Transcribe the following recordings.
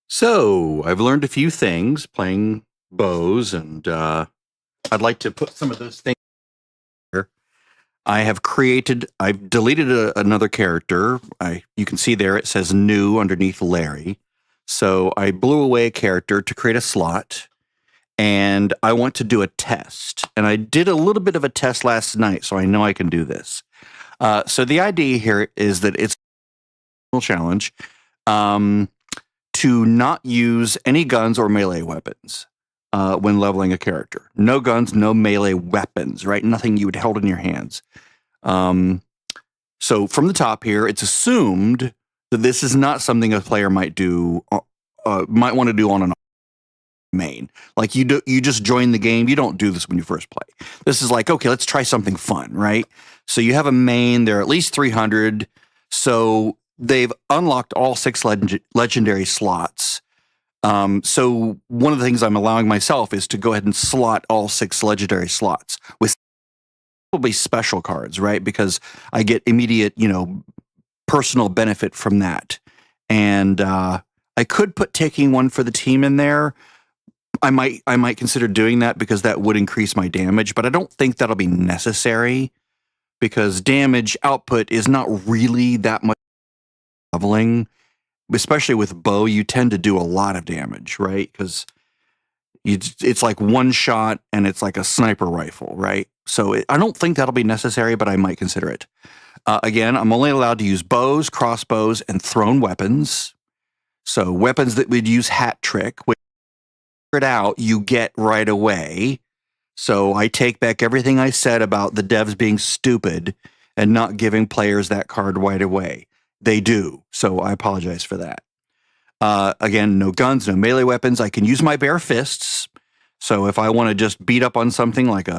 So I've learned a few things playing bows, and I'd like to put some of those things here. I've deleted another character. You can see there it says new underneath Larry. So I blew away a character to create a slot, and I want to do a test. And I did a little bit of a test last night, so I know I can do this. So the idea here is that it's a challenge. To not use any guns or melee weapons when leveling a character. No guns, no melee weapons, right? Nothing you would hold in your hands. So from the top here, it's assumed that this is not something a player might want to do on an main. Like you just join the game. You don't do this when you first play. This is like, okay, let's try something fun, right? So you have a main. They're at least 300. So they've unlocked all 6 legendary slots. So one of the things I'm allowing myself is to go ahead and slot all 6 legendary slots with probably special cards, right? Because I get immediate, personal benefit from that. And I could put taking one for the team in there. I might consider doing that because that would increase my damage, but I don't think that'll be necessary because damage output is not really that much. Leveling, especially with bow, you tend to do a lot of damage, right? Because it's like one shot and it's like a sniper rifle, right? So I don't think that'll be necessary, but I might consider it. Again, I'm only allowed to use bows, crossbows, and thrown weapons. So weapons that would use hat trick, which figure it out, you get right away. So I take back everything I said about the devs being stupid and not giving players that card right away. They do, so I apologize for that. Again, no guns, no melee weapons. I can use my bare fists. So if I want to just beat up on something like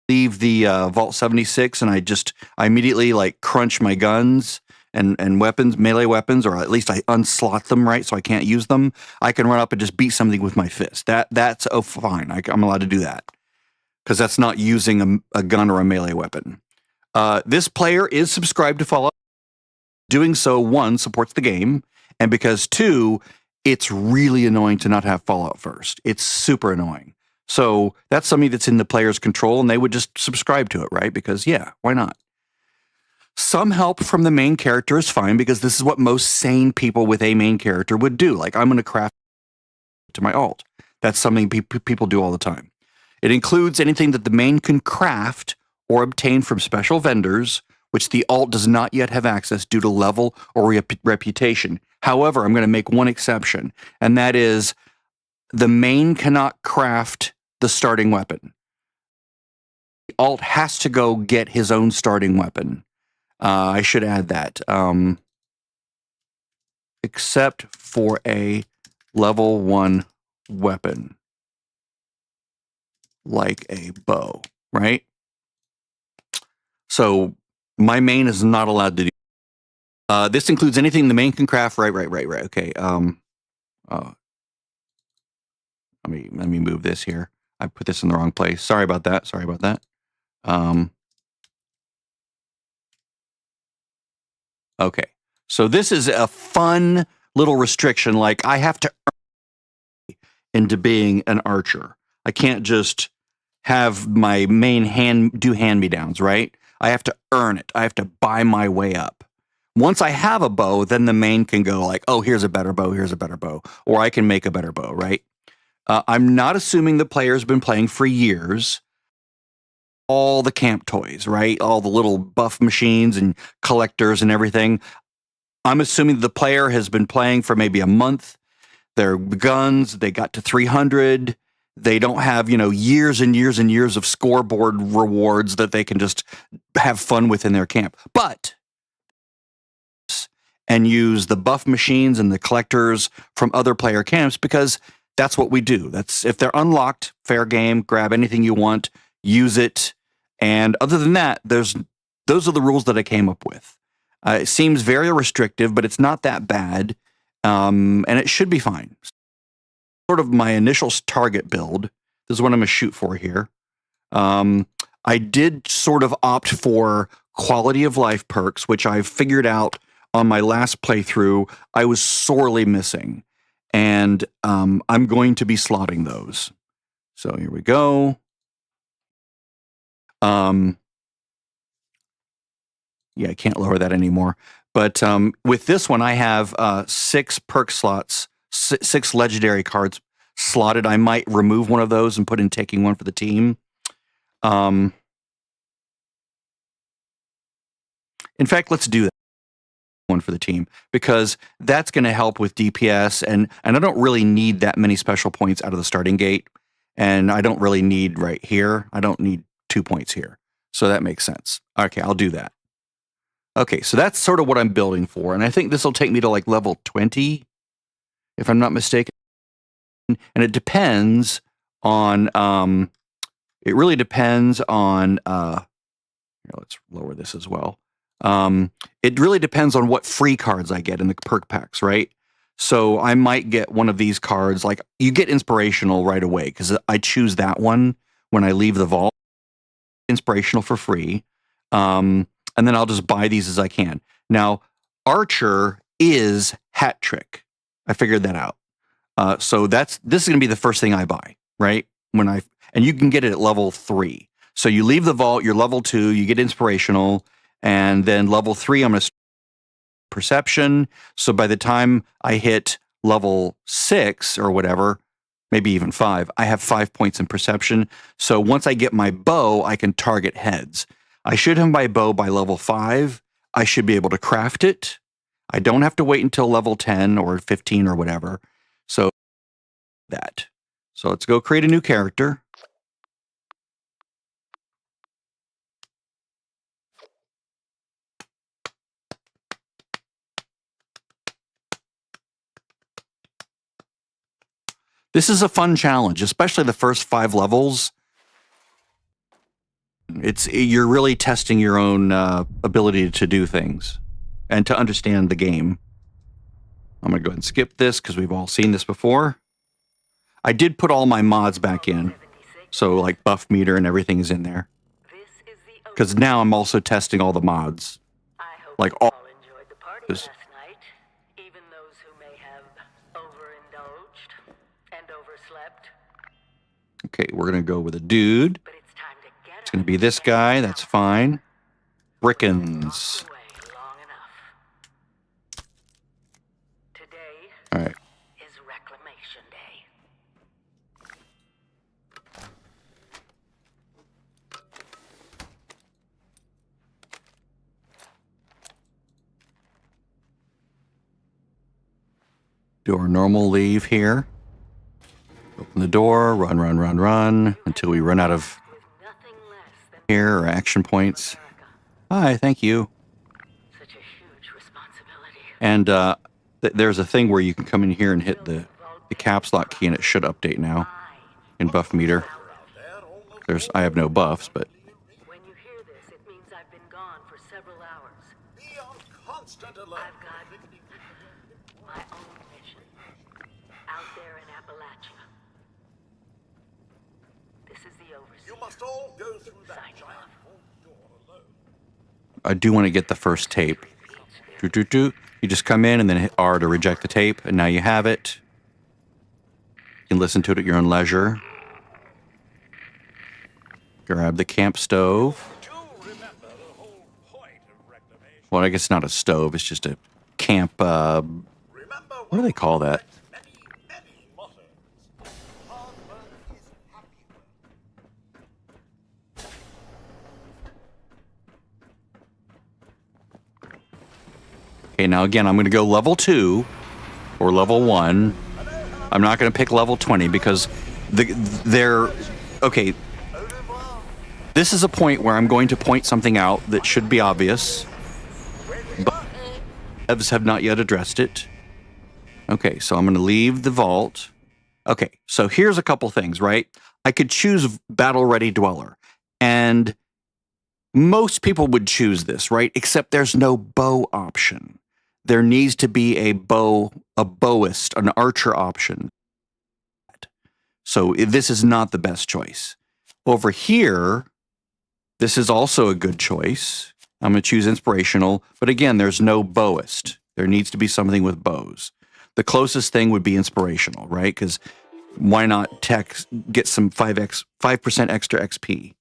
leave the Vault 76 and I immediately like crunch my guns and weapons, melee weapons, or at least I unslot them, right? So I can't use them. I can run up and just beat something with my fist. That's fine. I'm allowed to do that because that's not using a gun or a melee weapon. This player is subscribed to Fallout. Doing so, 1, supports the game, and because 2, it's really annoying to not have Fallout first. It's super annoying. So that's something that's in the player's control, and they would just subscribe to it, right? Because, yeah, why not? Some help from the main character is fine, because this is what most sane people with a main character would do. Like, I'm going to craft to my alt. That's something people do all the time. It includes anything that the main can craft or obtain from special vendors, which the alt does not yet have access due to level or reputation. However, I'm going to make one exception, and that is the main cannot craft the starting weapon. The alt has to go get his own starting weapon. I should add that. Except for a level 1 weapon, like a bow, right? So my main is not allowed to do. This includes anything the main can craft. Right. Okay. Let me move this here. I put this in the wrong place. Sorry about that. Okay. So this is a fun little restriction. Like I have to earn into being an archer. I can't just have my main do hand-me-downs, right? I have to earn it. I have to buy my way up. Once I have a bow, then the main can go like, oh, here's a better bow, or I can make a better bow, right? I'm not assuming the player's been playing for years. All the camp toys, right? All the little buff machines and collectors and everything. I'm assuming the player has been playing for maybe a month. Their guns, they got to 300. They don't have, years and years and years of scoreboard rewards that they can just have fun with in their camp. But, and use the buff machines and the collectors from other player camps because that's what we do. That's if they're unlocked, fair game, grab anything you want, use it. And other than that, those are the rules that I came up with. It seems very restrictive, but it's not that bad. And it should be fine. Sort of my initial target build. This is what I'm going to shoot for here. I did sort of opt for quality of life perks, which I've figured out on my last playthrough, I was sorely missing. And I'm going to be slotting those. So here we go. Yeah, I can't lower that anymore. But with this one, I have 6 perk slots, 6 legendary cards slotted. I might remove one of those and put in taking one for the team. In fact, let's do that one for the team, because that's going to help with DPS, and I don't really need that many special points out of the starting gate, and I don't really need right here. I don't need 2 points here, so that makes sense. Okay, I'll do that. Okay, so that's sort of what I'm building for, and I think this will take me to like level 20, if I'm not mistaken. And it depends on it really depends on here, let's lower this as well. It really depends on what free cards I get in the perk packs, right? So I might get one of these cards, like you get inspirational right away, because I choose that one when I leave the vault. Inspirational for free. And then I'll just buy these as I can. Now, Archer is hat trick. I figured that out. So this is going to be the first thing I buy, right? And you can get it at level 3. So you leave the vault, you're level 2, you get inspirational, and then level 3, I'm going to perception. So by the time I hit level 6 or whatever, maybe even 5, I have 5 points in perception. So once I get my bow, I can target heads. I should have my bow by level 5. I should be able to craft it. I don't have to wait until level 10 or 15 or whatever. So that. So let's go create a new character. This is a fun challenge, especially the first 5 levels. You're really testing your own ability to do things and to understand the game. I'm going to go ahead and skip this because we've all seen this before. I did put all my mods back in. So like buff meter and everything is in there. Because now I'm also testing all the mods. Like all. Even those who may have overindulged and overslept. Okay, we're going to go with a dude. It's going to be this guy. That's fine. Brickens. All right. Is reclamation day. Do our normal leave here. Open the door, run, run, run, run, until we run out of here or action points. Hi, thank you. Such a huge responsibility. And there's a thing where you can come in here and hit the caps lock key, and it should update now in buff meter. I have no buffs, but. When you hear this, it means I've been gone for several hours. Be on constant alert. I've got my own mission out there in Appalachia. This is the overseer. You must all go through that Signing giant off. vault door alone. I do want to get the first tape. You just come in and then hit R to reject the tape, and now you have it. You can listen to it at your own leisure. Grab the camp stove. Do remember the whole point of reclamation. Well, I guess it's not a stove, it's just a camp, Remember what do they call that? many, many mottos. Hard work is happy work. Okay, now again, I'm going to go level 2 or level 1. I'm not going to pick level 20 because okay. This is a point where I'm going to point something out that should be obvious, but devs have not yet addressed it. Okay, so I'm going to leave the vault. Okay, so here's a couple things, right? I could choose Battle Ready Dweller, and most people would choose this, right? Except there's no bow option. There needs to be a bowist, an archer option. So this is not the best choice. Over here, this is also a good choice. I'm going to choose inspirational. But again, there's no bowist. There needs to be something with bows. The closest thing would be inspirational, right? Because why not get some 5% extra XP?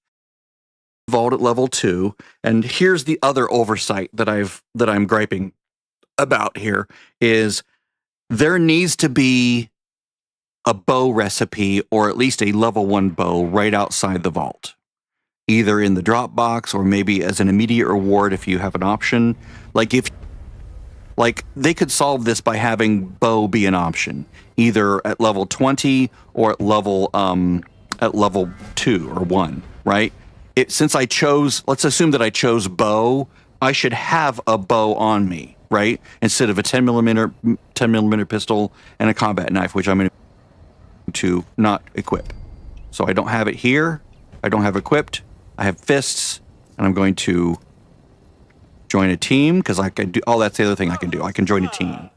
Vault at level 2. And here's the other oversight that I'm griping about here is there needs to be a bow recipe or at least a level 1 bow right outside the vault, either in the drop box or maybe as an immediate reward if you have an option. Like they could solve this by having bow be an option, either at level 20 or at level 2 or 1, right? Since I chose, let's assume that I chose bow, I should have a bow on me, right? Instead of a 10 millimeter pistol and a combat knife, which I'm going to not equip. So I don't have it here. I don't have equipped. I have fists, and I'm going to join a team because I can do. Oh, that's the other thing I can do. I can join a team.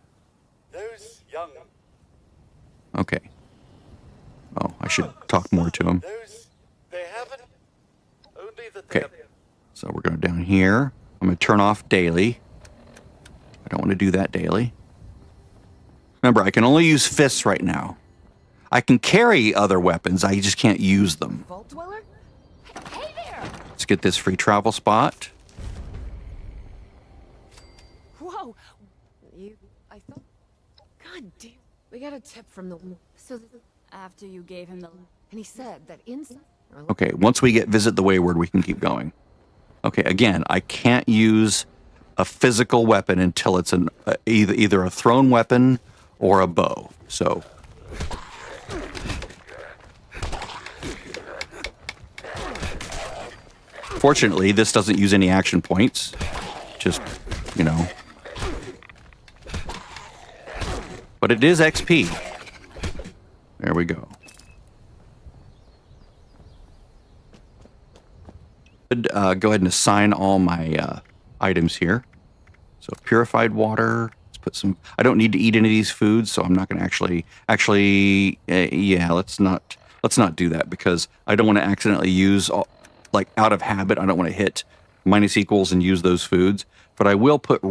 Those young, Okay. Oh, I should talk more to him. those they haven't. Only that Okay. they're So we're going down here. I'm going to turn off daily. I don't want to do that daily. Remember, I can only use fists right now. I can carry other weapons. I just can't use them. Vault dweller? Hey there! Let's get this free travel spot. Whoa! I thought. God damn! We got a tip from the. So after you gave him the, and he said that inside. Okay, once we get Visit the Wayward, we can keep going. Okay, again, I can't use a physical weapon until it's either a thrown weapon or a bow. So. Fortunately, this doesn't use any action points. Just, you know. But it is XP. There we go. Go ahead and assign all my items here. So purified water. Let's put some. I don't need to eat any of these foods, so I'm not going to actually. Yeah, let's not do that because I don't want to accidentally use like out of habit. I don't want to hit minus equals and use those foods. But I will put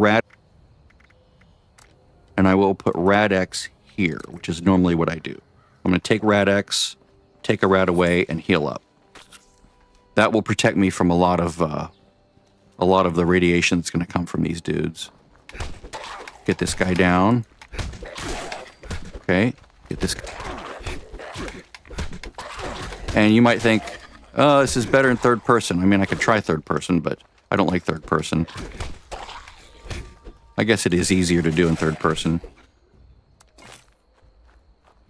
and I will put rad X here, which is normally what I do. I'm going to take rad X, take a rad away, and heal up. That will protect me from a lot of the radiation that's going to come from these dudes. Get this guy down. Okay, get this. And you might think, oh, this is better in third person. I mean, I could try third person, but I don't like third person. I guess it is easier to do in third person.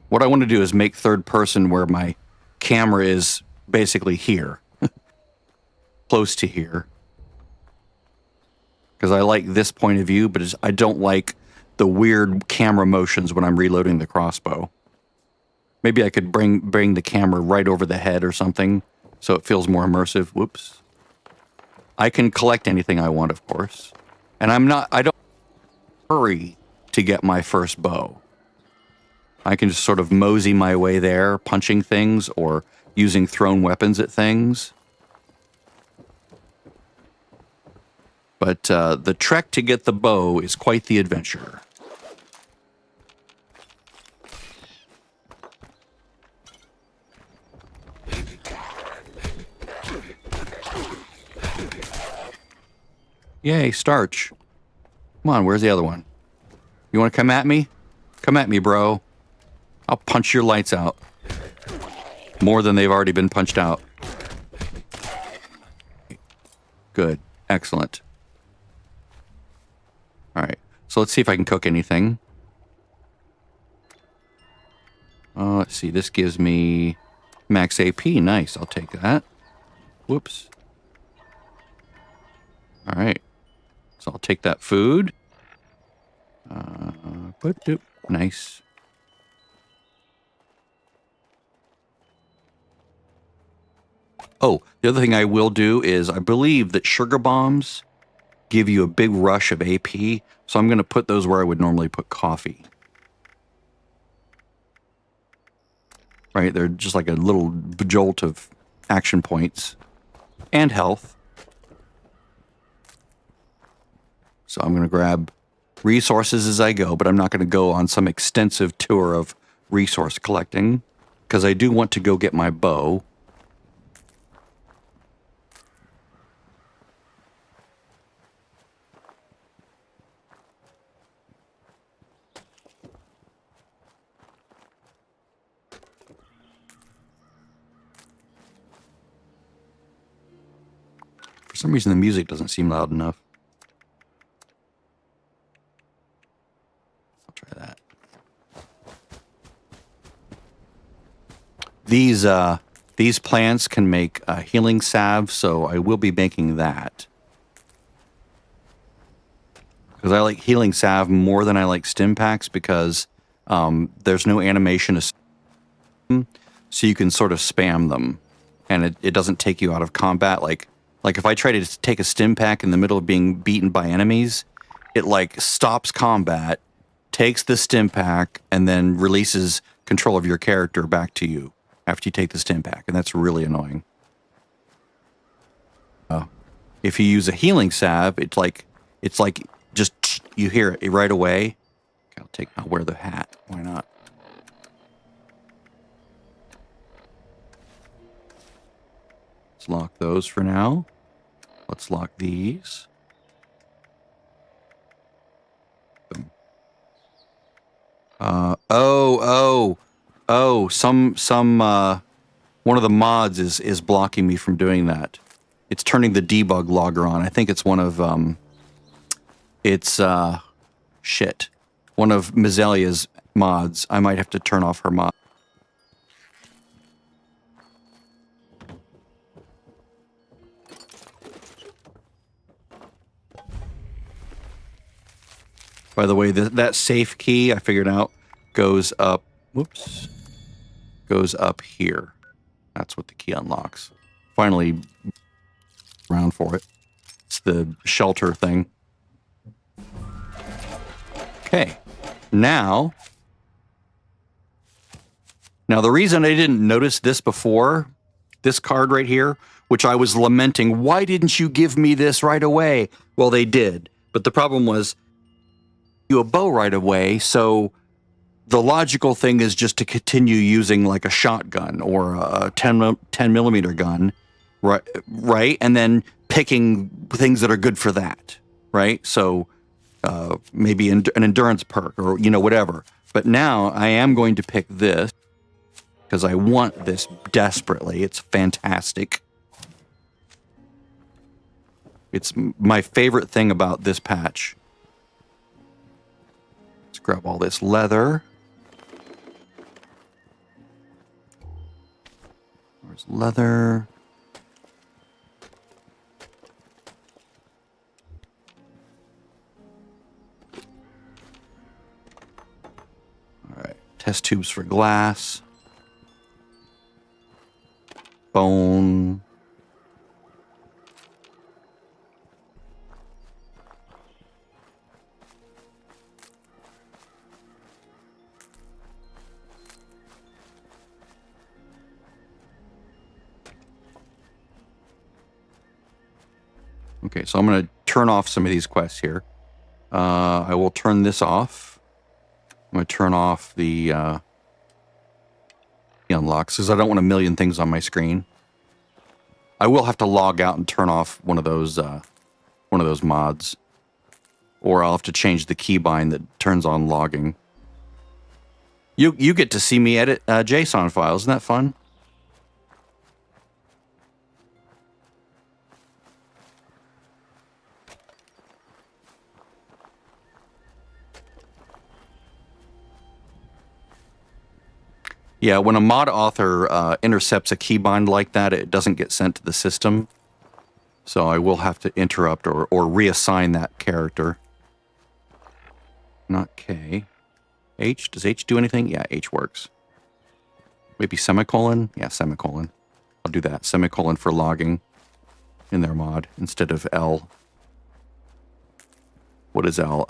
What I want to do is make third person where my camera is basically here. Close to here. Because I like this point of view, but I don't like the weird camera motions when I'm reloading the crossbow. Maybe I could bring the camera right over the head or something so it feels more immersive. Whoops. I can collect anything I want, of course. And I don't hurry to get my first bow. I can just sort of mosey my way there, punching things or using thrown weapons at things. But the trek to get the bow is quite the adventure. Yay, starch. Come on, where's the other one? You want to come at me? Come at me, bro. I'll punch your lights out. More than they've already been punched out. Good. Excellent. All right. So let's see if I can cook anything. Let's see. This gives me max AP. Nice. I'll take that. Whoops. All right. So I'll take that food. Nice. Oh, the other thing I will do is I believe that sugar bombs give you a big rush of AP, so I'm going to put those where I would normally put coffee. Right? They're just like a little jolt of action points and health. So I'm going to grab resources as I go, but I'm not going to go on some extensive tour of resource collecting because I do want to go get my bow. For some reason, the music doesn't seem loud enough. I'll try that. These plants can make a healing salve, so I will be making that. Because I like healing salve more than I like stim packs because there's no animation to them, so you can sort of spam them, and it doesn't take you out of combat. Like if I try to take a stim pack in the middle of being beaten by enemies, it like stops combat, takes the stim pack, and then releases control of your character back to you after you take the stim pack, and that's really annoying. If you use a healing salve, it's like just you hear it right away. I'll wear the hat. Why not? Let's lock those for now. Let's lock these. Boom. One of the mods is blocking me from doing that. It's turning the debug logger on. I think it's one of one of Mizelia's mods. I might have to turn off her mod. By the way, that safe key I figured out goes up. Whoops. Goes up here. That's what the key unlocks. Finally, around for it. It's the shelter thing. Okay. Now, the reason I didn't notice this before, this card right here, which I was lamenting, why didn't you give me this right away? Well, they did. But the problem was, you a bow right away, so the logical thing is just to continue using like a shotgun or a 10 millimeter gun, right? And then picking things that are good for that, right? So maybe an endurance perk or, whatever. But now I am going to pick this because I want this desperately. It's fantastic. It's my favorite thing about this patch. Let's grab all this leather. There's leather. All right, test tubes for glass. Bone. Okay, so I'm going to turn off some of these quests here. I will turn this off. I'm going to turn off the unlocks because I don't want a million things on my screen. I will have to log out and turn off one of those mods, or I'll have to change the keybind that turns on logging. You get to see me edit JSON files. Isn't that fun? Yeah, when a mod author intercepts a keybind like that, it doesn't get sent to the system. So I will have to interrupt or reassign that character. Not K. H? Does H do anything? Yeah, H works. Maybe semicolon? Yeah, semicolon. I'll do that. Semicolon for logging in their mod instead of L. What is L?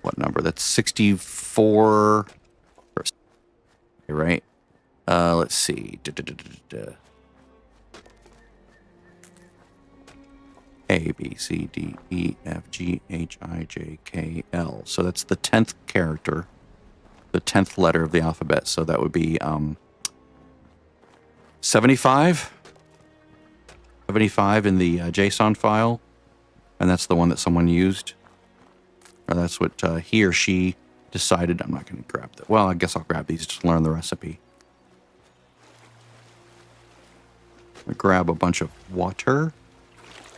What number? That's 64... Right? Let's see. A, B, C, D, E, F, G, H, I, J, K, L. So that's the 10th character, the 10th letter of the alphabet. So that would be 75? 75 in the JSON file. And that's the one that someone used. Or that's what he or she decided. I'm not going to grab that. Well, I guess I'll grab these to learn the recipe. I'll grab a bunch of water,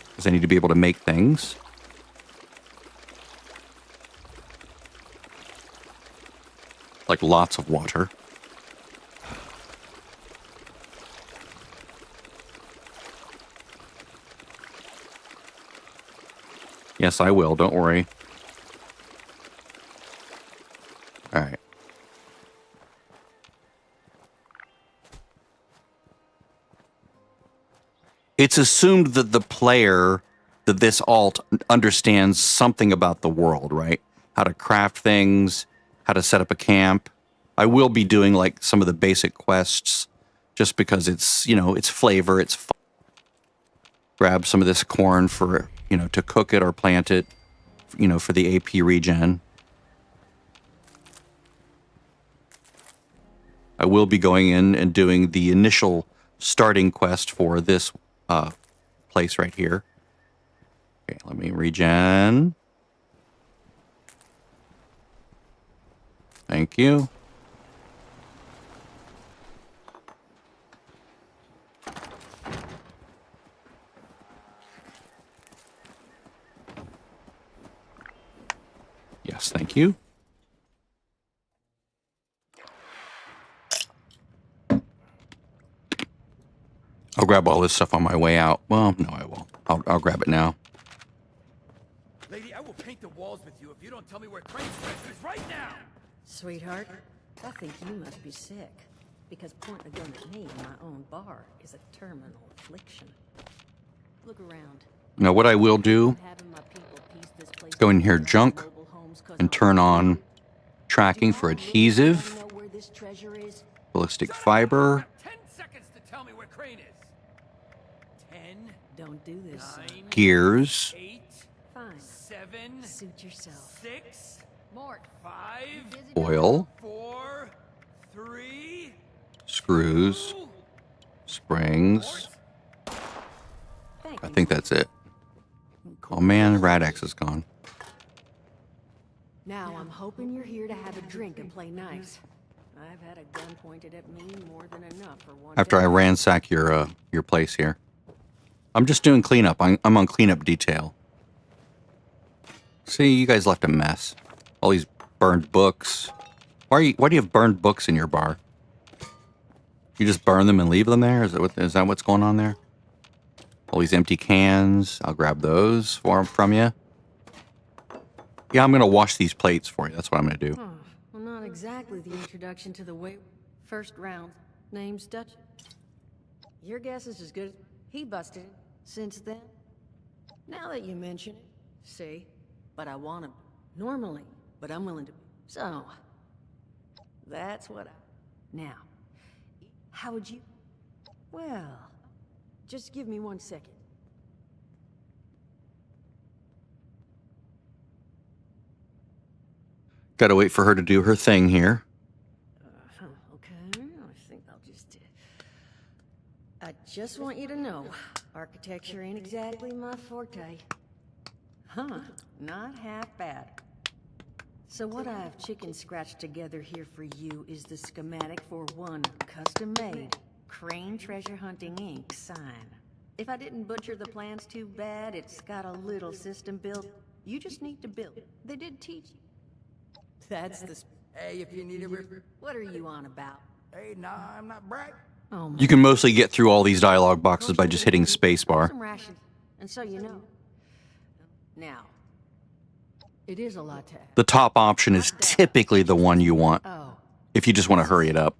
because I need to be able to make things. Like lots of water. Yes, I will. Don't worry. All right. It's assumed that the player, that this alt understands something about the world, right? How to craft things, how to set up a camp. I will be doing like some of the basic quests just because it's, you know, it's flavor, it's fun. Grab some of this corn for, you know, to cook it or plant it, you know, for the AP regen. I will be going in and doing the initial starting quest for this place right here. Okay, let me regen. Thank you. Yes, thank you. I'll grab all this stuff on my way out. Well, no, I won't. I'll grab it now. Lady, I will paint the walls with you if you don't tell me where Crane's treasure is right now! Sweetheart, I think you must be sick. Because pointing a gun at me in my own bar is a terminal affliction. Look around. Now, what I will do Having my people piece this place is go in here, together junk, like mobile homes 'cause and turn on tracking for adhesive, know where this treasure is? ballistic fiber. 10 seconds to tell me where Crane is! 10, Don't do this, son. 9, Gears, 8, Fine. 7, Suit yourself. 6, Mort, 5, oil, 4, 3, screws, 2, springs. Thank I you. think that's it. Oh man, Radex is gone. Now I'm hoping you're here to have a drink and play nice. I've had a gun pointed at me more than enough for one After I day. ransack your place here. I'm just doing cleanup. I'm on cleanup detail. See, you guys left a mess. All these burned books. Why do you have burned books in your bar? You just burn them and leave them there? Is that what's going on there? All these empty cans. I'll grab those from you. Yeah, I'm gonna wash these plates for you. That's what I'm gonna do. Oh, well, not exactly the introduction to the way. First round. Name's Dutch. Your guess is as good as he busted it. Since then, now that you mention it, see, but I want him normally, but I'm willing to. So, that's what I. Now, how would you? Well, just give me 1 second. Gotta wait for her to do her thing here. Okay, I think I'll just. I just want you to know, architecture ain't exactly my forte. Huh, not half bad. So what I've chicken scratched together here for you is the schematic for one custom-made Crane Treasure Hunting Inc. sign. If I didn't butcher the plans too bad, it's got a little system built. You just need to build. They did teach you. That's the... Hey, if you need a What are you on about? Hey, nah, I'm not bragging. Oh my... You can mostly get through all these dialogue boxes by just hitting spacebar. Some rations, and so you know. Now, it is a lot to ask. The top option is typically the one you want Oh, if you just want to hurry it up.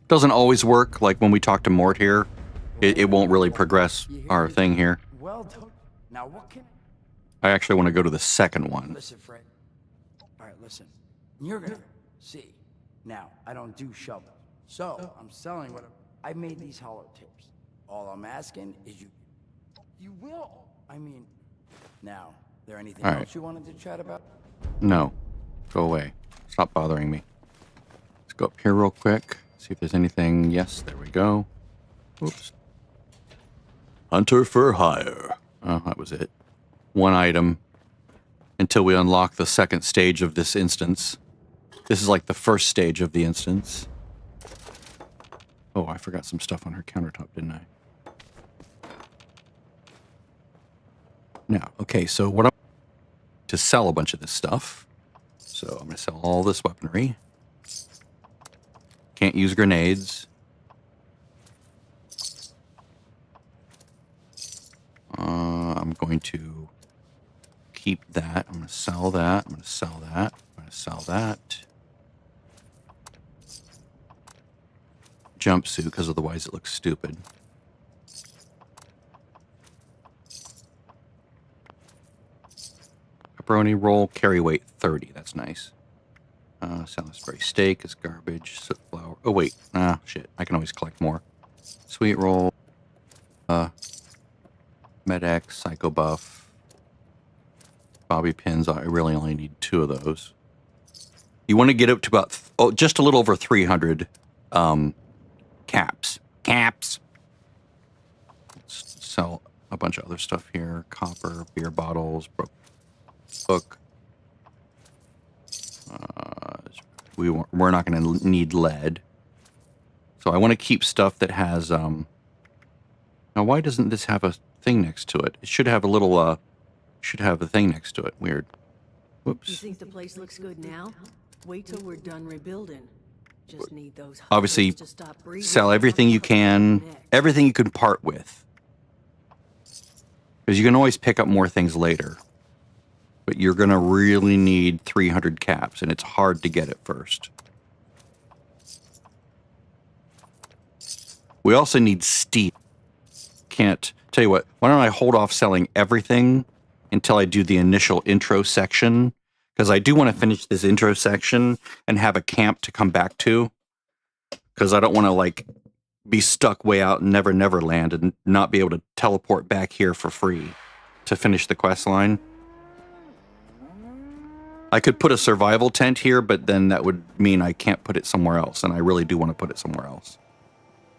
Doesn't always work, like when we talk to Mort here. It won't really progress our thing here. Well done. Now, what can... I actually want to go to the second one. Listen, Fred. All right, listen. You're gonna see. Now, I don't do shovels. So, I'm selling what I made these hollow tips. All I'm asking is you You will. I mean, now, there anything All right. else you wanted to chat about? No. Go away. Stop bothering me. Let's go up here real quick. See if there's anything. Yes, there we go. Oops. Hunter for hire. Oh, that was it. One item until we unlock the second stage of this instance. This is like the first stage of the instance. Oh, I forgot some stuff on her countertop, didn't I? Now, okay, so what I'm to sell a bunch of this stuff. So I'm going to sell all this weaponry. Can't use grenades. I'm going to keep that. I'm going to sell that. I'm going to sell that. I'm going to sell that. Jumpsuit, because otherwise it looks stupid. Pepperoni roll, carry weight 30. That's nice. Salisbury steak is garbage. Soot flour. Oh, wait. Ah, shit. I can always collect more. Sweet roll. Med-X, Psycho Buff. Bobby pins. I really only need 2 of those. You want to get up to about, just a little over 300 caps. Caps. Let's sell a bunch of other stuff here. Copper, beer bottles, book. We're not going to need lead. So I want to keep stuff that has, now why doesn't this have a thing next to it? It should have a little, should have a thing next to it. Weird. You Whoops. think the place looks good now? Wait till we're done rebuilding. Just need those Obviously, hunters to stop breathing sell everything you can, everything you can part with. Because you can always pick up more things later. But you're going to really need 300 caps, and it's hard to get at first. We also need steel. Can't tell you what, why don't I hold off selling everything until I do the initial intro section? Because I do want to finish this intro section and have a camp to come back to. Because I don't want to, like, be stuck way out in Never Land and not be able to teleport back here for free to finish the quest line. I could put a survival tent here, but then that would mean I can't put it somewhere else, and I really do want to put it somewhere else,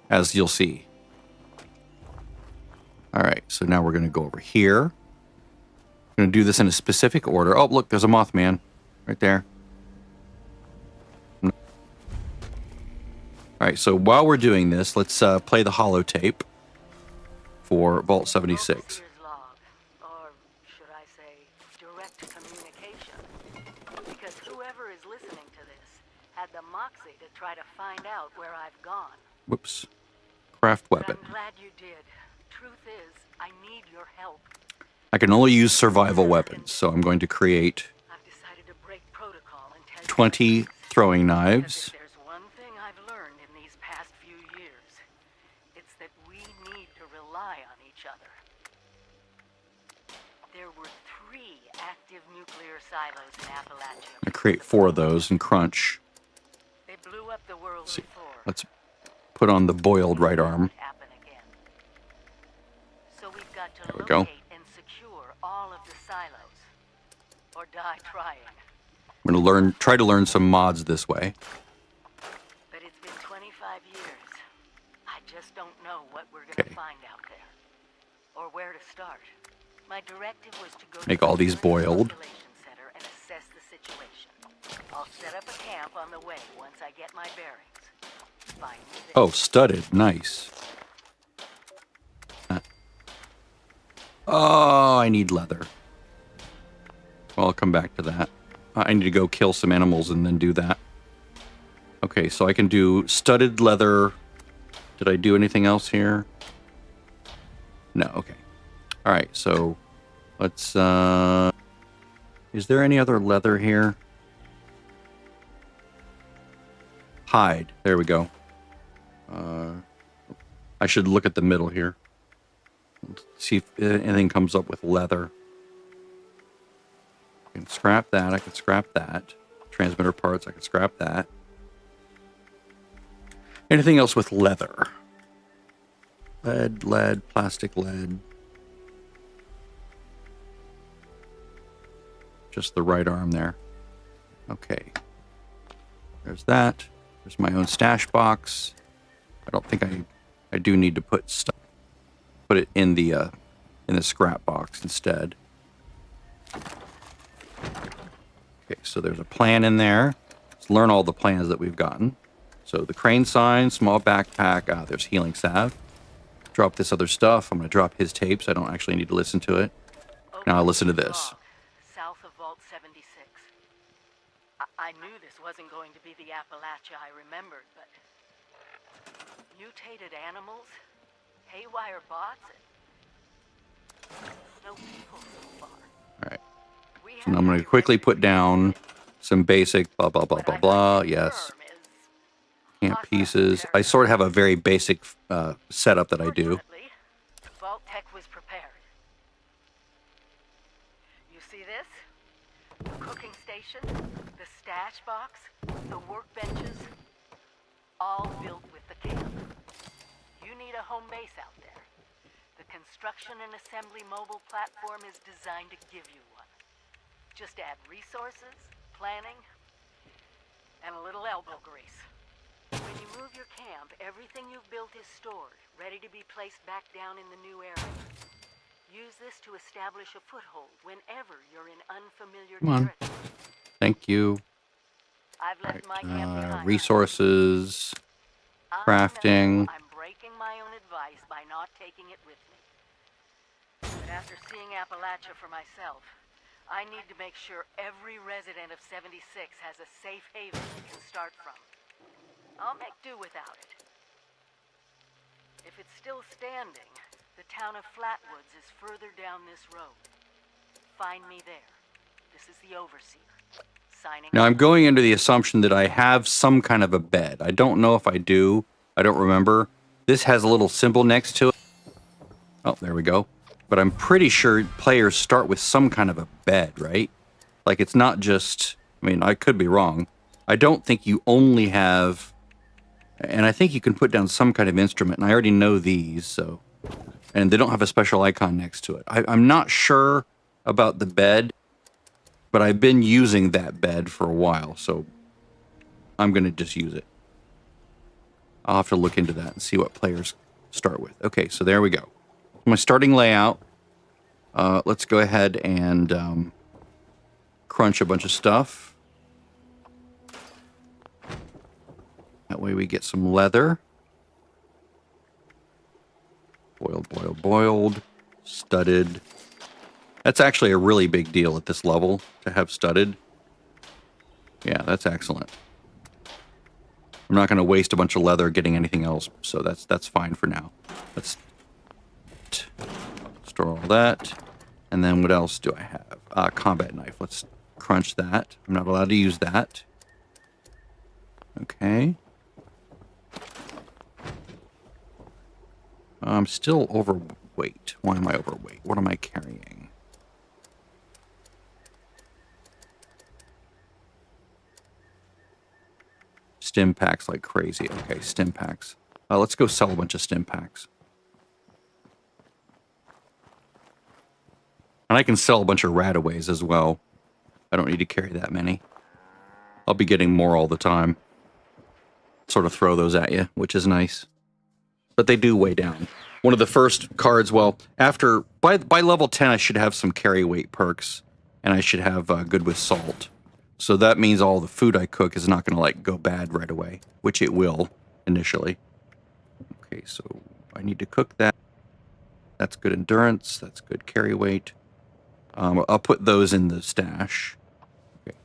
as you'll see. All right, so now we're going to go over here. I'm going to do this in a specific order. Oh, look, there's a Mothman right there. All right, so while we're doing this, let's play the holotape for Vault 76. Log, or should I say, direct communication. Because whoever is listening to this had the moxie to try to find out where I've gone. Whoops. Craft But weapon. I'm glad you did. Truth is, I need your help. I can only use survival weapons, so I'm going to create I've decided to break protocol and tell you 20 this. throwing Because knives. if there's one thing I've learned in these past few years, it's that we need to rely on each other. There were 3 active nuclear silos in Appalachia. I create 4 of those and crunch. They blew up the world See, before. let's put on the boiled right arm. Happen again. So we've got to There we go. locate and secure all of the silos, or die trying. I'm going to try to learn some mods this way. But it's been 25 years. I just don't know what we're gonna Okay. find out there, or where to start. My directive was to go Make to all the these Military boiled. Installation Center and assess the situation. I'll set up a camp on the way once I get my bearings. Find me there. Oh, studded. Nice. Oh, I need leather. Well, I'll come back to that. I need to go kill some animals and then do that. Okay, so I can do studded leather. Did I do anything else here? No, okay. All right, so let's, is there any other leather here? Hide. There we go. I should look at the middle here. See if anything comes up with leather. I can scrap that. I can scrap that. Transmitter parts. I can scrap that. Anything else with leather? Lead, plastic lead. just the right arm there. Okay. There's that. There's my own stash box. I don't think I do need to put stuff. Put it in the scrap box instead. Okay, so there's a plan in there. Let's learn all the plans that we've gotten. So the crane sign, small backpack. Ah, there's healing salve. Drop this other stuff. I'm going to drop his tapes. I don't actually need to listen to it. Now I'll listen to this. South of Vault 76. I knew this wasn't going to be the Appalachia I remembered, but mutated animals, haywire bots, and no people so far. All right. So now I'm going to quickly put down some basic blah, blah, blah, blah, blah. Yes. Camp pieces. I sort of have a very basic setup that I do. Vault Tech was prepared. You see this? The cooking station, the stash box, the workbenches, all built with the camp. You need a home base out there. The construction and assembly mobile platform is designed to give you one. Just add resources, planning, and a little elbow grease. When you move your camp, everything you've built is stored, ready to be placed back down in the new area. Use this to establish a foothold whenever you're in unfamiliar territory. Thank you. I've left my camp behind. Resources, crafting. I'm breaking my own advice by not taking it with me. But after seeing Appalachia for myself, I need to make sure every resident of 76 has a safe haven they can start from. I'll make do without it. If it's still standing, the town of Flatwoods is further down this road. Find me there. This is the Overseer. Signing. Now I'm going under the assumption that I have some kind of a bed. I don't know if I do. I don't remember. This has a little symbol next to it. Oh, there we go. But I'm pretty sure players start with some kind of a bed, right? Like it's not just, I mean, I could be wrong. I don't think you only have, and I think you can put down some kind of instrument, and I already know these, so, and they don't have a special icon next to it. I'm not sure about the bed, but I've been using that bed for a while, so I'm going to just use it. I'll have to look into that and see what players start with. Okay, so there we go. My starting layout. Let's go ahead and crunch a bunch of stuff. That way we get some leather. Boiled, boiled, boiled. Studded. That's actually a really big deal at this level to have studded. Yeah, that's excellent. I'm not going to waste a bunch of leather getting anything else, so that's fine for now. Let's store all that. And then what else do I have? Combat knife. Let's crunch that. I'm not allowed to use that. Okay. I'm still overweight. Why am I overweight? What am I carrying? Stim packs like crazy. Okay, stim packs. Let's go sell a bunch of stim packs. And I can sell a bunch of radaways as well. I don't need to carry that many. I'll be getting more all the time. Sort of throw those at you, which is nice. But they do weigh down. One of the first cards, well, by level 10, I should have some carry weight perks, and I should have good with salt. So that means all the food I cook is not going to like go bad right away, which it will initially. Okay, so I need to cook that. That's good endurance. That's good carry weight. I'll put those in the stash. Okay.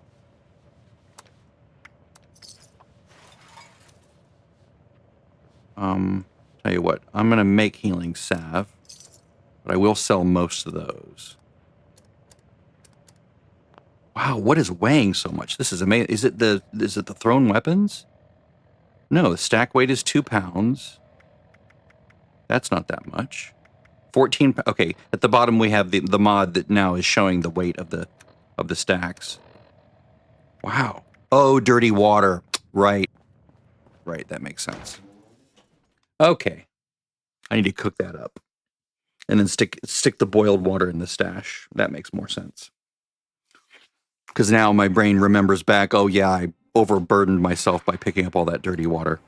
Tell you what, I'm going to make healing salve, but I will sell most of those. Wow, what is weighing so much? This is amazing. Is it the thrown weapons? No, the stack weight is 2 pounds. That's not that much. 14. Okay, at the bottom we have the mod that now is showing the weight of the stacks. Wow. Oh, dirty water. Right. Right, that makes sense. Okay. I need to cook that up. And then stick the boiled water in the stash. That makes more sense. Because now my brain remembers back, oh yeah, I overburdened myself by picking up all that dirty water.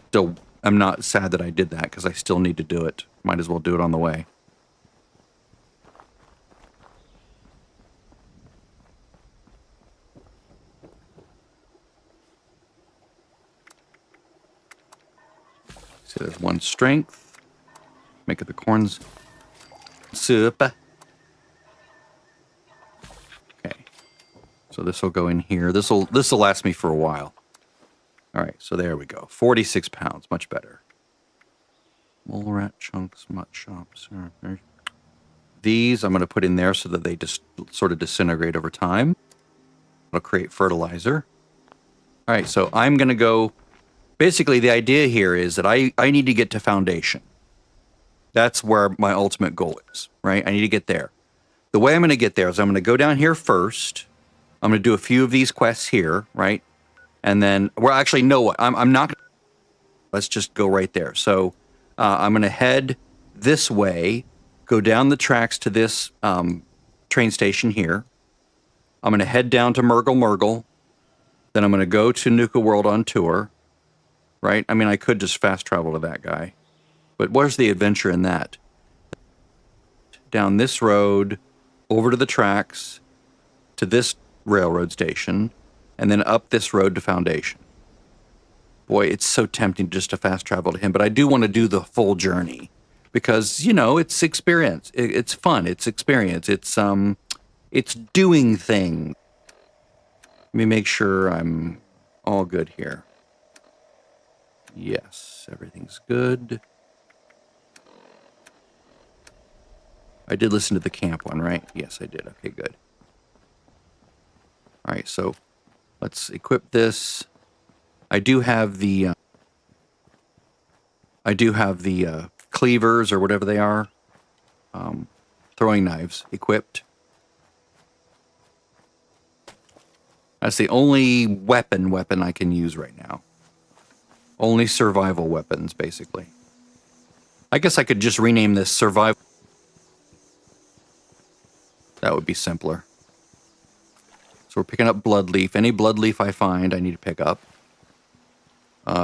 Still, I'm not sad that I did that because I still need to do it. Might as well do it on the way. So there's one strength. Make it the corns soup. Okay. So this will go in here. This will last me for a while. All right, so there we go. 46 pounds, much better. Mole rat chunks, mutt chops. These I'm going to put in there so that they just sort of disintegrate over time. It'll create fertilizer. All right, so I'm going to go. Basically, the idea here is that I need to get to foundation. That's where my ultimate goal is, right? I need to get there. The way I'm going to get there is I'm going to go down here first. I'm going to do a few of these quests here, right? And then, well, actually, know what? I'm not. Let's just go right there. So I'm going to head this way, go down the tracks to this train station here. I'm going to head down to Murgle. Then I'm going to go to Nuka World on tour, right? I mean, I could just fast travel to that guy. But where's the adventure in that? Down this road, over to the tracks, to this railroad station, and then up this road to Foundation. Boy, it's so tempting just to fast travel to him, but I do want to do the full journey because, you know, it's experience. It's fun. It's experience. It's doing things. Let me make sure I'm all good here. Yes, everything's good. I did listen to the camp one, right? Yes, I did. Okay, good. All right, so let's equip this. I do have the cleavers or whatever they are, throwing knives equipped. That's the only weapon I can use right now. Only survival weapons, basically. I guess I could just rename this survival. That would be simpler. So we're picking up bloodleaf. Any bloodleaf I find, I need to pick up.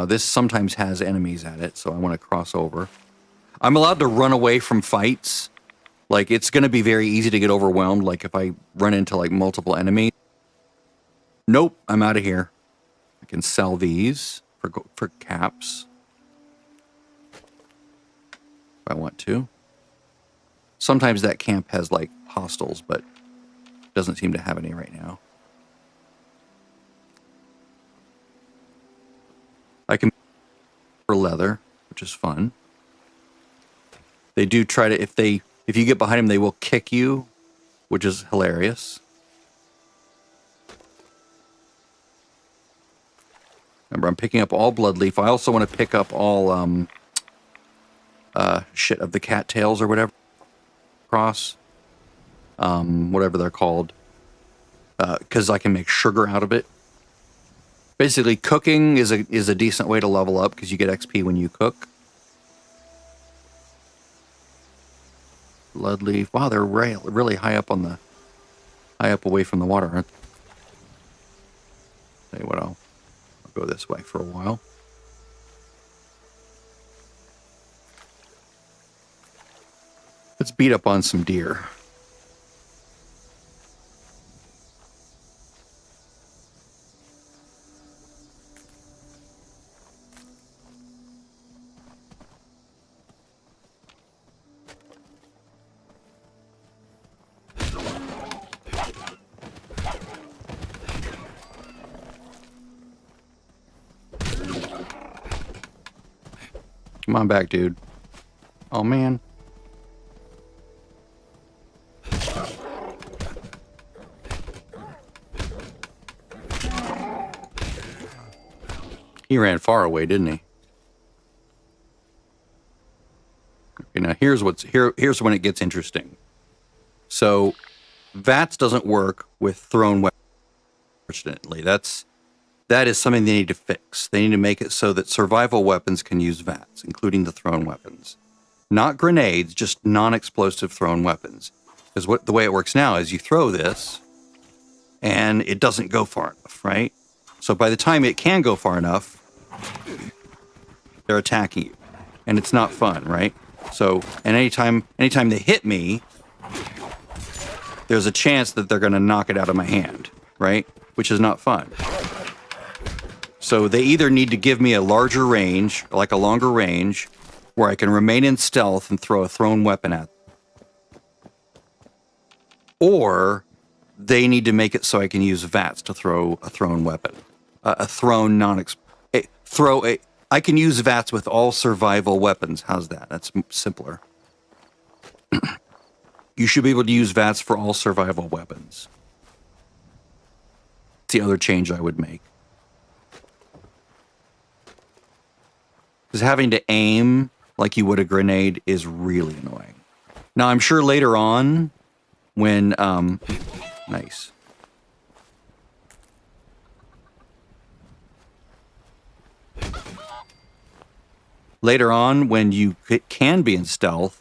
This sometimes has enemies at it, so I want to cross over. I'm allowed to run away from fights. Like, it's going to be very easy to get overwhelmed, like if I run into, like, multiple enemies. Nope, I'm out of here. I can sell these for caps. If I want to. Sometimes that camp has, like, hostiles, but doesn't seem to have any right now. I can for leather, which is fun. They do try to, if you get behind them, they will kick you, which is hilarious. Remember, I'm picking up all bloodleaf. I also want to pick up all shit of the cattails or whatever. Cross. Whatever they're called. Because I can make sugar out of it. Basically, cooking is a decent way to level up because you get XP when you cook. Bloodleaf. Wow, they're really high up away from the water, aren't they? Tell you what, I'll go this way for a while. Let's beat up on some deer. Come on back, dude. Oh, man. He ran far away, didn't he? Okay, now here's when it gets interesting. So, VATS doesn't work with thrown weapons, unfortunately. That is something they need to fix. They need to make it so that survival weapons can use VATS, including the thrown weapons. not grenades, just non-explosive thrown weapons. Because the way it works now is you throw this, and it doesn't go far enough, right? So by the time it can go far enough, they're attacking you, and it's not fun, right? So, and anytime they hit me, there's a chance that they're going to knock it out of my hand, right? Which is not fun. So they either need to give me a larger range, like a longer range, where I can remain in stealth and throw a thrown weapon at them. Or they need to make it so I can use VATS to throw a thrown weapon. A thrown I can use VATS with all survival weapons. How's that? That's simpler. You should be able to use VATS for all survival weapons. It's the other change I would make. Because having to aim like you would a grenade is really annoying. Now, I'm sure later on, when, nice. Later on, when you can be in stealth,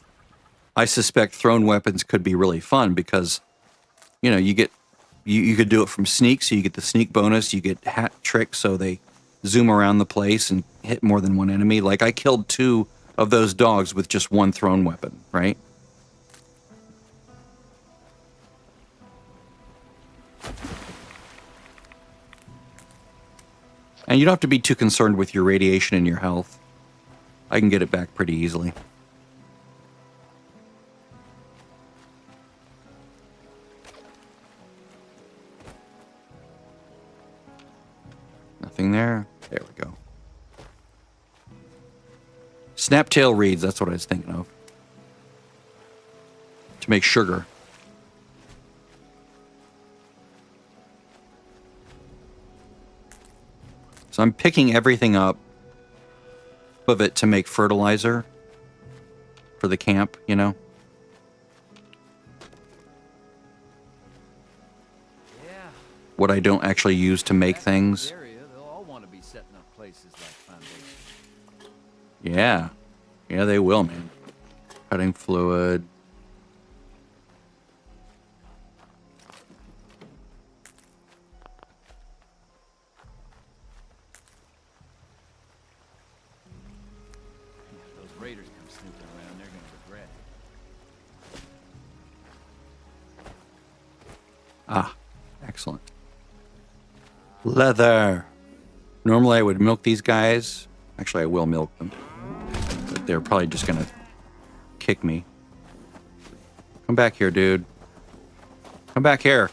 I suspect thrown weapons could be really fun because, you know, you could do it from sneak, so you get the sneak bonus, you get hat trick, so they zoom around the place and hit more than one enemy. Like, I killed 2 of those dogs with just one thrown weapon, right? And you don't have to be too concerned with your radiation and your health. I can get it back pretty easily. Nothing there. There we go. Snaptail reeds, that's what I was thinking of. To make sugar. So I'm picking everything up of it to make fertilizer for the camp, you know? Yeah. What I don't actually use to make things. Area, they'll all want to be setting up places like Foundation. Yeah. Yeah, they will, man. Cutting fluid. If those raiders come snooping around, they're going to regret it. Ah, excellent. Leather. Normally I would milk these guys. Actually, I will milk them. But they're probably just going to kick me. Come back here, dude. Come back here.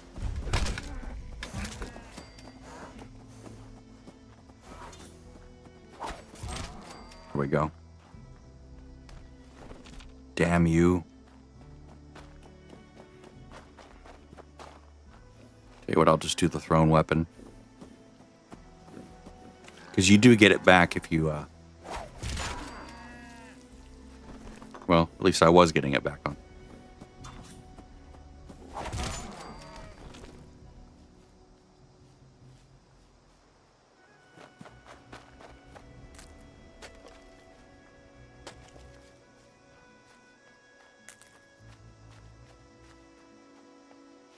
Here we go. Damn you. Tell you what, I'll just do the thrown weapon. Because you do get it back if you, well, at least I was getting it back on.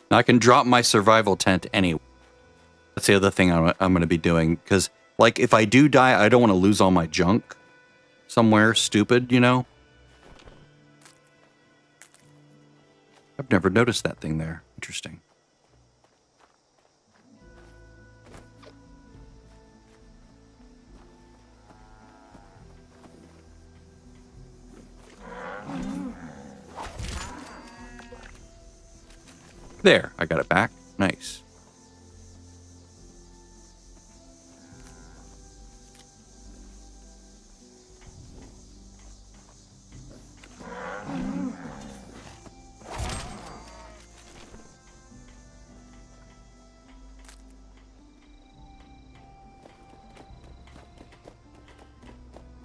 Now I can drop my survival tent anyway. That's the other thing I'm going to be doing. Because, like, if I do die, I don't want to lose all my junk somewhere stupid, you know? I've never noticed that thing there. Interesting. There, I got it back. Nice.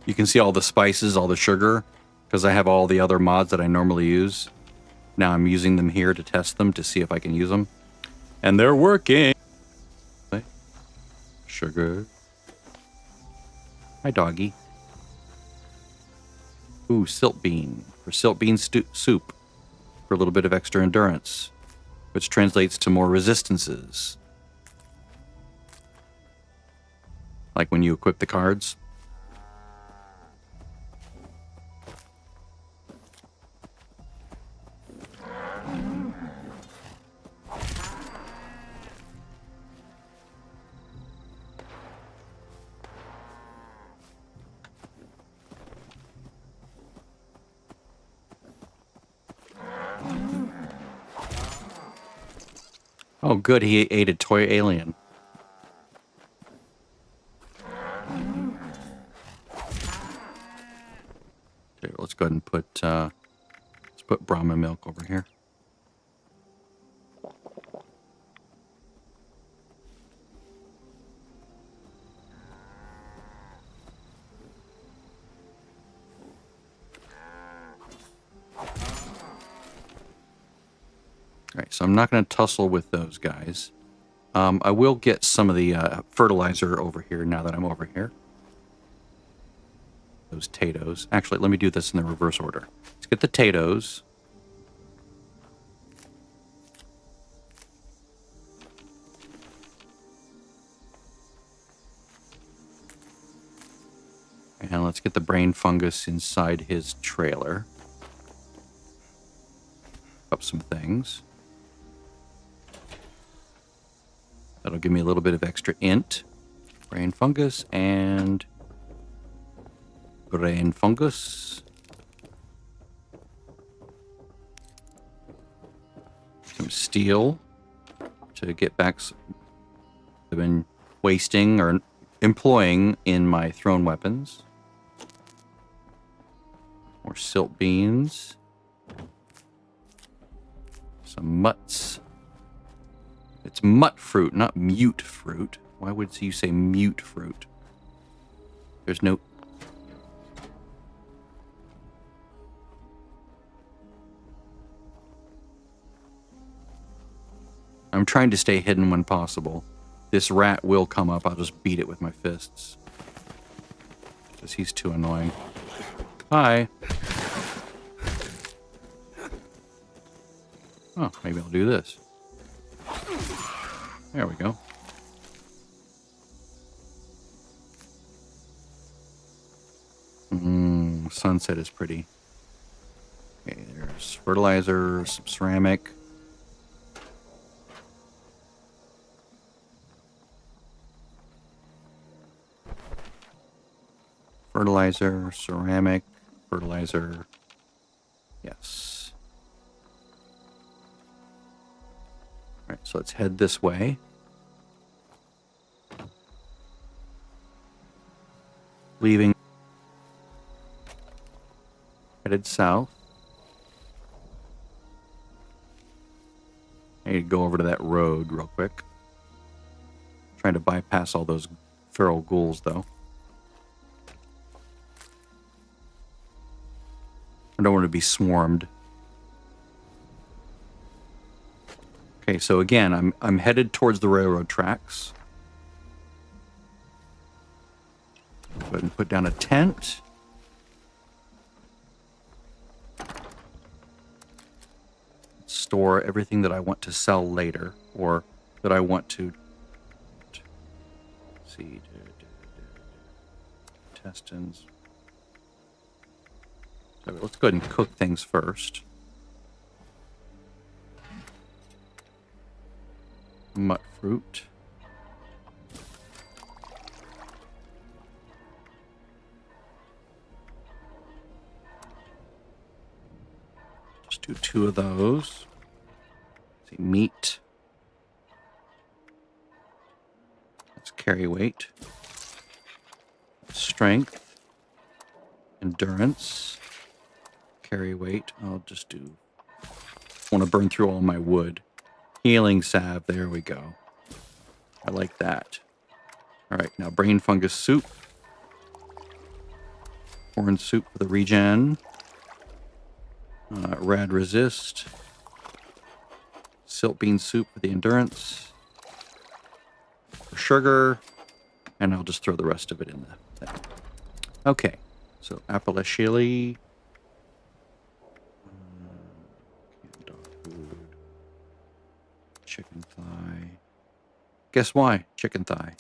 You can see all the spices, all the sugar, because I have all the other mods that I normally use. Now I'm using them here to test them to see if I can use them. And they're working. Sugar. Hi, doggy. Ooh, silt bean. For silt bean soup. For a little bit of extra endurance. Which translates to more resistances. Like when you equip the cards. Oh, good. He ate a toy alien. Okay, let's go ahead and put let's put Brahma milk over here. All right, so I'm not going to tussle with those guys. I will get some of the fertilizer over here now that I'm over here. Those potatoes. Actually, let me do this in the reverse order. Let's get the potatoes. And let's get the brain fungus inside his trailer. Up some things. That'll give me a little bit of extra int. Brain fungus and brain fungus. Some steel to get back some I've been wasting or employing in my thrown weapons. More silt beans. Some mutts. It's mutt fruit, not mute fruit. Why would you say mute fruit? There's no... I'm trying to stay hidden when possible. This rat will come up. I'll just beat it with my fists. Because he's too annoying. Hi. Oh, maybe I'll do this. There we go. Sunset is pretty. Okay, there's fertilizer, some ceramic. Fertilizer, ceramic, fertilizer. Yes. All right, so let's head this way. Leaving. Headed south. I need to go over to that road real quick. Trying to bypass all those feral ghouls, though. I don't want to be swarmed. Okay, so again, I'm headed towards the railroad tracks. Go ahead and put down a tent. Store everything that I want to sell later, or that I want to see. Intestines. So let's go ahead and cook things first. Mutt fruit. Just do 2 of those. Let's see, meat. Let's carry weight. Strength. Endurance. Carry weight. I'll just do... want to burn through all my wood. Healing salve. There we go. I like that. All right, now brain fungus soup. Corn soup for the regen. Rad resist. Silt bean soup for the endurance. For sugar. And I'll just throw the rest of it in the thing. Okay, so Appalachili. Chicken thigh. Guess why? Chicken thigh.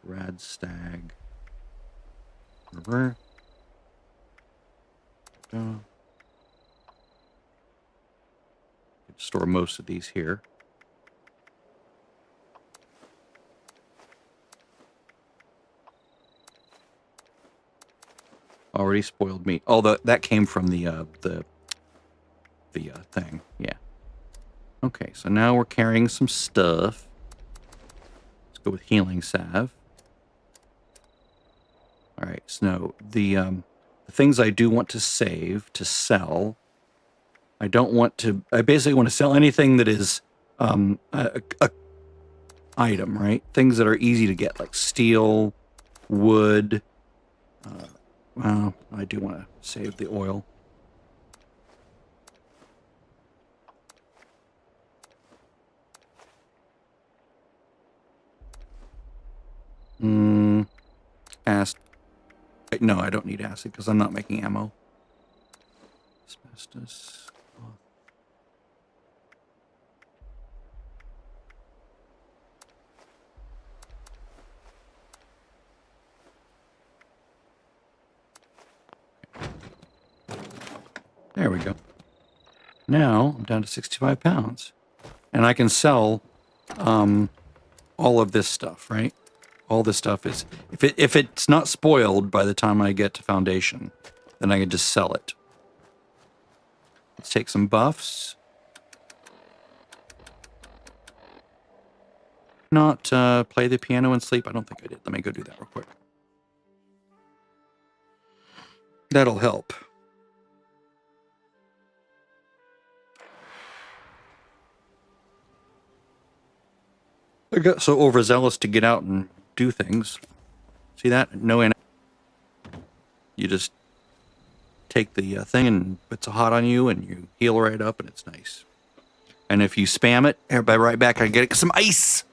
Rad stag. River. Store most of these here. Already spoiled meat. Although that came from the thing. Yeah. Okay, so now we're carrying some stuff. Let's go with healing salve. All right, so the things I do want to save to sell. I don't want to. I basically want to sell anything that is a item, right? Things that are easy to get, like steel, wood. Well, I do want to save the oil. Acid. No, I don't need acid because I'm not making ammo. Asbestos. There we go. Now I'm down to 65 pounds. And I can sell all of this stuff, right? All this stuff is, if it's not spoiled by the time I get to Foundation, then I can just sell it. Let's take some buffs. Not play the piano and sleep. I don't think I did. Let me go do that real quick. That'll help. I got so overzealous to get out and do things. See that? No, you just take the thing and it's hot on you and you heal right up and it's nice. And if you spam it, everybody right back, I get some ice.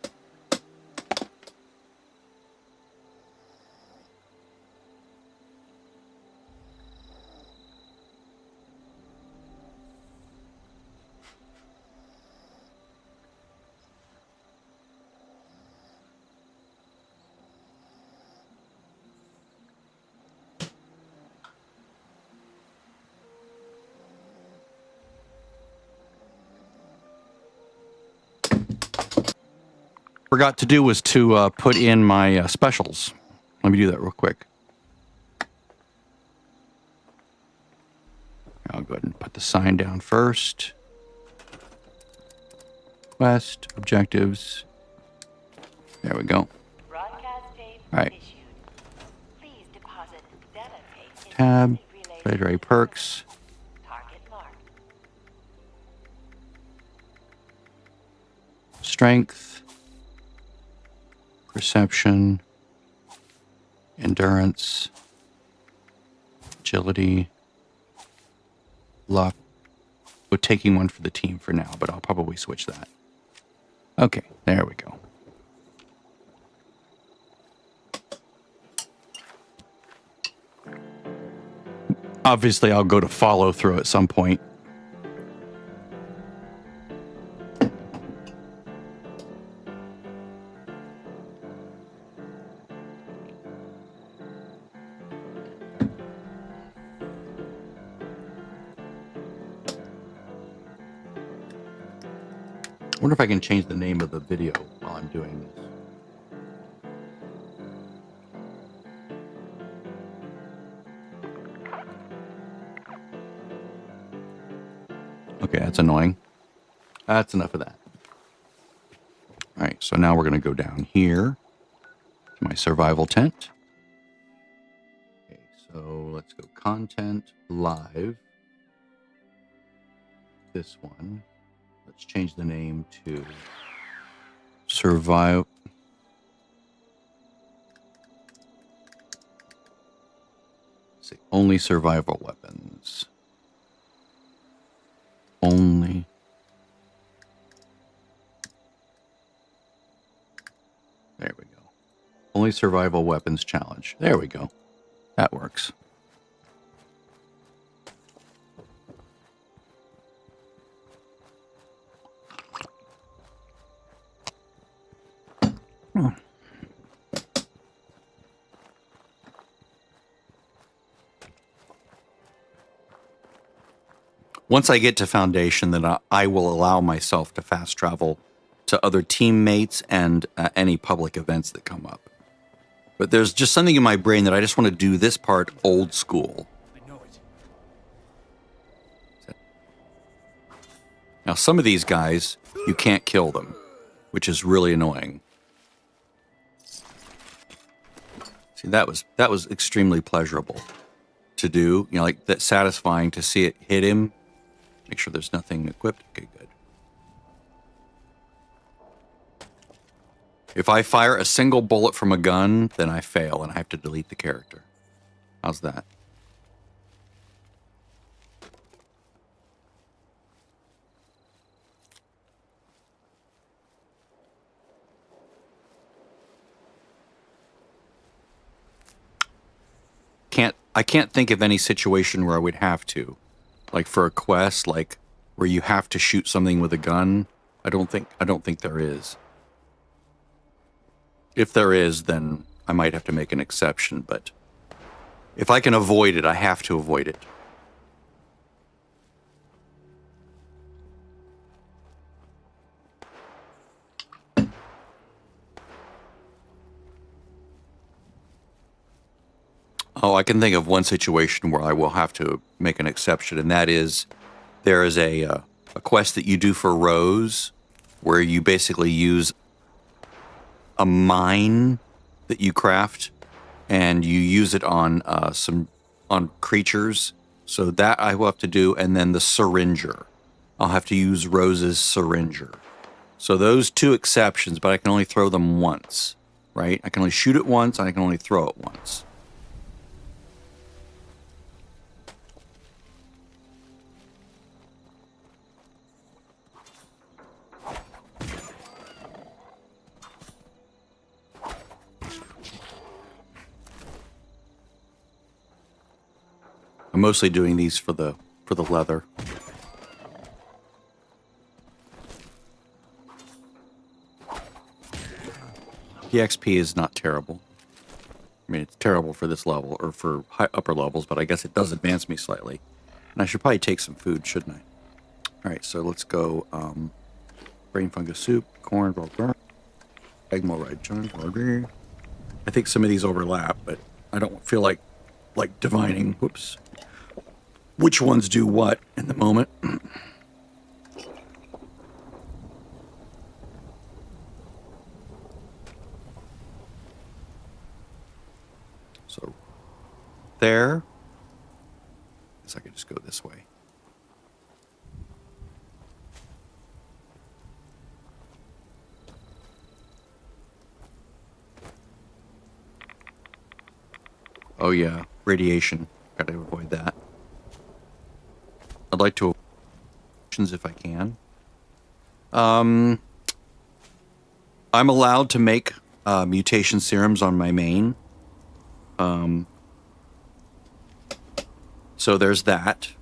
Forgot to do was to put in my specials. Let me do that real quick. I'll go ahead and put the sign down first. Quest, objectives. There we go. All right. Tab, Treasury perks. Strength. Perception, endurance, agility, luck. We're taking one for the team for now, but I'll probably switch that. Okay, there we go. Obviously, I'll go to follow through at some point. I wonder if I can change the name of the video while I'm doing this. Okay, that's annoying. That's enough of that. All right, so now we're going to go down here to my survival tent. Okay, so let's go content live. This one. Let's change the name to Survive. Let's see, only survival weapons. Only. There we go. Only survival weapons challenge. There we go. That works. once I get to Foundation, then I will allow myself to fast travel to other teammates and any public events that come up. But there's just something in my brain that I just want to do this part old school. I know it. Now, some of these guys, you can't kill them, which is really annoying. See, that was extremely pleasurable to do. You know, like that satisfying to see it hit him. Make sure there's nothing equipped. Okay, good. If I fire a single bullet from a gun, then I fail and I have to delete the character. How's that? I can't think of any situation where I would have to. Like for a quest, like where you have to shoot something with a gun. I don't think there is. If there is, then I might have to make an exception, but if I can avoid it, I have to avoid it. Oh, I can think of one situation where I will have to make an exception, and that is there is a quest that you do for Rose where you basically use a mine that you craft and you use it on on creatures. So that I will have to do, and then the syringer. I'll have to use Rose's syringer. So those two exceptions, but I can only throw them once, right? I can only shoot it once, and I can only throw it once. I'm mostly doing these for the leather. The XP is not terrible. I mean, it's terrible for this level or for upper levels, but I guess it does advance me slightly. And I should probably take some food, shouldn't I? All right, so let's go. Brain fungus soup, corn, burger, egg red chunk, burger. I think some of these overlap, but I don't feel like divining. Whoops. Which ones do what in the moment. So there. I guess I could just go this way. Oh yeah, radiation. Gotta avoid that. I'd like to avoid if I can. I'm allowed to make mutation serums on my main. So there's that.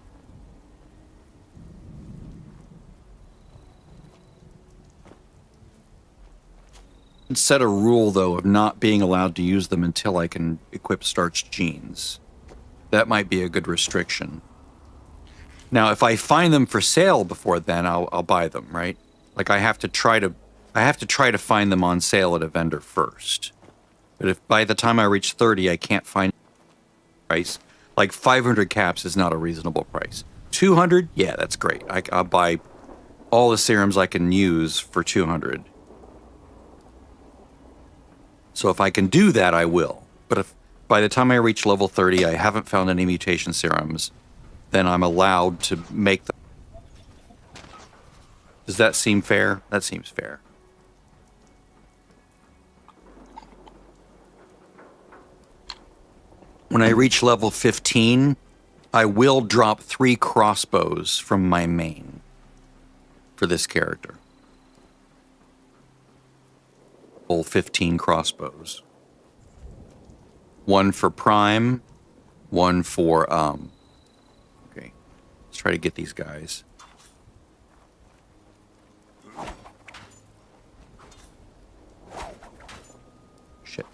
Set a rule, though, of not being allowed to use them until I can equip starched genes. That might be a good restriction. Now, if I find them for sale before then, I'll buy them, right? Like I have to try to find them on sale at a vendor first. But if by the time I reach 30, I can't find price, like 500 caps is not a reasonable price. 200, yeah, that's great. I'll buy all the serums I can use for 200. So if I can do that, I will. But if by the time I reach level 30, I haven't found any mutation serums, then I'm allowed to make them. Does that seem fair? That seems fair. When I reach level 15, I will drop 3 crossbows from my main for this character. Full 15 crossbows. 1 for Prime, 1 for, okay, let's try to get these guys. Shit.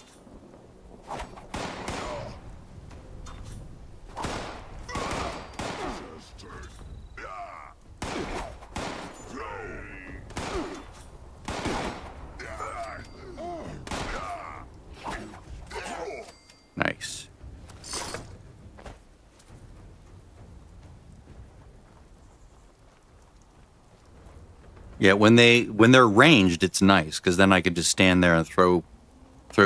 Yeah, when they're ranged, it's nice because then I can just stand there and throw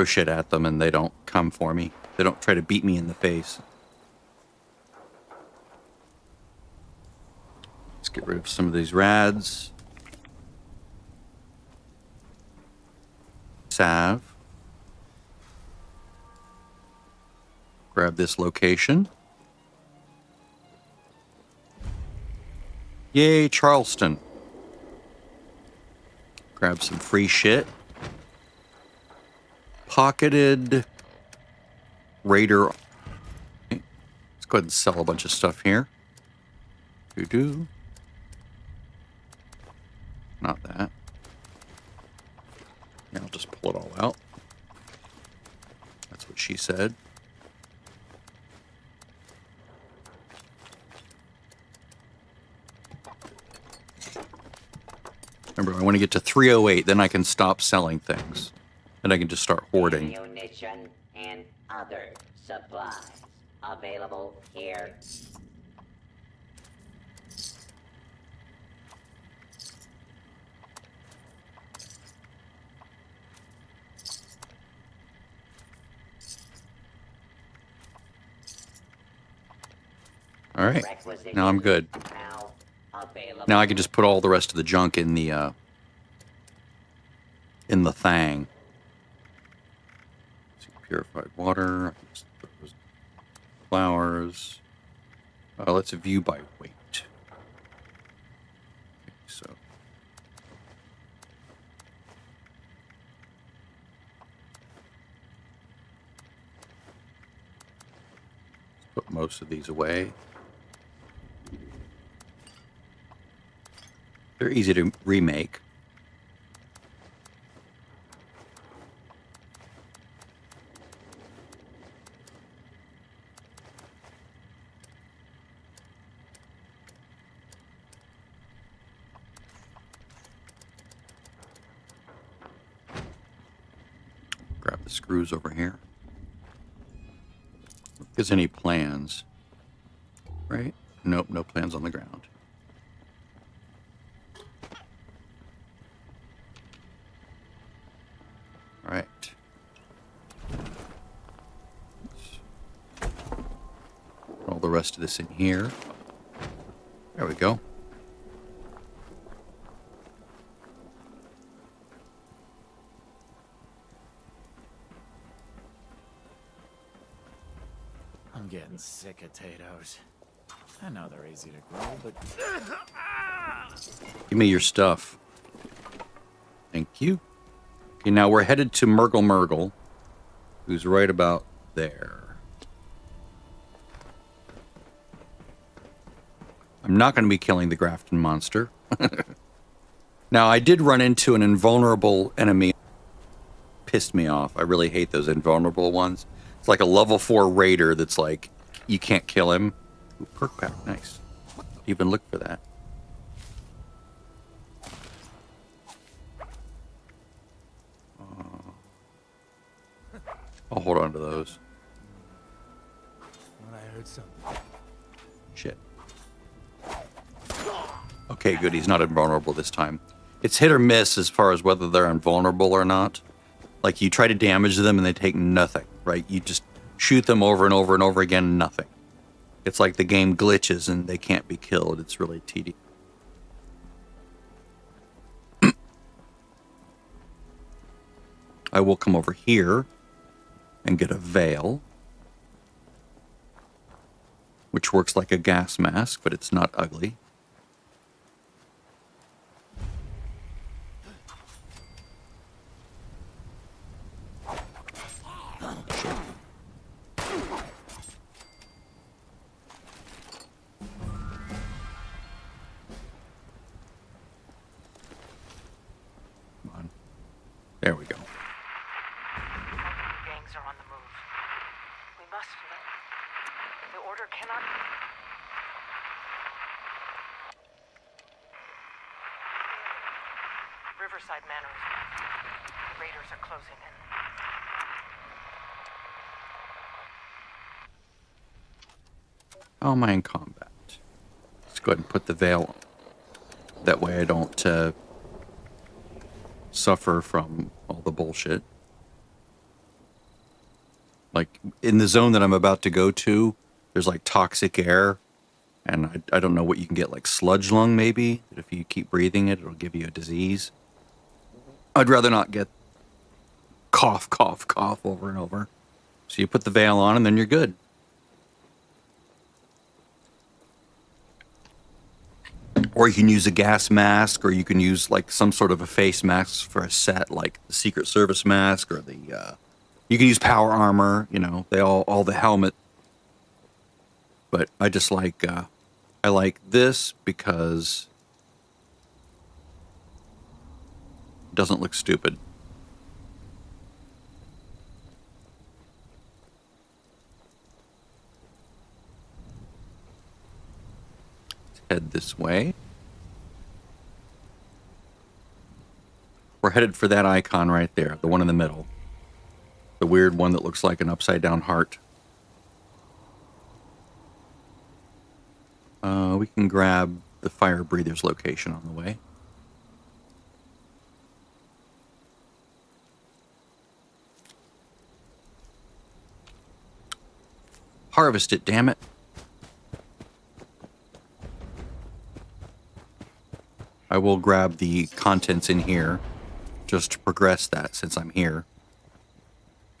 shit at them, and they don't come for me. They don't try to beat me in the face. Let's get rid of some of these rads. Salve. Grab this location. Yay, Charleston. Grab some free shit. Pocketed Raider. Okay. Let's go ahead and sell a bunch of stuff here. Doo-doo. Not that. Yeah, I'll just pull it all out. That's what she said. Remember, I want to get to 308, then I can stop selling things. Then I can just start hoarding. Ammunition and other supplies available here. All right, now I'm good. Now I can just put all the rest of the junk in the thing. Purified water, flowers. Let's view by weight. Okay, so let's put most of these away. They're easy to remake. Grab the screws over here. If there's any plans, right? Nope, no plans on the ground. All right. All the rest of this in here. There we go. I'm getting sick of potatoes. I know they're easy to grow, but... Give me your stuff. Thank you. Okay, now we're headed to Murgle, who's right about there. I'm not going to be killing the Grafton monster. Now, I did run into an invulnerable enemy. Pissed me off. I really hate those invulnerable ones. It's like a level 4 raider that's like, you can't kill him. Ooh, perk pack, nice. Even look for that. I'll hold on to those. When I heard something. Shit. Okay, good. He's not invulnerable this time. It's hit or miss as far as whether they're invulnerable or not. Like, you try to damage them and they take nothing, right? You just shoot them over and over and over again, nothing. It's like the game glitches and they can't be killed. It's really tedious. I will come over here and get a veil, which works like a gas mask, but it's not ugly. Come on. There we go. Gangs are on the move. We must know. The order cannot... Riverside Manor is back. The raiders are closing in. How am I in combat? Let's go ahead and put the veil on. That way I don't suffer from all the bullshit. Like, in the zone that I'm about to go to, there's like toxic air, and I don't know what you can get, like sludge lung maybe. If you keep breathing it, it'll give you a disease. I'd rather not get cough, cough, cough over and over. So you put the veil on and then you're good. Or you can use a gas mask, or you can use like some sort of a face mask for a set, like the Secret Service mask, or the you can use power armor, you know, they all the helmet. But I just like I like this because it doesn't look stupid. Let's head this way. We're headed for that icon right there, the one in the middle. The weird one that looks like an upside-down heart. We can grab the fire breather's location on the way. Harvest it, damn it. I will grab the contents in here just to progress that since I'm here.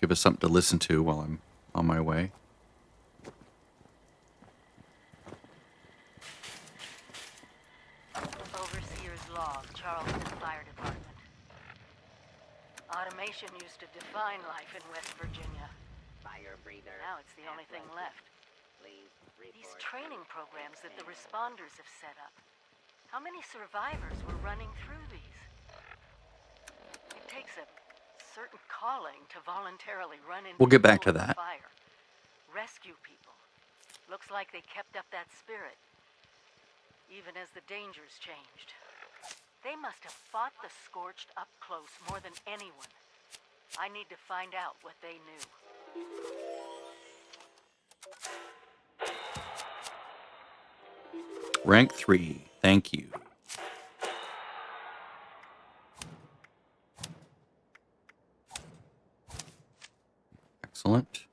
Give us something to listen to while I'm on my way. Overseer's log, Charleston Fire Department. Automation used to define life in West Virginia. Fire breather. Now it's the only thing left. Please report. These training programs that the responders have set up. How many survivors were running through these? It takes a certain calling to voluntarily run into We'll get back to the that. fire. Rescue people. Looks like they kept up that spirit, even as the dangers changed. They must have fought the scorched up close more than anyone. I need to find out what they knew. Rank 3, thank you. Excellent.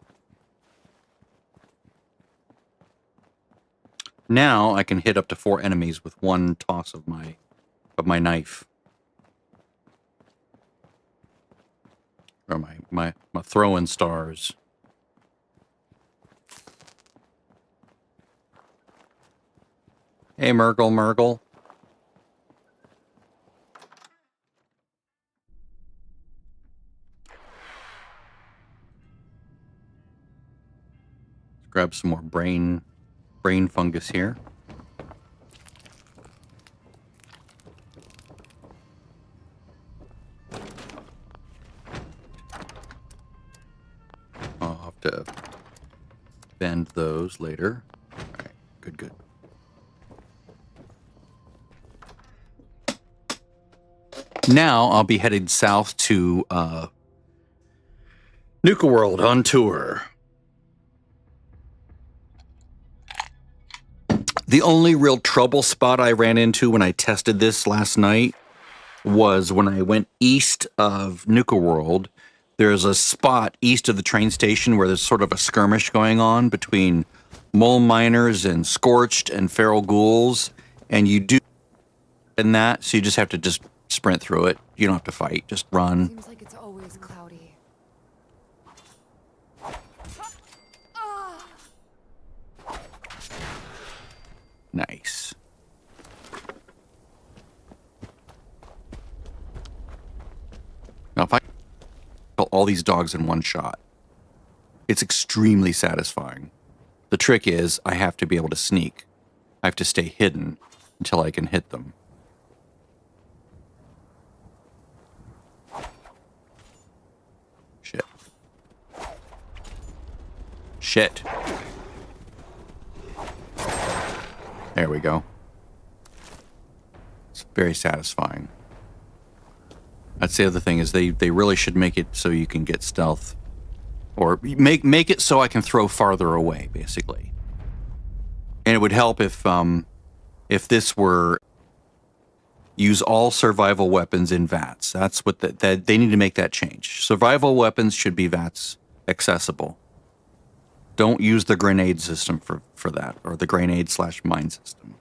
Now I can hit up to 4 enemies with one toss of my knife. Or my throwing stars. Hey, Murgle, Murgle. Let's grab some more brain fungus here. I'll have to bend those later. All right, good. Now I'll be headed south to Nuka World on tour. The only real trouble spot I ran into when I tested this last night was when I went east of Nuka World. There's a spot east of the train station where there's sort of a skirmish going on between mole miners and scorched and feral ghouls, and you do in that, so you just have to just sprint through it. You don't have to fight, just run. Seems like it's always cloudy. Nice. Now if I kill all these dogs in one shot, it's extremely satisfying. The trick is I have to be able to sneak. I have to stay hidden until I can hit them. Shit. There we go. It's very satisfying. That's the other thing is they really should make it so you can get stealth. Or make it so I can throw farther away, basically. And it would help if this were Use all survival weapons in VATS. That's what that they need to make that change. Survival weapons should be VATS accessible. Don't use the grenade system for that, or the grenade/mine system.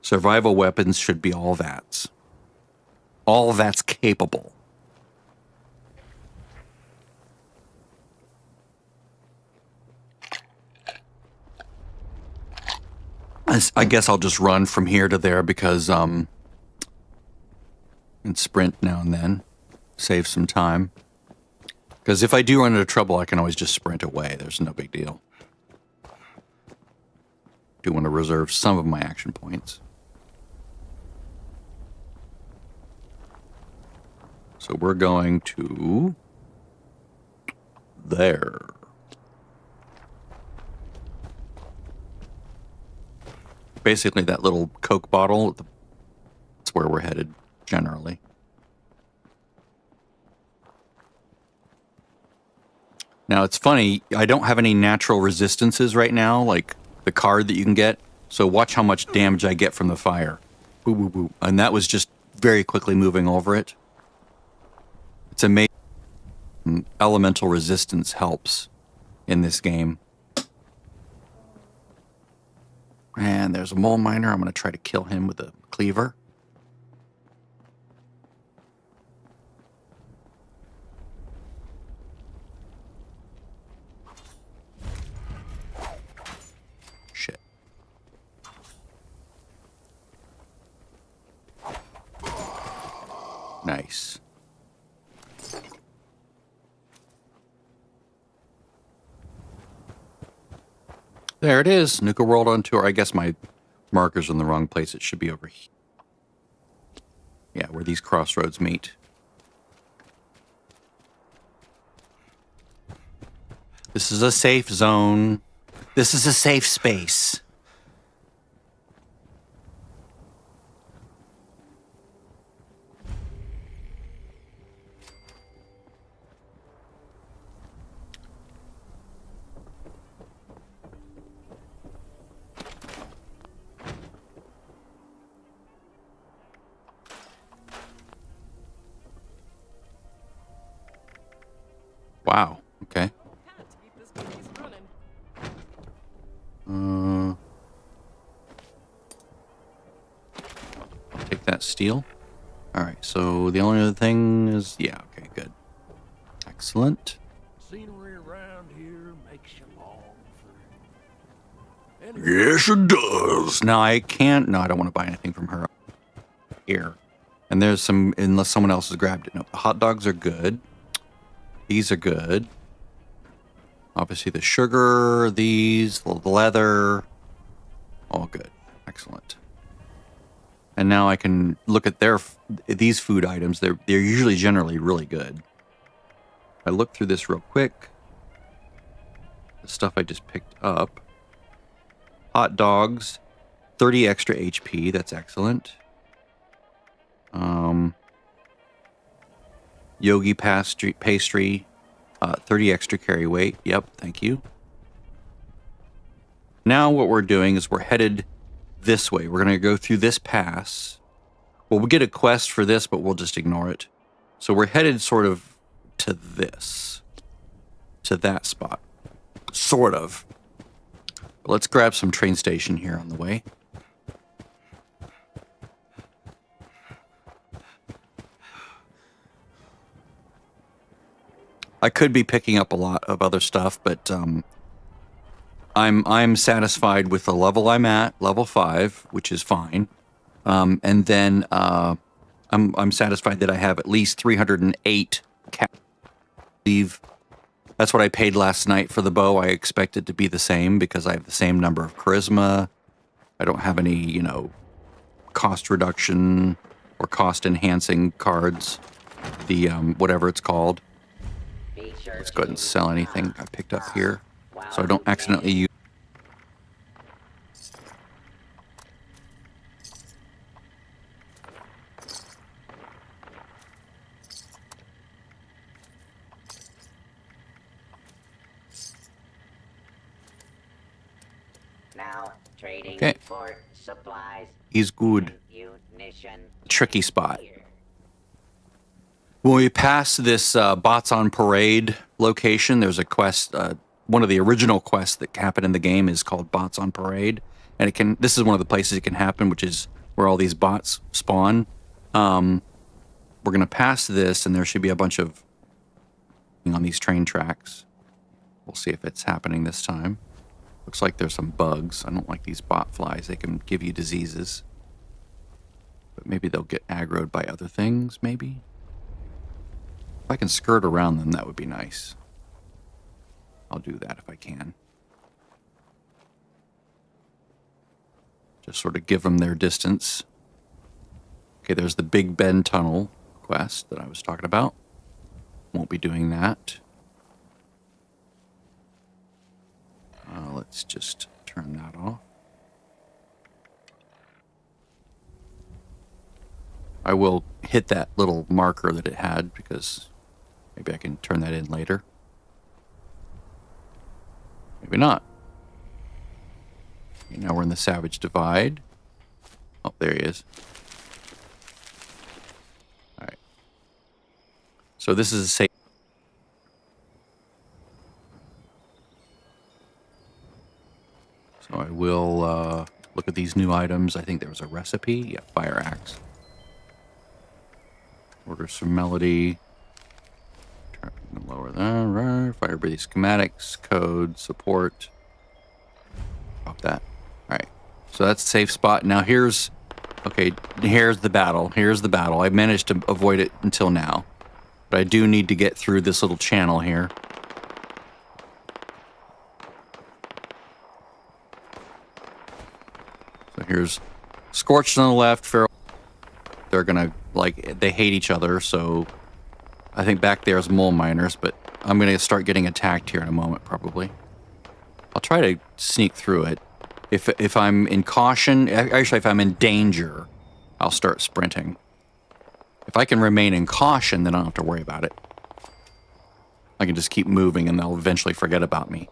Survival weapons should be all VATS. All VATS capable. I guess I'll just run from here to there because and sprint now and then. Save some time. Because if I do run into trouble, I can always just sprint away. There's no big deal. Do want to reserve some of my action points. So we're going to there. Basically that little Coke bottle, that's where we're headed generally. Now it's funny, I don't have any natural resistances right now, like the card that you can get. So watch how much damage I get from the fire. Boo, boo, boo. And that was just very quickly moving over it. It's amazing. Elemental resistance helps in this game. And there's a mole miner. I'm going to try to kill him with a cleaver. Shit. Nice. There it is. Nuka World on tour. I guess my marker's in the wrong place. It should be over here. Yeah, where these crossroads meet. This is a safe zone. This is a safe space. Wow. Okay. I'll take that steel. All right. So the only other thing is, yeah. Okay. Good. Excellent. Scenery around here makes you long for. Yes, it does. Now I can't. No, I don't want to buy anything from her here. And there's some, unless someone else has grabbed it. No, the hot dogs are good. These are good. Obviously the sugar, these, the leather, all good. Excellent. And now I can look at these food items. They're usually generally really good. I look through this real quick. The stuff I just picked up. Hot dogs, 30 extra HP. That's excellent. Yogi pastry, 30 extra carry weight. Yep, thank you. Now what we're doing is we're headed this way. We're going to go through this pass. Well, we'll get a quest for this, but we'll just ignore it. So we're headed sort of to this. To that spot. Sort of. But let's grab some train station here on the way. I could be picking up a lot of other stuff, but I'm satisfied with the level I'm at, level 5, which is fine. And then I'm satisfied that I have at least 308 cash. That's what I paid last night for the bow. I expect it to be the same because I have the same number of charisma. I don't have any, you know, cost reduction or cost enhancing cards. The whatever it's called. Let's go ahead and sell anything I picked up here so I don't accidentally use. Now trading Okay. for supplies. He's good. Munitions. mission. tricky spot. When we pass this Bots on Parade location, there's a quest. One of the original quests that happened in the game is called Bots on Parade, and this is one of the places it can happen, which is where all these bots spawn. We're gonna pass this, and there should be a bunch of on these train tracks. We'll see if it's happening this time. Looks like there's some bugs. I don't like these bot flies. They can give you diseases. But maybe they'll get aggroed by other things, maybe? If I can skirt around them, that would be nice. I'll do that if I can. Just sort of give them their distance. Okay, there's the Big Ben Tunnel quest that I was talking about. Won't be doing that. Let's just turn that off. I will hit that little marker that it had because maybe I can turn that in later. Maybe not. Okay, now we're in the Savage Divide. Oh, there he is. All right. So this is a safe. So I will look at these new items. I think there was a recipe. Yeah, fire axe. Order some melody. Lower that. Right. Fire breathing schematics, code, support. Drop that. All right. So that's a safe spot. Now here's the battle. Here's the battle. I managed to avoid it until now, but I do need to get through this little channel here. So here's Scorched on the left, Feral. They're gonna, they hate each other, so I think back there is mole miners, but I'm gonna start getting attacked here in a moment, probably. I'll try to sneak through it. If I'm in caution, actually if I'm in danger, I'll start sprinting. If I can remain in caution, then I don't have to worry about it. I can just keep moving and they'll eventually forget about me.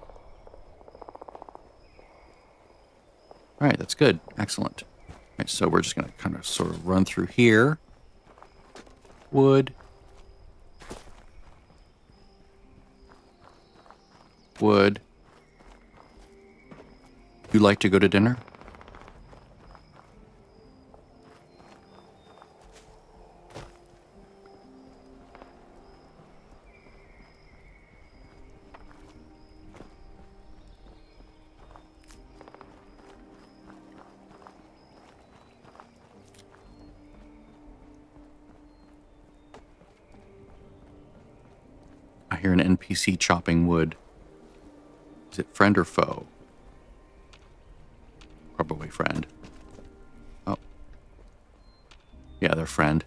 All right, that's good. Excellent. All right, so we're just going to kind of sort of run through here. Wood. Wood. You like to go to dinner? I hear an NPC chopping wood. Is it friend or foe? Probably friend. Oh. Yeah, they're friend.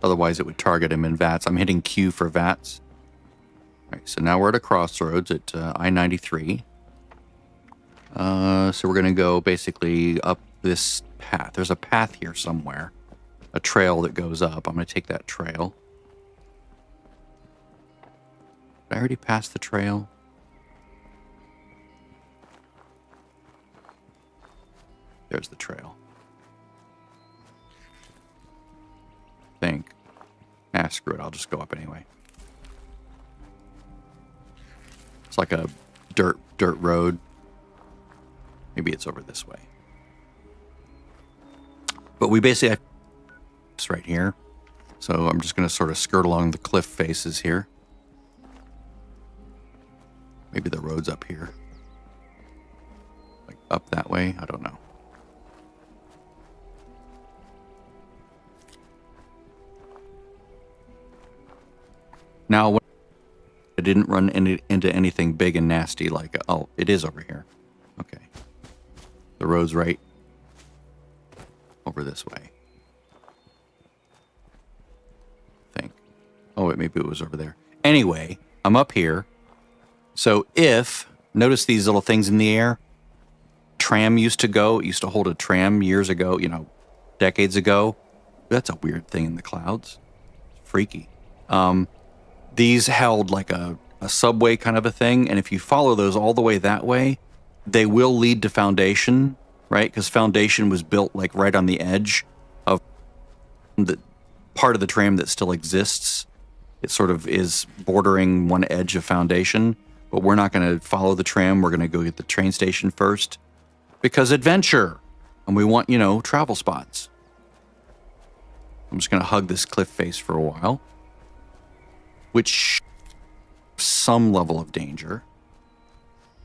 Otherwise it would target him in VATS. I'm hitting Q for VATS. All right, so now we're at a crossroads at I-93. So we're going to go basically up this path. There's a path here somewhere. A trail that goes up. I'm going to take that trail. Did I already pass the trail? There's the trail. Think. Ah, screw it. I'll just go up anyway. It's like a dirt road. Maybe it's over this way. But we basically have this right here. So I'm just going to sort of skirt along the cliff faces here. Maybe the road's up here. Like up that way? I don't know. Now, when I didn't run into anything big and nasty like, oh, it is over here. Okay. The road's right over this way. I think. Oh, wait, maybe it was over there. Anyway, I'm up here. So notice these little things in the air. Tram used to hold a tram years ago, decades ago. That's a weird thing in the clouds. Freaky. These held like a subway kind of a thing, and if you follow those all the way that way, they will lead to Foundation, right? Because Foundation was built like right on the edge of the part of the tram that still exists. It sort of is bordering one edge of Foundation, but we're not going to follow the tram. We're going to go get the train station first because adventure, and we want, you know, travel spots. I'm just going to hug this cliff face for a while, which some level of danger.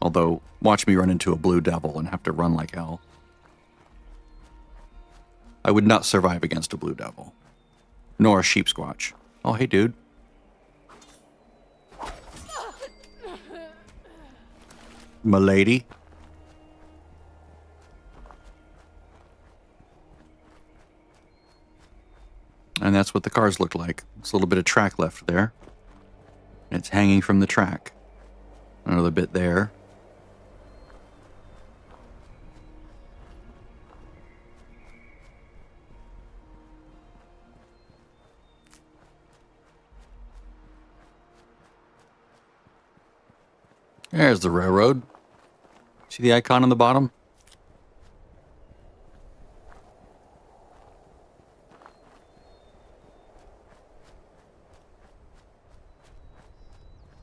Although, watch me run into a blue devil and have to run like hell. I would not survive against a blue devil, nor a sheep squatch. Oh, hey, dude. M'lady. And that's what the cars look like. There's a little bit of track left there. It's hanging from the track. Another bit there. There's the railroad. See the icon on the bottom?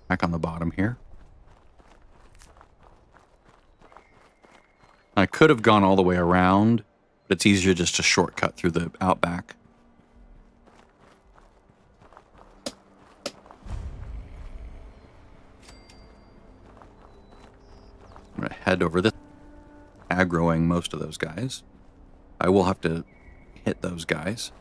Back on the bottom here. I could have gone all the way around, but it's easier just to shortcut through the outback. I'm going to head over this, aggroing most of those guys. I will have to hit those guys.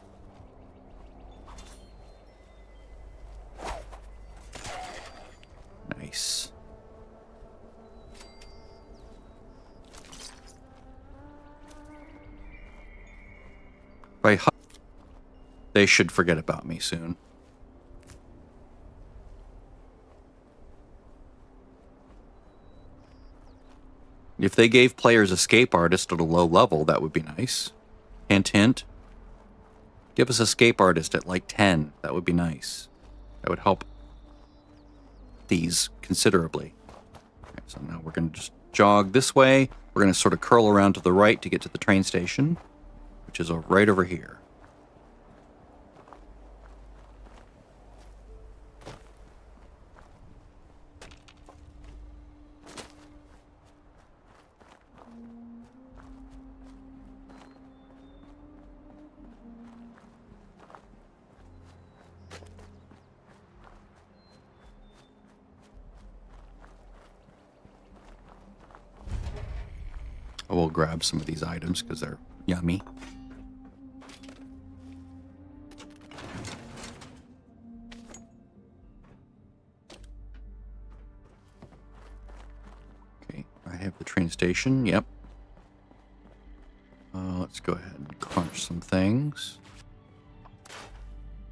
Nice. They should forget about me soon. If they gave players escape artist at a low level, that would be nice. Hint, hint. Give us escape artist at like 10. That would be nice. That would help these considerably. Okay, so now we're going to just jog this way. We're going to sort of curl around to the right to get to the train station, which is right over here. I will grab some of these items because they're yummy. Okay, I have the train station. Yep. Let's go ahead and crunch some things.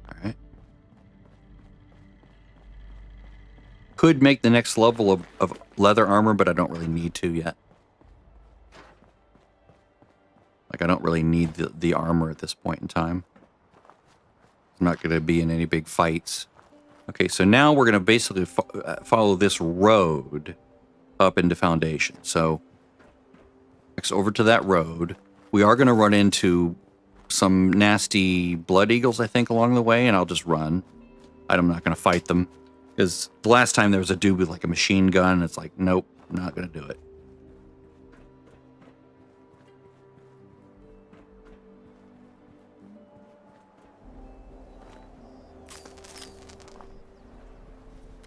All right. Could make the next level of leather armor, but I don't really need to yet. Like, I don't really need the armor at this point in time. I'm not going to be in any big fights. Okay, so now we're going to basically follow this road up into Foundation. So, next over to that road. We are going to run into some nasty blood eagles, I think, along the way, and I'll just run. I'm not going to fight them. Because the last time there was a dude with, like, a machine gun, and it's like, nope, I'm not going to do it.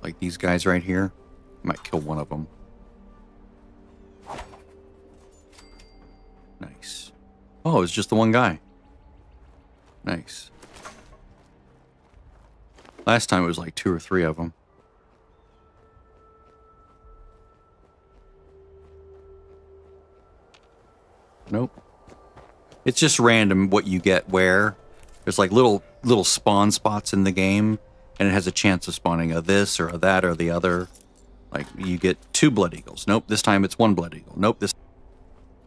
Like these guys right here. Might kill one of them. Nice. Oh, it's just the one guy. Nice. Last time it was like 2 or 3 of them. Nope. It's just random what you get where. There's like little spawn spots in the game. And it has a chance of spawning a this or a that or the other. Like, you get 2 blood eagles. Nope, this time it's 1 blood eagle. Nope, this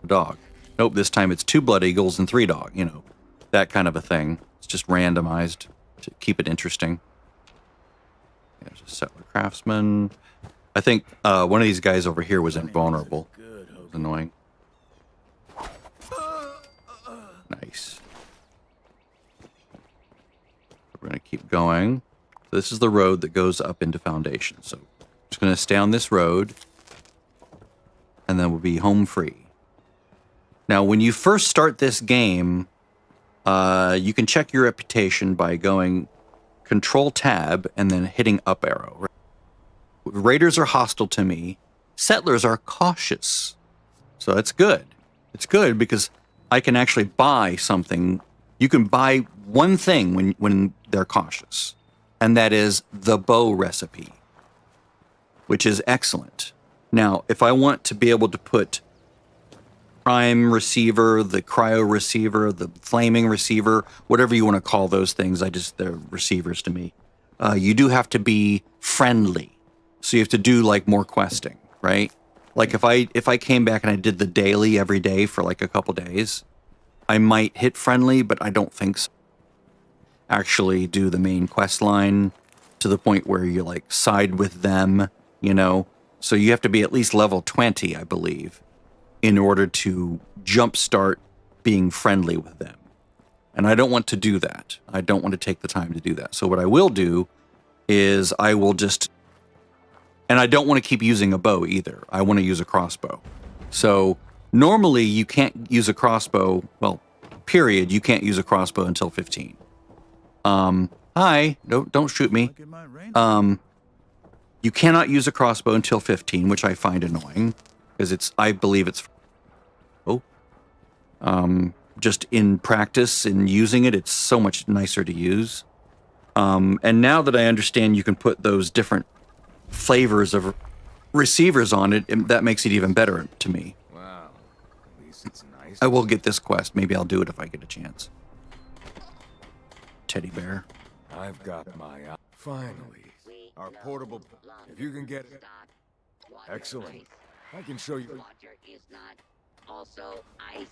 dog. Nope, this time it's 2 blood eagles and 3 dog. You know, that kind of a thing. It's just randomized to keep it interesting. There's a settler craftsman. I think one of these guys over here was invulnerable. It was annoying. Nice. We're going to keep going. This is the road that goes up into Foundation. So I'm just going to stay on this road, and then we'll be home free. Now, when you first start this game, you can check your reputation by going Control-Tab and then hitting up arrow. Raiders are hostile to me. Settlers are cautious. So that's good. It's good because I can actually buy something. You can buy one thing when they're cautious, and that is the bow recipe, which is excellent. Now, if I want to be able to put prime receiver, the cryo receiver, the flaming receiver, whatever you want to call those things, they're receivers to me. You do have to be friendly. So you have to do like more questing, right? Like if I came back and I did the daily every day for like a couple days, I might hit friendly, but I don't think so. Actually do the main quest line to the point where you like side with them, you know? So you have to be at least level 20, I believe, in order to jumpstart being friendly with them. And I don't want to do that. I don't want to take the time to do that. So what I will do is I will just... And I don't want to keep using a bow either. I want to use a crossbow. So normally you can't use a crossbow, well, period, you can't use a crossbow until 15. Hi, don't shoot me. You cannot use a crossbow until 15, which I find annoying, because I believe it's... just in practice, in using it, it's so much nicer to use. And now that I understand you can put those different flavors of receivers on it, that makes it even better to me. Wow, at least it's nice. I will get this quest. Maybe I'll do it if I get a chance. Teddy bear. I've got my... Finally, our portable... If you can get it... Excellent. I can show you... Water is not also ice.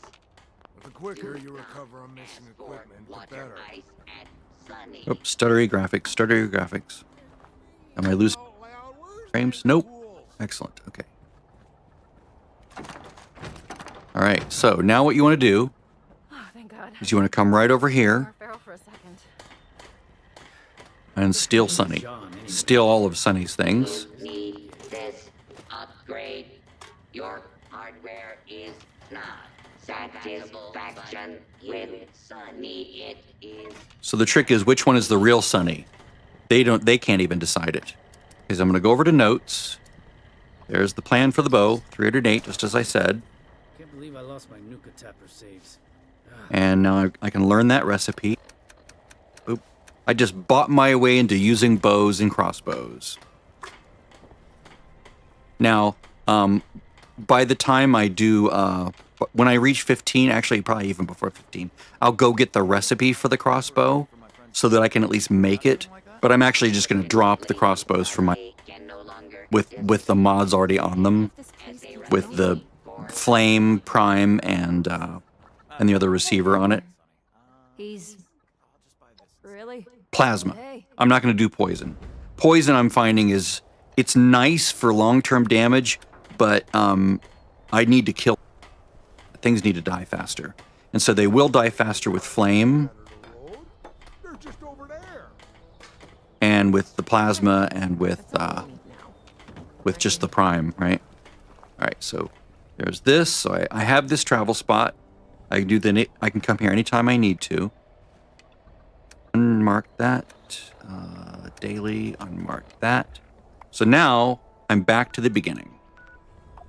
The quicker you recover on missing equipment, the better. Ice and sunny. Oh, stuttery graphics. Am I losing frames? Nope. Excellent. Okay. All right. So now what you want to do Oh, thank God. is you want to come right over here Our barrel for a second. and steal Sunny. Steal all of Sunny's things. Need this upgrade. Your hardware is not satisfaction with Sunny. It is. So the trick is, which one is the real Sunny? They can't even decide it. Because I'm going to go over to notes. There's the plan for the bow, 308, just as I said. Can't believe I lost my Nuka Tapper saves. And now I can learn that recipe. Oop. I just bought my way into using bows and crossbows. Now, by the time I do, when I reach 15, actually probably even before 15, I'll go get the recipe for the crossbow so that I can at least make it. But I'm actually just going to drop the crossbows for my with the mods already on them, with the flame, prime, and the other receiver on it. He's... Really? Plasma. Hey. I'm not going to do poison. Poison, I'm finding, it's nice for long-term damage, but I need to kill. Things need to die faster. And so they will die faster with flame, They're just over there. and with the plasma, and with just the prime, right? All right, so there's this. So I have this travel spot. I can come here anytime I need to. Unmark that. Daily, unmark that. So now I'm back to the beginning.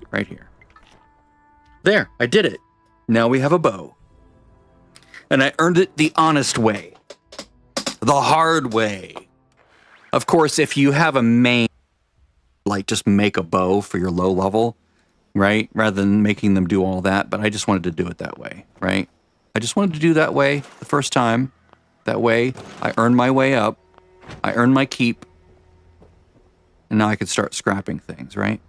Right here. There, I did it. Now we have a bow. And I earned it the honest way. The hard way. Of course, if you have a main, like just make a bow for your low level, right? Rather than making them do all that. But I just wanted to do it that way, right? I just wanted to do that way the first time. That way, I earned my way up. I earned my keep. And now I can start scrapping things, right?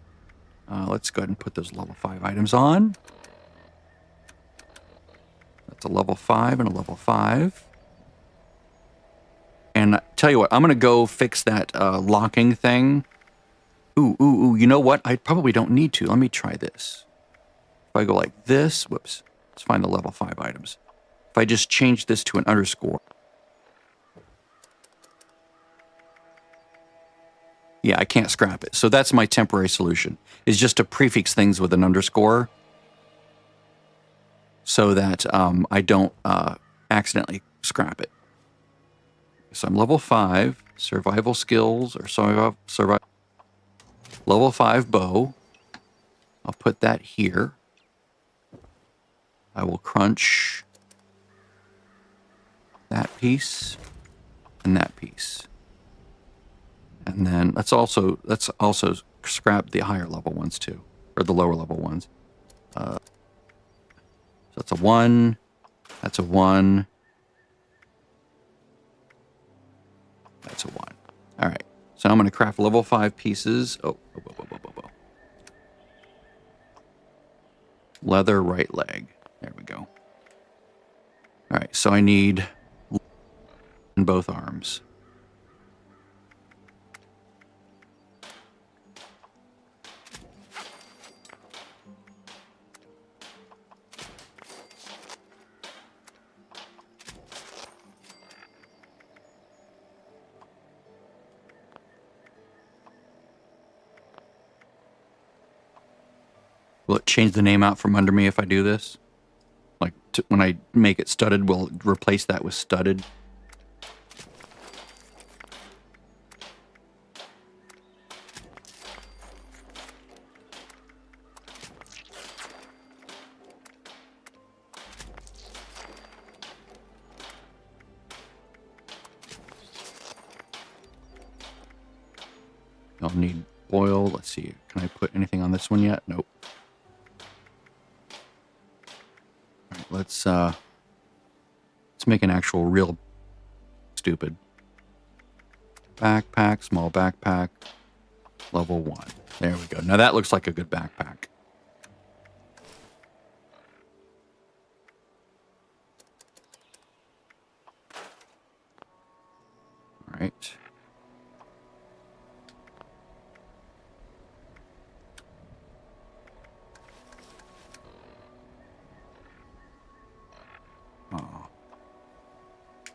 Let's go ahead and put those level 5 items on. That's a level 5 and a level 5. And tell you what, I'm going to go fix that locking thing. Ooh, you know what? I probably don't need to. Let me try this. If I go like this, whoops. Let's find the level 5 items. If I just change this to an underscore. Yeah, I can't scrap it. So that's my temporary solution, is just to prefix things with an underscore so that I don't accidentally scrap it. So I'm level 5, survival skills, or survival. Level 5 bow. I'll put that here. I will crunch that piece and that piece. And then let's also scrap the higher level ones too, or the lower level ones. So that's a 1. That's a 1. That's a 1. All right. So I'm going to craft level 5 pieces. Leather right leg. There we go. All right. So I need in both arms. Will it change the name out from under me if I do this? Like when I make it studded, will it replace that with studded? I'll need oil. Let's see. Can I put anything on this one yet? Nope. All right, let's make an actual real stupid backpack, small backpack, level 1. There we go. Now that looks like a good backpack. All right.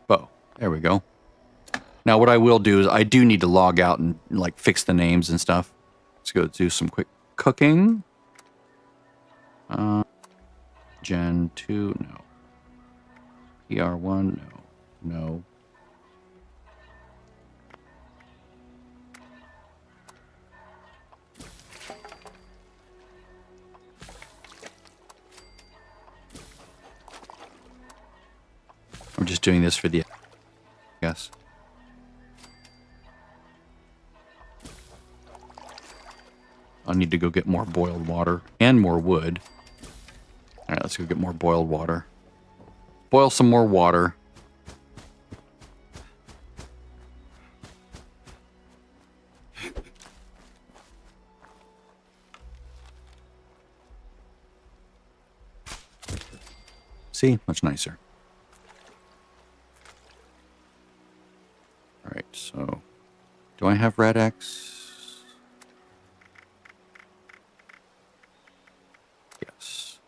Bow. There we go. Now what I will do is I do need to log out and like fix the names and stuff. Let's go do some quick cooking. Gen 2, no. PR1, no. No. I'm just doing this for the, yes. I'll need to go get more boiled water and more wood. All right, let's go get more boiled water. Boil some more water. See, much nicer. All right, so do I have red X? Yes.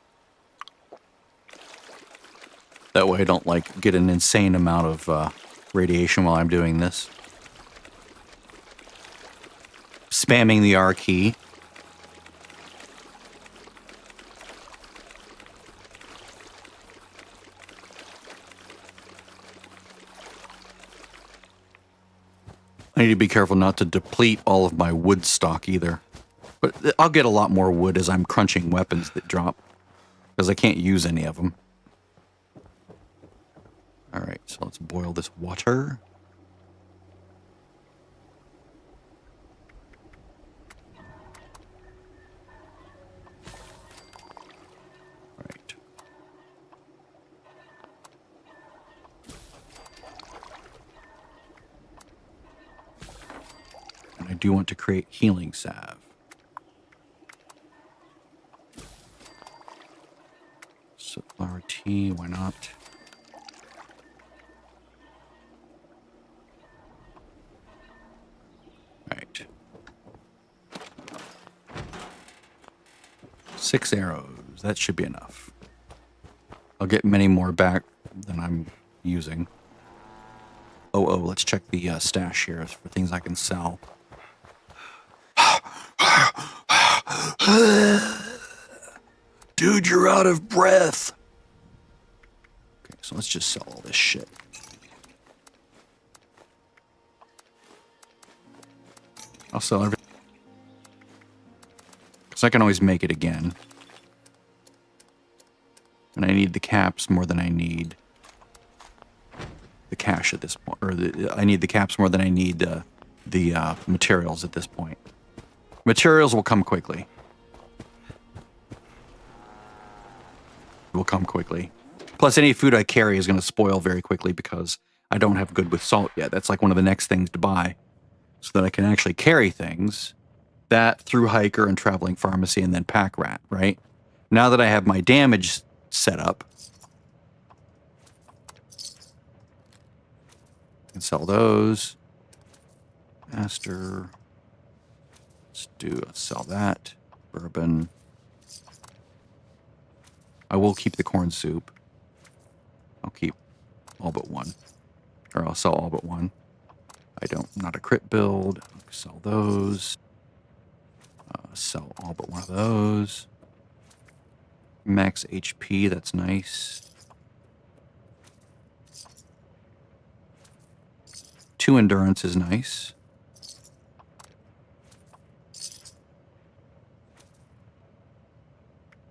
That way I don't like get an insane amount of radiation while I'm doing this. Spamming the R key. I need to be careful not to deplete all of my wood stock either. But I'll get a lot more wood as I'm crunching weapons that drop. Because I can't use any of them. Alright, so let's boil this water. Alright. And I do want to create healing salve. So flower tea, why not? Right. 6 arrows. That should be enough. I'll get many more back than I'm using. Oh, let's check the stash here for things I can sell. Dude, you're out of breath. Okay, so let's just sell all this shit. I'll sell everything. Because I can always make it again. And I need the caps more than I need the cash at this point. Or I need the caps more than I need the materials at this point. Materials will come quickly. Will come quickly. Plus, any food I carry is going to spoil very quickly because I don't have good with salt yet. That's like one of the next things to buy so that I can actually carry things. That through hiker and traveling pharmacy and then pack rat, right? Now that I have my damage set up, I can sell those. Master. Let's sell that. Bourbon. I will keep the corn soup. I'll keep all but one. Or I'll sell all but one. Not a crit build. I'll sell those. Sell all but one of those. Max HP, that's nice. 2 endurance is nice.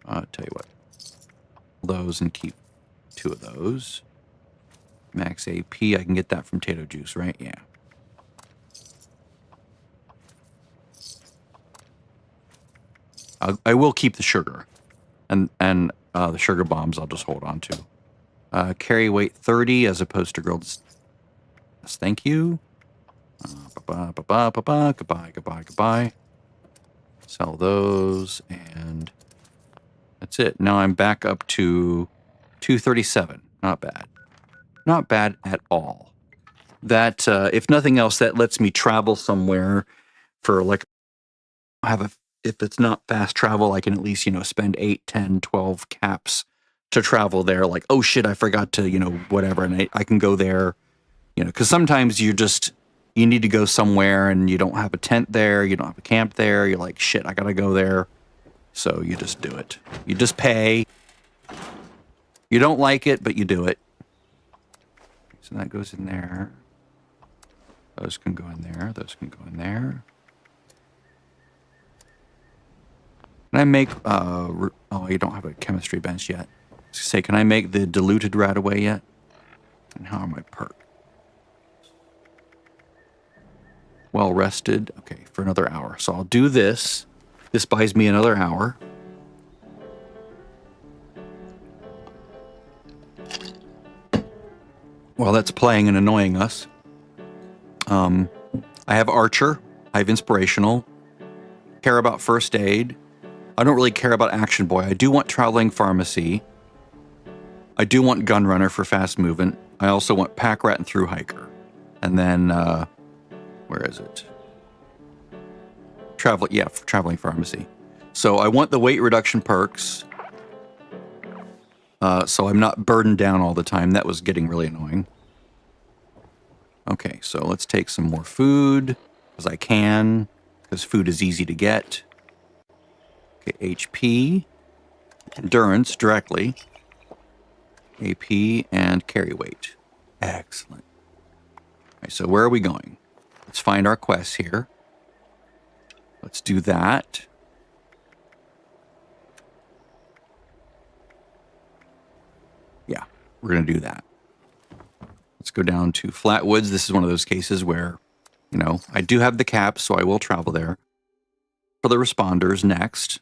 I'll tell you what. Those and keep 2 of those. Max AP, I can get that from Tato Juice, right? Yeah. I will keep the sugar. And the sugar bombs I'll just hold on to. Carry weight 30 as opposed to grilled. Yes, thank you. Goodbye. Sell those, and that's it. Now I'm back up to 237. Not bad. Not bad at all. That, if nothing else, that lets me travel somewhere for like, if it's not fast travel, I can at least, spend 8, 10, 12 caps to travel there. Like, oh shit, I forgot to, whatever. And I can go there, because sometimes you need to go somewhere and you don't have a tent there. You don't have a camp there. You're like, shit, I got to go there. So you just do it. You just pay. You don't like it, but you do it. So that goes in there. Those can go in there. Those can go in there. Can I make, oh, you don't have a chemistry bench yet. I was gonna say, can I make the diluted rat away yet? And how are my perks? Well rested. Okay, for another hour. So I'll do this. This buys me another hour. While that's playing and annoying us. I have Archer. I have Inspirational. Care about First Aid. I don't really care about Action Boy. I do want Traveling Pharmacy. I do want Gunrunner for fast movement. I also want Pack Rat and Through Hiker. And then, where is it? Traveling Pharmacy. So I want the weight reduction perks. So I'm not burdened down all the time. That was getting really annoying. Okay, so let's take some more food, because I can, because food is easy to get. Okay, HP, endurance directly, AP, and carry weight. Excellent. All right, so where are we going? Let's find our quests here. Let's do that. Yeah, we're going to do that. Let's go down to Flatwoods. This is one of those cases where, I do have the caps, so I will travel there. For the responders next.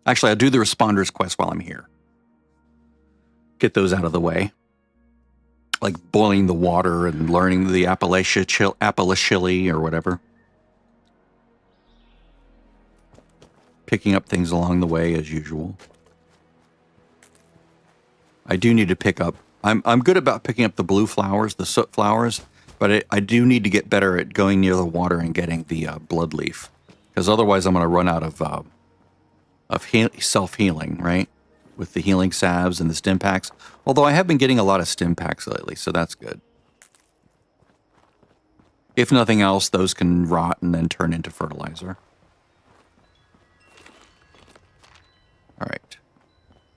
Actually, I'll do the responders quest while I'm here. Get those out of the way. Like boiling the water and learning the Appalachili or whatever. Picking up things along the way as usual. I do need to pick up. I'm good about picking up the blue flowers, the soot flowers, but I do need to get better at going near the water and getting the blood leaf, because otherwise I'm going to run out of self-healing, right? With the healing salves and the stim packs. Although I have been getting a lot of stim packs lately, so that's good. If nothing else, those can rot and then turn into fertilizer. All right.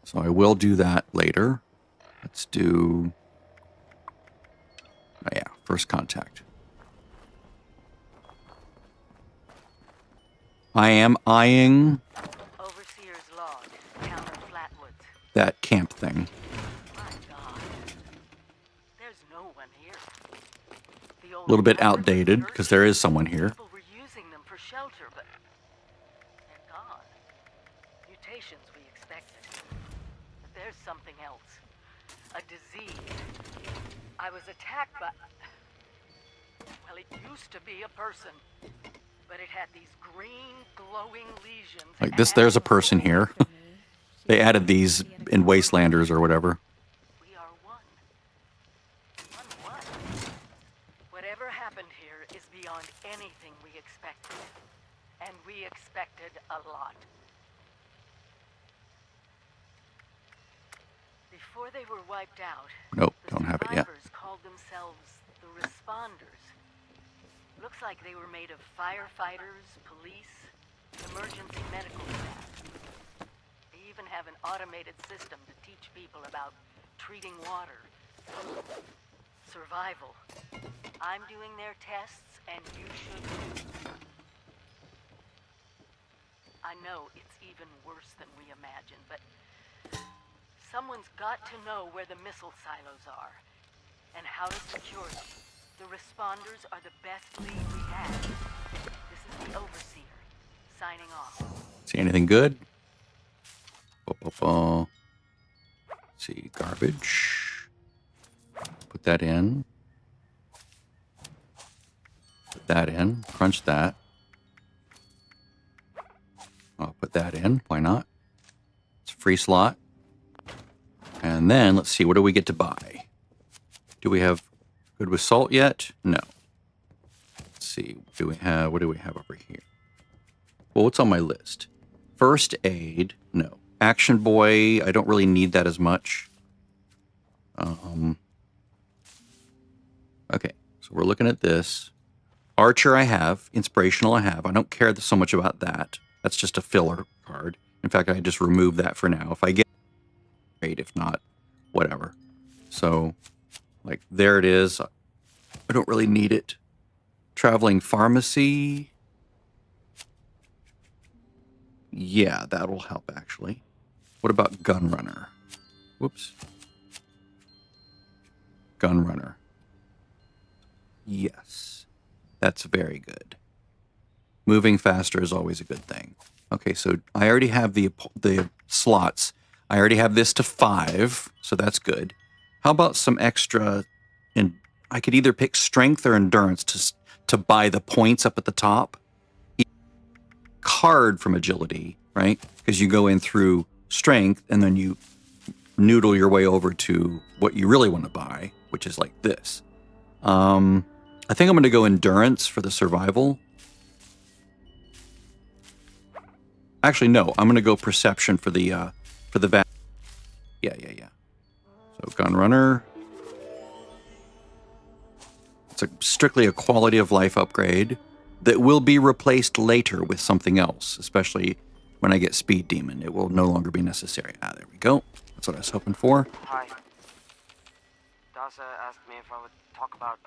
So I will do that later. Let's do... Oh yeah, first contact. I am eyeing Overseer's log, town of Flatwoods. that camp thing. My God. There's no one here. The old A little bit members of the outdated, church, because there is someone here. People were using them for shelter, but they're gone. Mutations we expected. But there's something else. A disease. I was attacked by... Well, it used to be a person. But it had these green, glowing lesions. Like this, there's a person here. They added these in Wastelanders or whatever. We are one. One what? Whatever happened here is beyond anything we expected. And we expected a lot. Before they were wiped out, Nope, the don't have it yet. survivors called themselves the Responders. Looks like they were made of firefighters, police, emergency medical staff. They even have an automated system to teach people about treating water. Survival. I'm doing their tests, and you should too. I know it's even worse than we imagined, but someone's got to know where the missile silos are and how to secure them. The Responders are the best lead we have. This is the Overseer, signing off. See anything good? Let's see, garbage. Put that in. Put that in. Crunch that. I'll put that in. Why not? It's a free slot. And then let's see, what do we get to buy? Do we have good with salt yet? No. Let's see. What do we have over here? Well, what's on my list? First aid. No. Action boy. I don't really need that as much. Okay. So we're looking at this. Archer I have. Inspirational I have. I don't care so much about that. That's just a filler card. In fact, I just remove that for now. If I get great. If not, whatever. So... like, there it is. I don't really need it. Traveling pharmacy. Yeah, that'll help, actually. What about gun runner? Whoops. Gun runner. Yes. That's very good. Moving faster is always a good thing. Okay, so I already have the slots. I already have this to 5, so that's good. How about some extra, and I could either pick strength or endurance to buy the points up at the top. Card from agility, right? Because you go in through strength and then you noodle your way over to what you really want to buy, which is like this. I think I'm going to go endurance for the survival. Actually, no, I'm going to go perception for the Yeah. So gun runner. It's strictly a quality of life upgrade that will be replaced later with something else, especially when I get speed demon. It will no longer be necessary. Ah, there we go. That's what I was hoping for. Hi. Daza asked me if I would talk about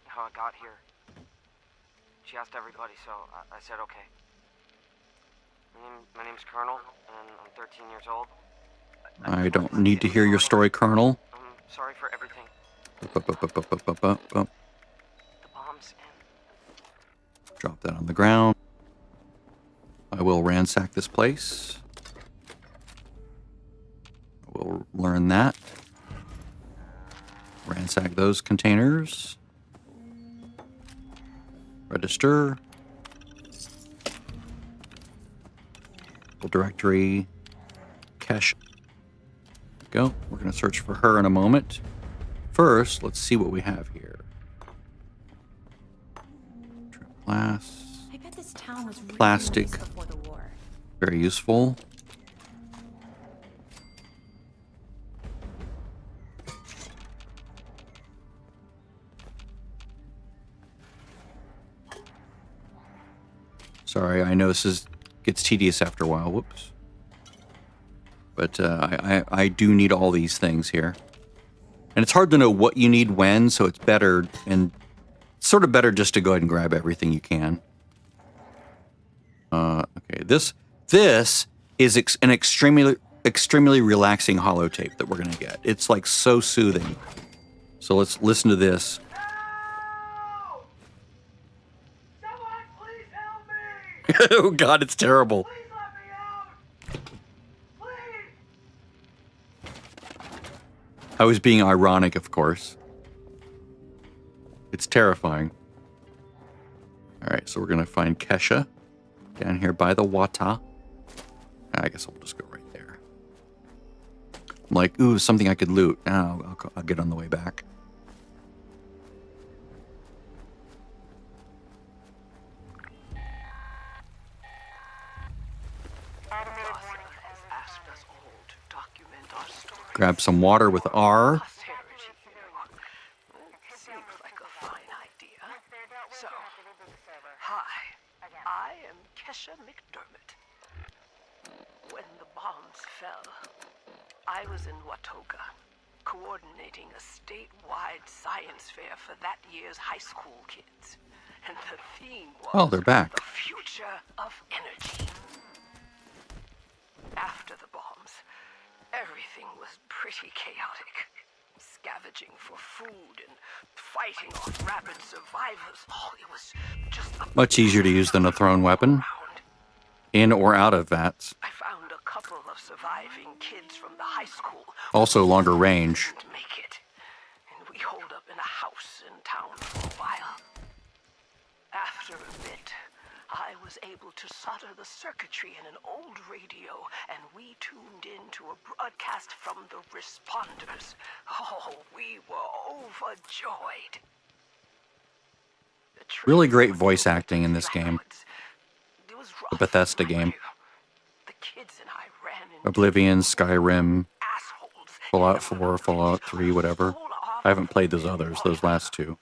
how I got here. She asked everybody, so I said okay. My name's Colonel, and I'm 13 years old. I don't need to hear your story, Colonel. I'm sorry for everything. The bombs and... Drop that on the ground. I will ransack this place. I will learn that. Ransack those containers. Register. Directory. Cache. Go. We're going to search for her in a moment. First, let's see what we have here. Glass. I bet this town was really Plastic. nice before the war. Very useful. Sorry, I know this gets tedious after a while. Whoops. But I do need all these things here. And it's hard to know what you need when, so it's better and sort of better just to go ahead and grab everything you can. Okay, this is an extremely relaxing holotape that we're gonna get. It's like so soothing. So let's listen to this. Help! Someone please help me! Oh God, it's terrible. Please let me out! Please! I was being ironic, of course. It's terrifying. All right, so we're gonna find Kesha down here by the water. I guess I'll just go right there. I'm like, ooh, something I could loot. Oh, I'll get on the way back. Grab some water with R. Seems like a fine idea. So, hi, I am Kesha McDermott. When the bombs fell, I was in Watoga, coordinating a statewide science fair for that year's high school kids. And the theme was Oh, they're back. the future of energy. After the bombs, everything was pretty chaotic. Scavenging for food and fighting off rabid survivors. Oh, it was just Much easier to use than a thrown weapon. In or out of vats. I found a couple of surviving kids from the high school. Also longer range. Didn't make it. And we holed up in a house in town for a while. After a bit, I was able to solder the circuitry in an old radio, and we tuned in to a broadcast from the responders. Oh, we were overjoyed. Really great voice acting in this game. The Bethesda game. The kids and I ran into Oblivion, Skyrim, assholes. Fallout 4, Fallout 3, whatever. I haven't played those others, those last two.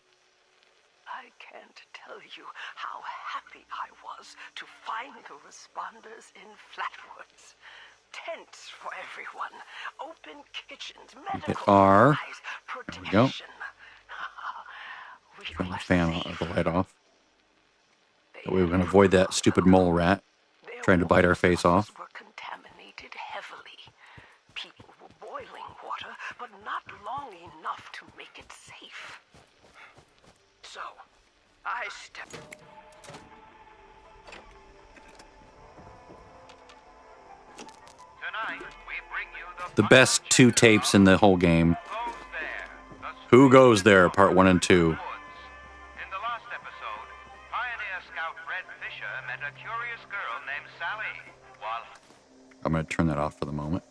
I can't tell you how happy I was to find the responders in Flatwoods. Tents for everyone, open kitchens, medical Hit R. supplies, There we go. protection. We Turn were the fan safe. off, the light off. That way we can avoid that stupid mole rat Their trying to bite our face off. waters were contaminated heavily. People were boiling water, but not long enough to make it safe. So, I stepped. Tonight, we bring you The best two tapes in the whole game. Who Goes There, Part 1 and 2. In the last episode, Pioneer Scout Fred Fisher met a curious girl named Sally while I'm going to turn that off for the moment.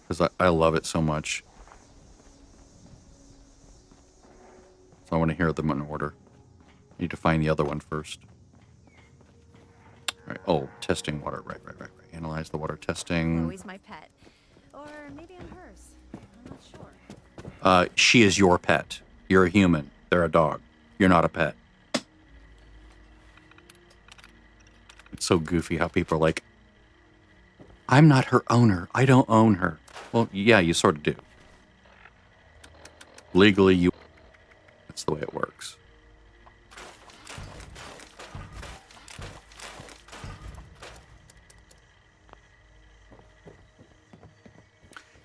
Because I love it so much. So I want to hear them in order. I need to find the other one first. All right. Oh, testing water. Right. Analyze the water testing. Always my pet. Or maybe I'm hers. I'm not sure. She is your pet. You're a human. They're a dog. You're not a pet. It's so goofy how people are like, I'm not her owner. I don't own her. Well, yeah, you sort of do. Legally, you... That's the way it works.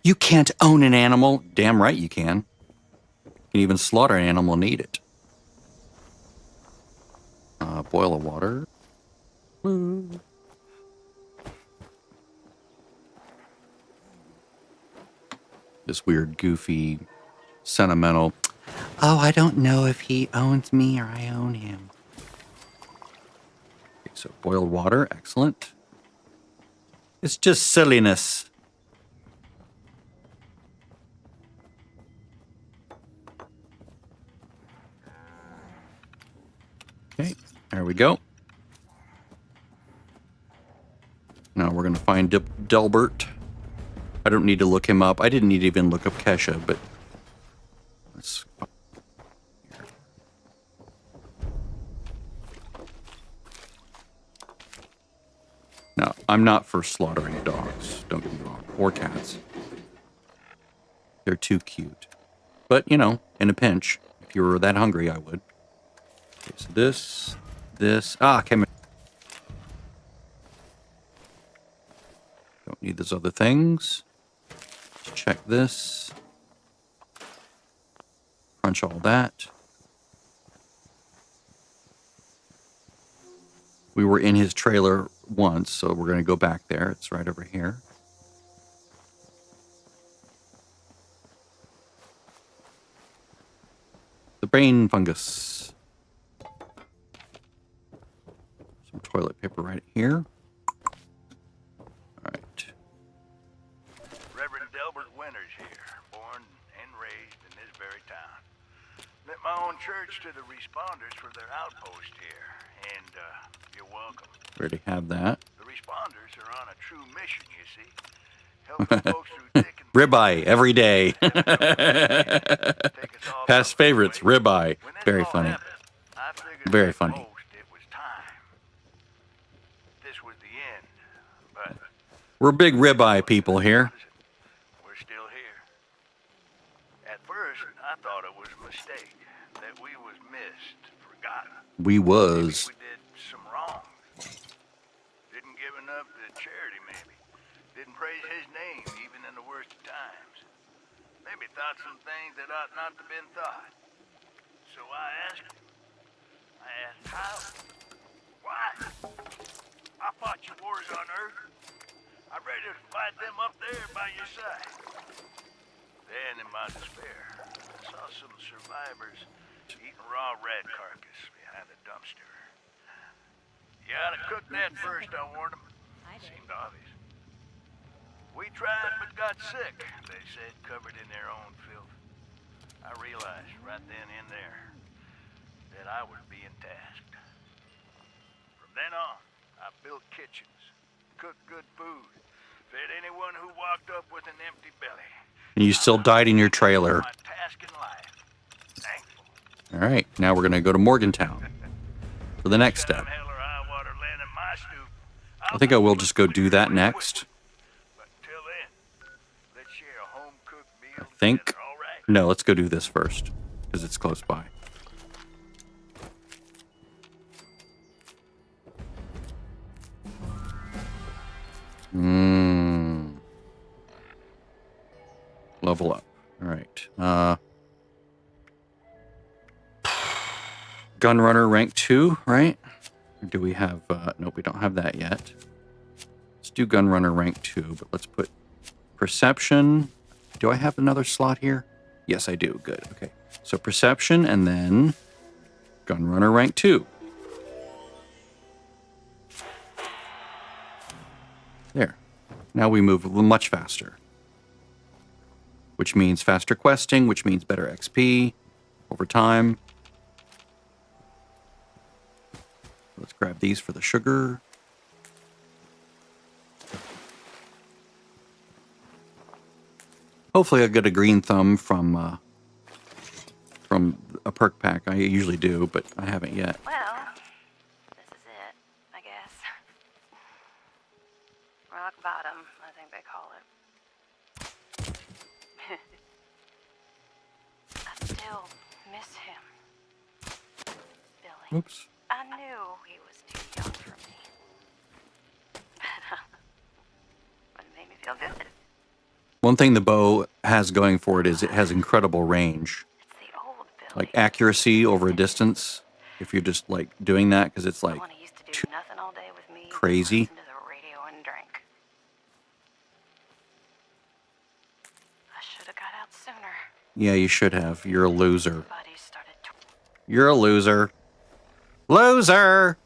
You can't own an animal. Damn right you can. You can even slaughter an animal and eat it. Boil of water. This weird, goofy, sentimental. Oh, I don't know if he owns me or I own him. Okay, so boiled water, excellent. It's just silliness. Okay, there we go. Now we're going to find Delbert. I don't need to look him up. I didn't need to even look up Kesha, but let's... No, I'm not for slaughtering dogs, don't get me wrong, or cats. They're too cute. But, you know, in a pinch, if you were that hungry, I would. Okay, so this, came in. Don't need those other things. Let's check this. Crunch all that. We were in his trailer once, so we're going to go back there. It's right over here. The brain fungus. Some toilet paper right here. All right. Reverend Delbert Winters here, born and raised in this very town. Lit my own church to the responders for their outpost here, and you're welcome. We already have that. The responders are on a true mission, you see. Helping folks through thick and Ribeye every day. Past favorites, ribeye. Very funny. Very funny. It was time. This was the end, but We're big ribeye people here. we're still here. At first, I thought it was a mistake, that we was missed, forgotten. We was. We did some wrong. Didn't give enough to charity, maybe. Didn't praise his name, even in the worst of times. Maybe thought some things that ought not to been thought. So I asked him. I asked how. Why? I fought your wars on Earth. I'm ready to fight them up there by your side. Then, in my despair, I saw some survivors eating raw rat carcass behind a dumpster. You ought to cook that first, I warned them. Seemed obvious. We tried but got sick, they said, covered in their own filth. I realized right then and there that I was being tasked. From then on, I built kitchens, cooked good food, fed anyone who walked up with an empty belly. And you still died in your trailer. My task in life. Thankful. All right, now we're going to go to Morgantown for the next step. Hell or high water land in my stoop. I think I will just go do that next. But until then, let's share a home-cooked meal. I think. together, all right? No, let's go do this first because it's close by. Level up. All right. Gunrunner rank 2, right? Or do we have... nope, we don't have that yet. Let's do Gunrunner rank 2, but let's put Perception. Do I have another slot here? Yes, I do. Good. Okay. So Perception and then Gunrunner rank 2. There. Now we move much faster. Which means faster questing, which means better XP over time. Let's grab these for the sugar. Hopefully I'll get a green thumb from a perk pack. I usually do, but I haven't yet. Well, this is it, I guess. Rock bottom, I think they call it. I still miss him. Billy. Oops. I knew he was too young for me. But it made me feel good. One thing the bow has going for it is it has incredible range. It's the old Billy. Like accuracy over a distance. If you're just like doing that, because it's like The one who used to do nothing all day with me, crazy. listen to the radio and drink. I should have got out sooner. Yeah, you should have. You're a loser. Buddies started You're a loser. Loser!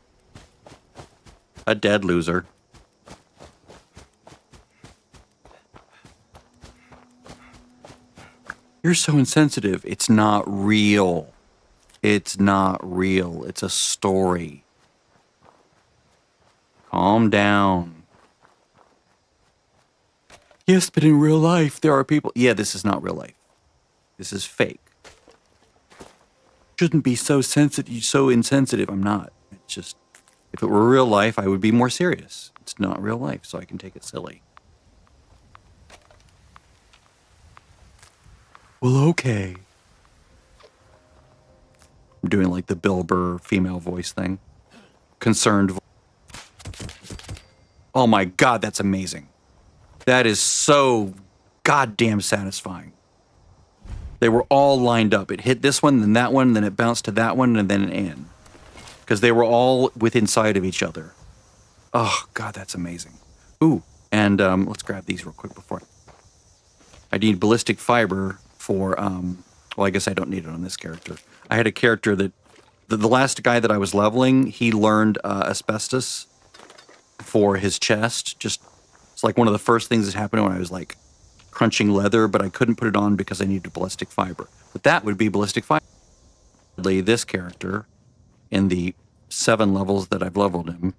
A dead loser. You're so insensitive. It's not real. It's not real. It's a story. Calm down. Yes, but in real life, there are people... Yeah, this is not real life. This is fake. Shouldn't be so sensitive, so insensitive. I'm not. It's just... If it were real life, I would be more serious. It's not real life, so I can take it silly. Well, okay. I'm doing like the Bill Burr female voice thing. Concerned. Oh my God, that's amazing. That is so goddamn satisfying. They were all lined up. It hit this one, then that one, then it bounced to that one, and then in. Because they were all within sight of each other. Oh, God, that's amazing. Ooh, and let's grab these real quick before. I need ballistic fiber for, well, I guess I don't need it on this character. I had a character that, the last guy that I was leveling, he learned asbestos for his chest. Just, it's like one of the first things that happened when I was like crunching leather, but I couldn't put it on because I needed ballistic fiber. But that would be ballistic fiber. This character, in the 7 levels that I've leveled him,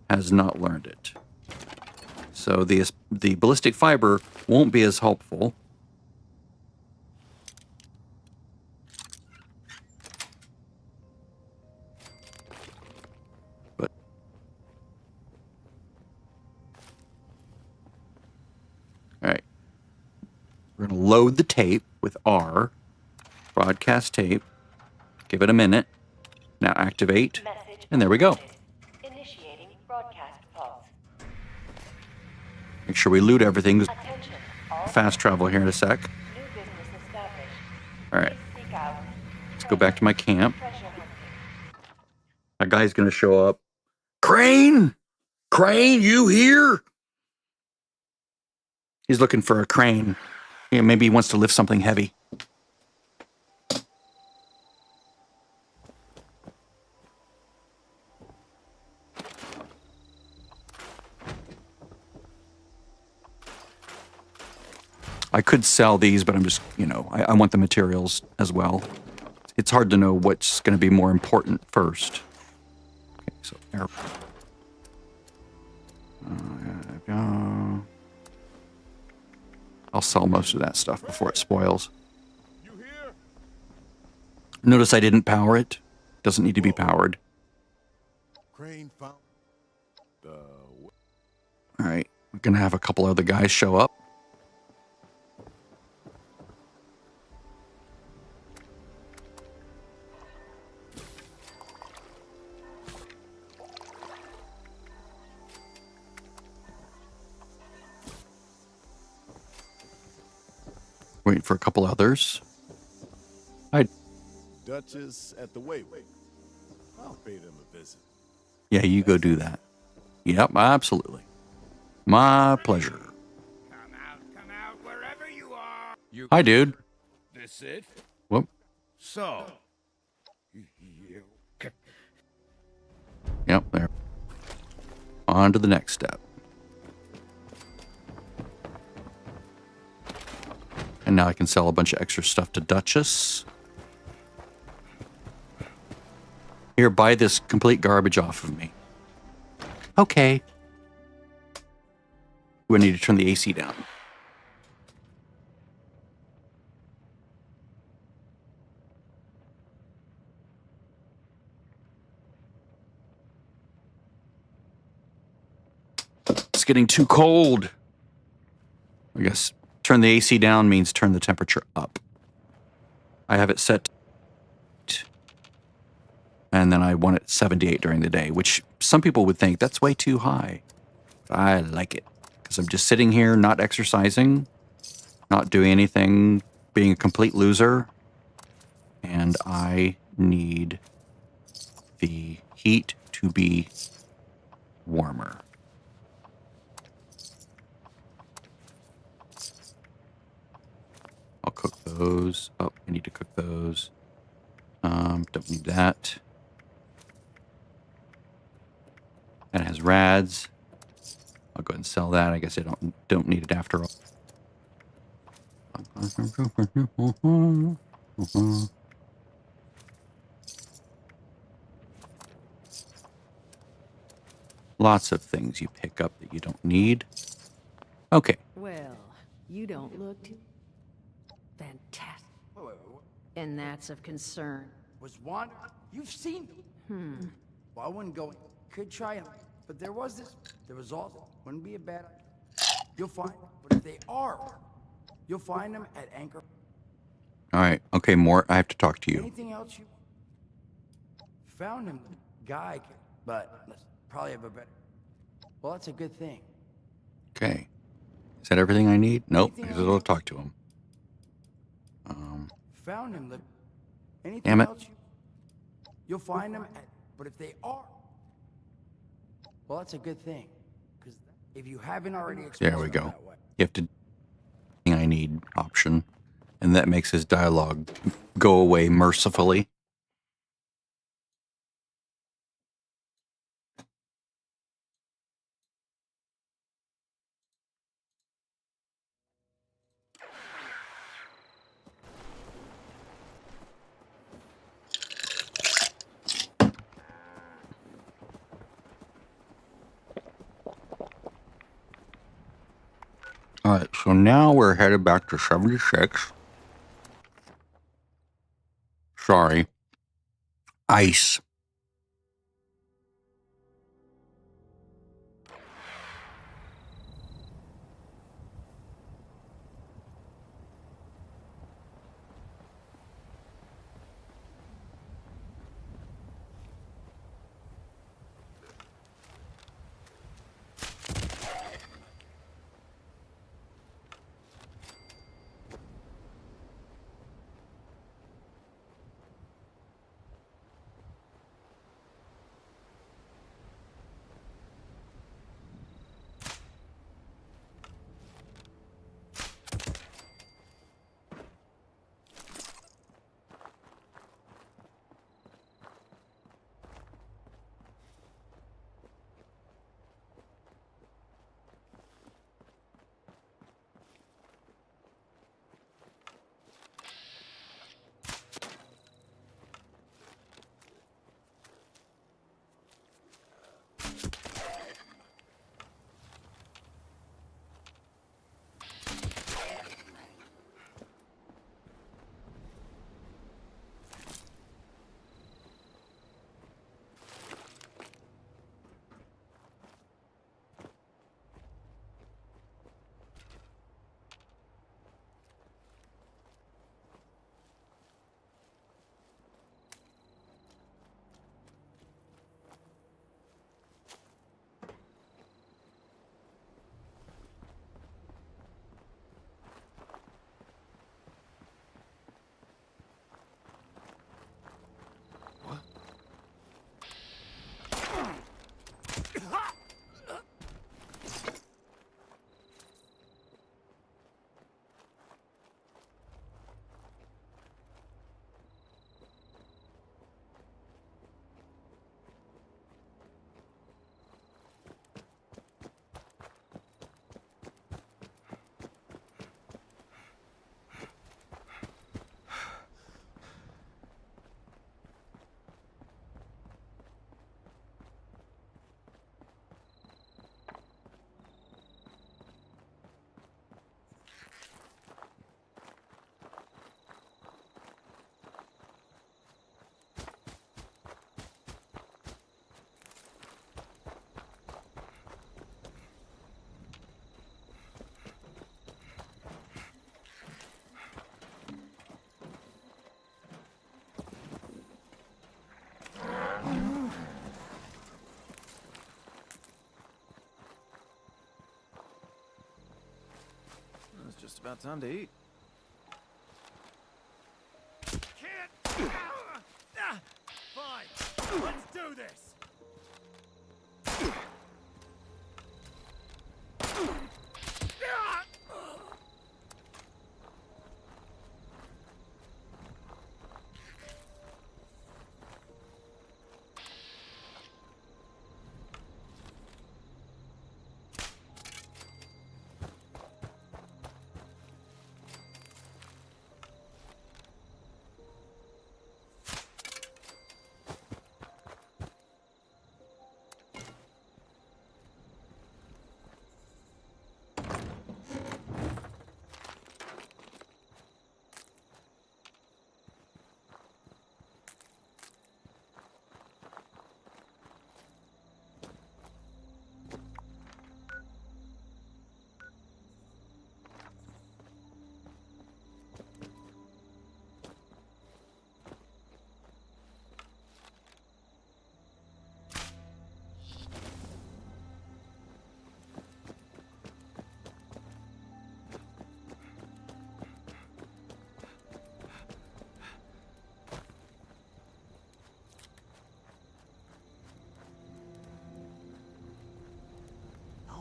has not learned it. So the ballistic fiber won't be as helpful. But all right. We're going to load the tape with R. Broadcast tape. Give it a minute. Now activate. And there we go. Initiating broadcast pause. Make sure we loot everything. Fast travel here in a sec. New business established. All right. Seek out. Let's go back to my camp. That guy's going to show up. Crane! Crane, you here? He's looking for a crane. Yeah, maybe he wants to lift something heavy. I could sell these, but I'm just, you know, I want the materials as well. It's hard to know what's going to be more important first. Okay, so air. I'll sell most of that stuff before it spoils. Notice I didn't power it. Doesn't need to be powered. All right, we're going to have a couple other guys show up. Waiting for a couple others. Duchess at the Wayway. I'll pay them a visit. Yeah, you go do that. Yep, absolutely. My pleasure. Come out wherever you are. Hi, dude. This it? Whoop. So. Yep, there. On to the next step. And now I can sell a bunch of extra stuff to Duchess. Here, buy this complete garbage off of me. Okay. We need to turn the AC down. It's getting too cold. I guess turn the AC down means turn the temperature up. I have it set, and then I want it 78 during the day, which some people would think that's way too high. But I like it because I'm just sitting here, not exercising, not doing anything, being a complete loser, and I need the heat to be warmer. I'll cook those. Oh, I need to cook those. Don't need that. That has rads. I'll go ahead and sell that. I guess I don't need it after all. Lots of things you pick up that you don't need. Okay. Well, you don't look too fantastic. And that's of concern. Was one? You've seen them. Well, I wouldn't go. Could try them. But there was also, wouldn't be a bad idea. You'll find, but if they are, you'll find them at Anchor. All right. Okay, Mort, I have to talk to you. Anything else you found him, guy, but let's probably have a better. Well, that's a good thing. Okay. Is that everything I need? Nope. I guess I'll talk to him. Found him. Anything Damn it. else you'll find them at, but if they are, well, that's a good thing. Because if you haven't already explored There we them go. that way. You have to I need option. And that makes his dialogue go away mercifully. All right, so now we're headed back to 76. Sorry. Ice. It's just about time to eat. Can't. Fine. Let's do this.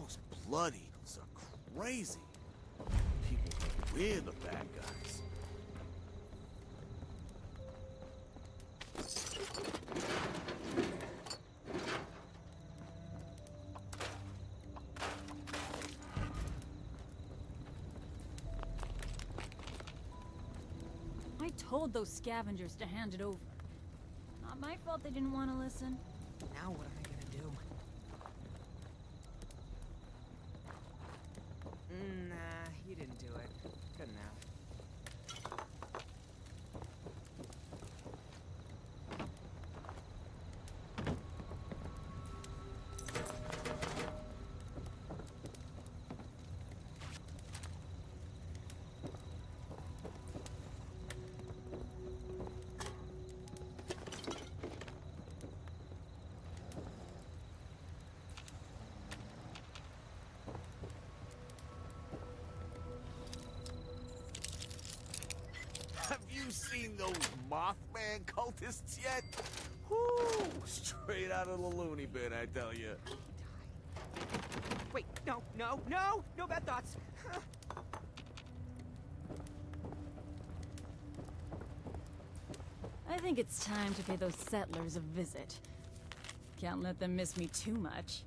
Those blood eagles are crazy. People think we're the bad guys. I told those scavengers to hand it over. Not my fault they didn't want to listen. Now what am I gonna do? Nah, you didn't do it. Good enough. Have you seen those Mothman cultists yet? Whoo! Straight out of the loony bin, I tell you. Wait, no, no, no! No bad thoughts! I think it's time to pay those settlers a visit. Can't let them miss me too much.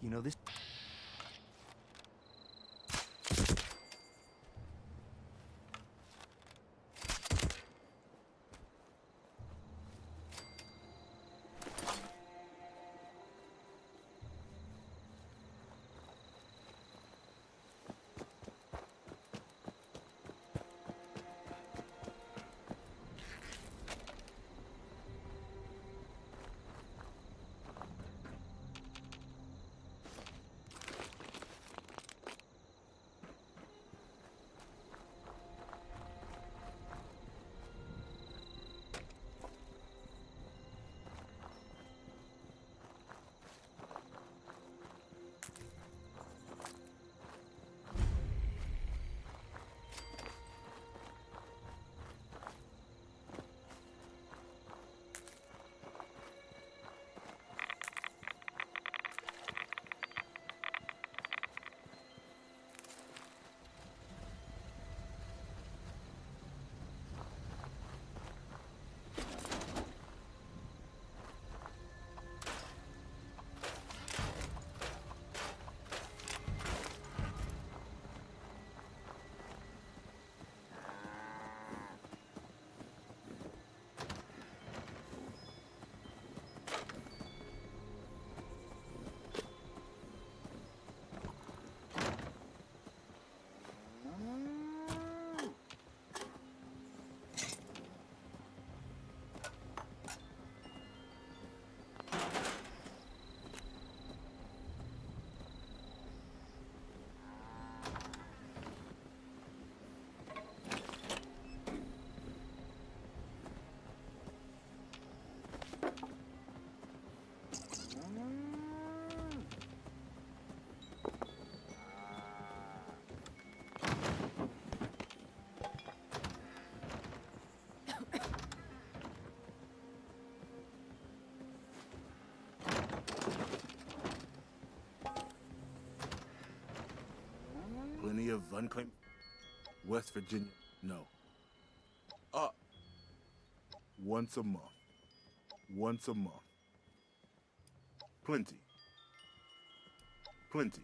You know, this... Plenty of unclaimed... West Virginia, no. Once a month. Once a month. Plenty. Plenty.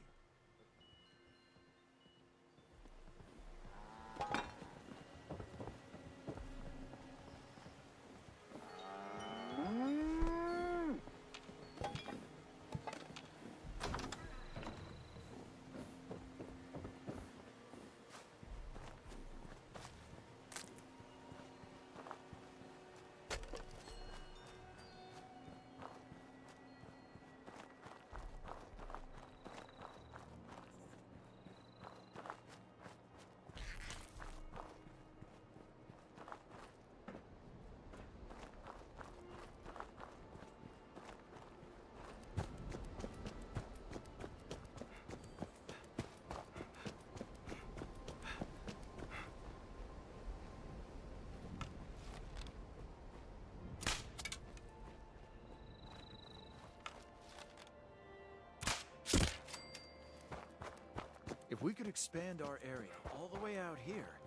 we could expand our area all the way out here,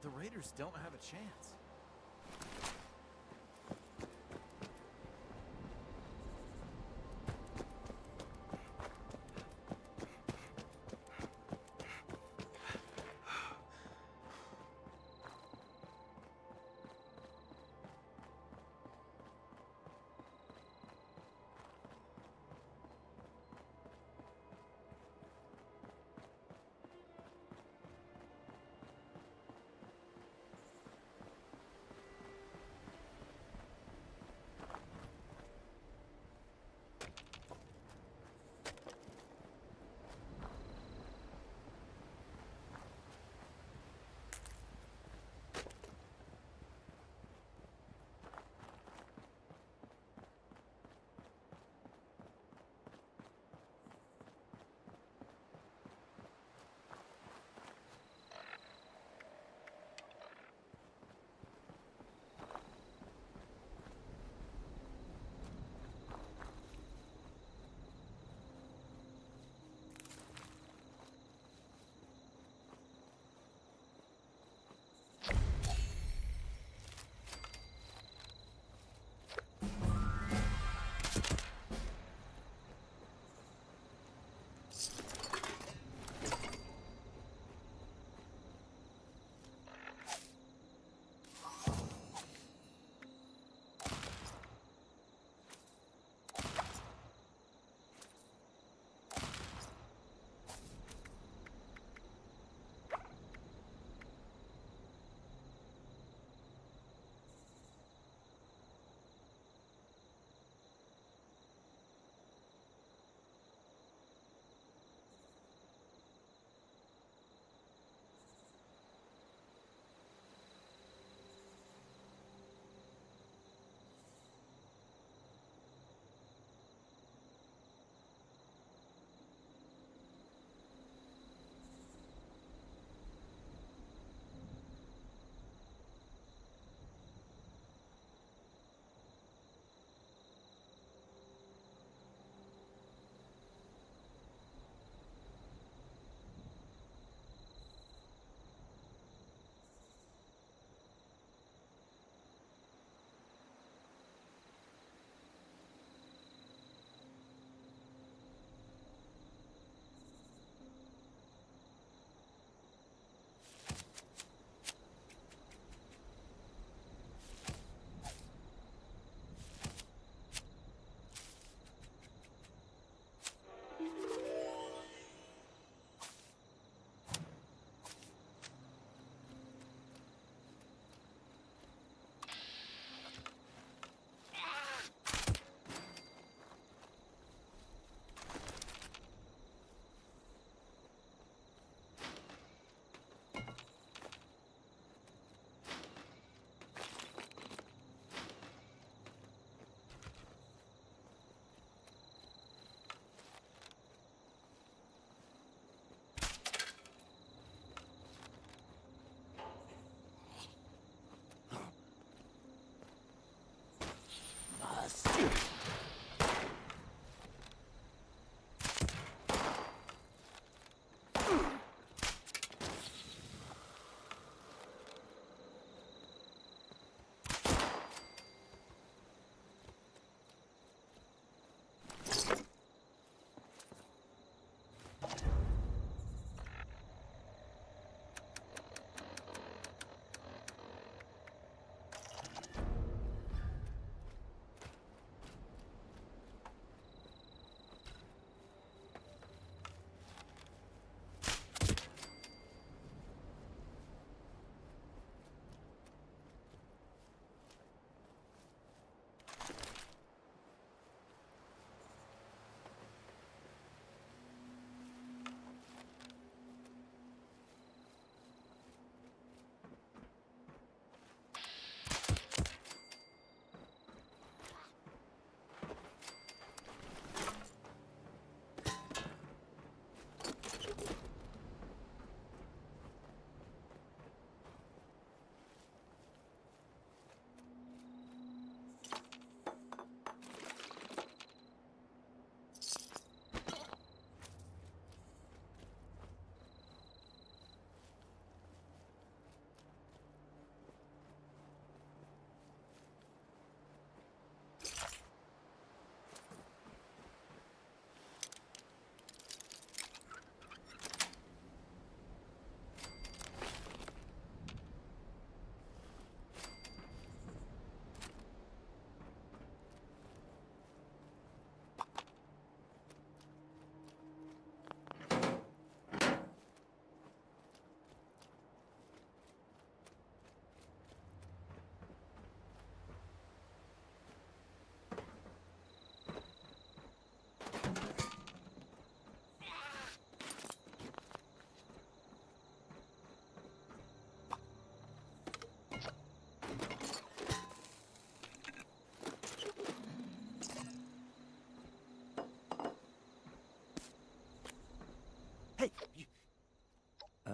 the raiders don't have a chance.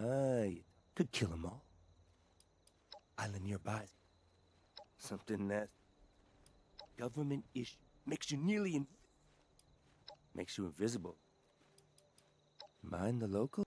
You could kill them all. Island nearby. Something that government issue makes you makes you invisible. Mind the local?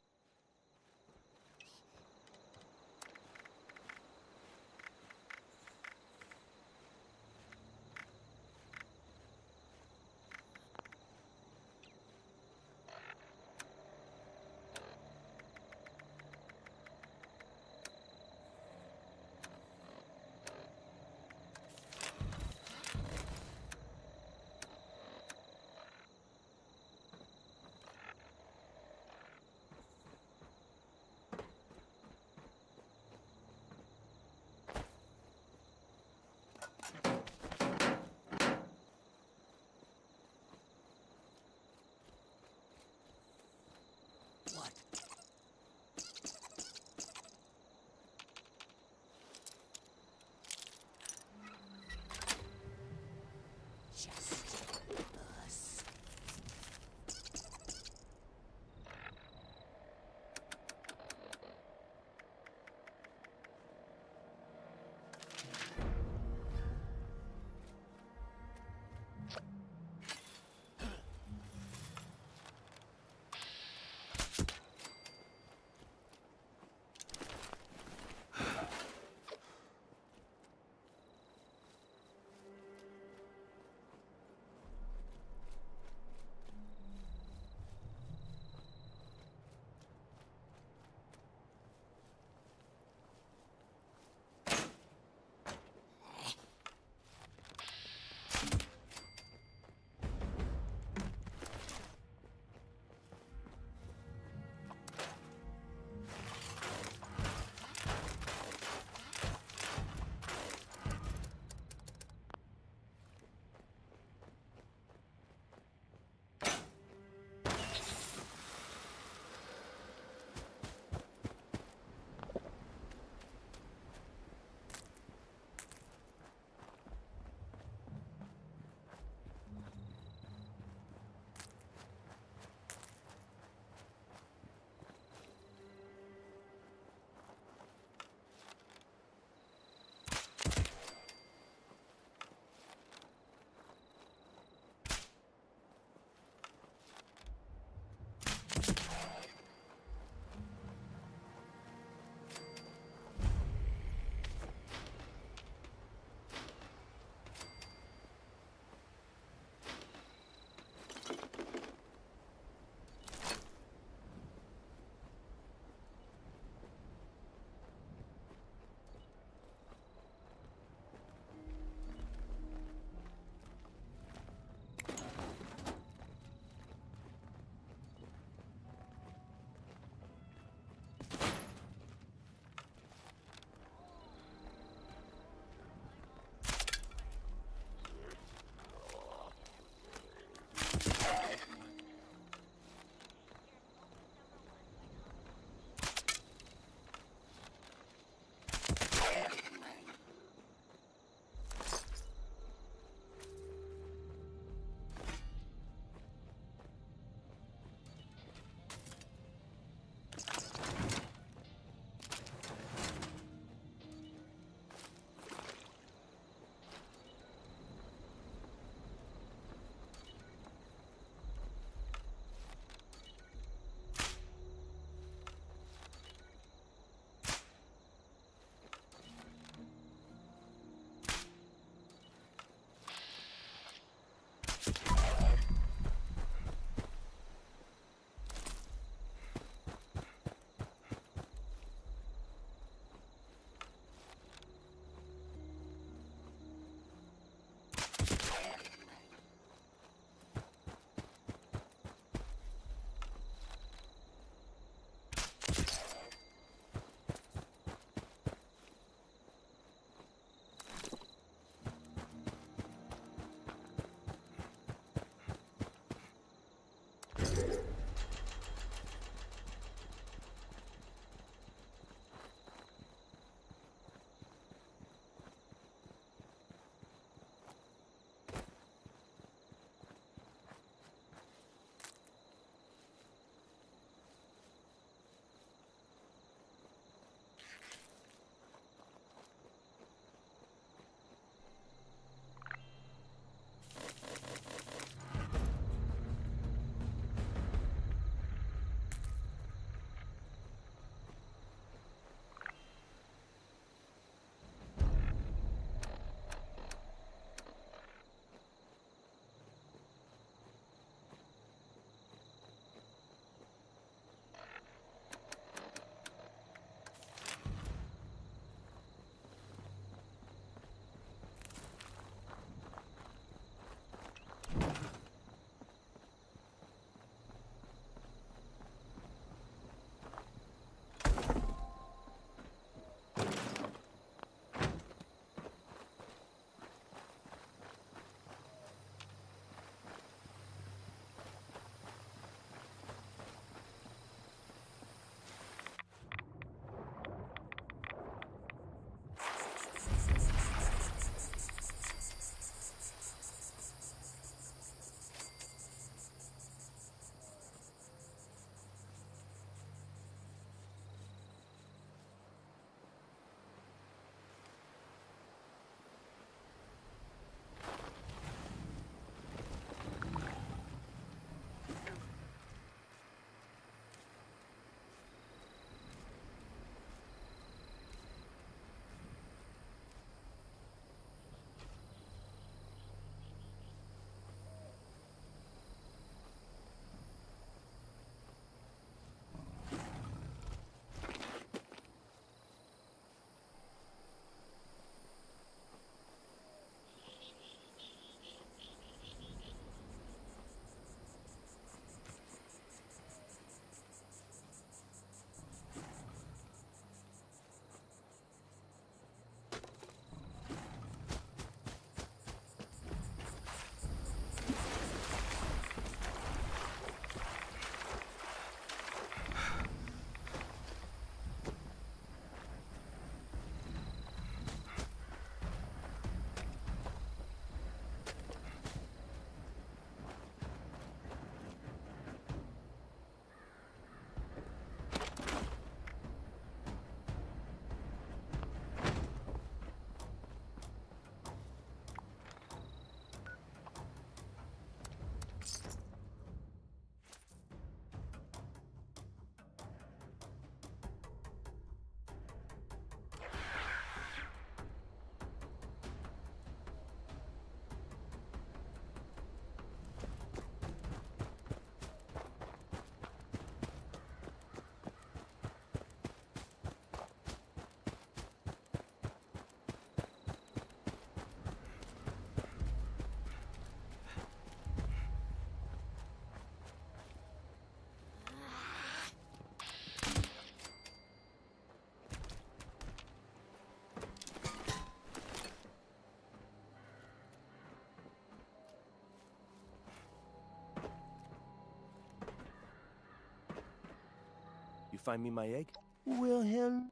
find me my egg? Wilhelm?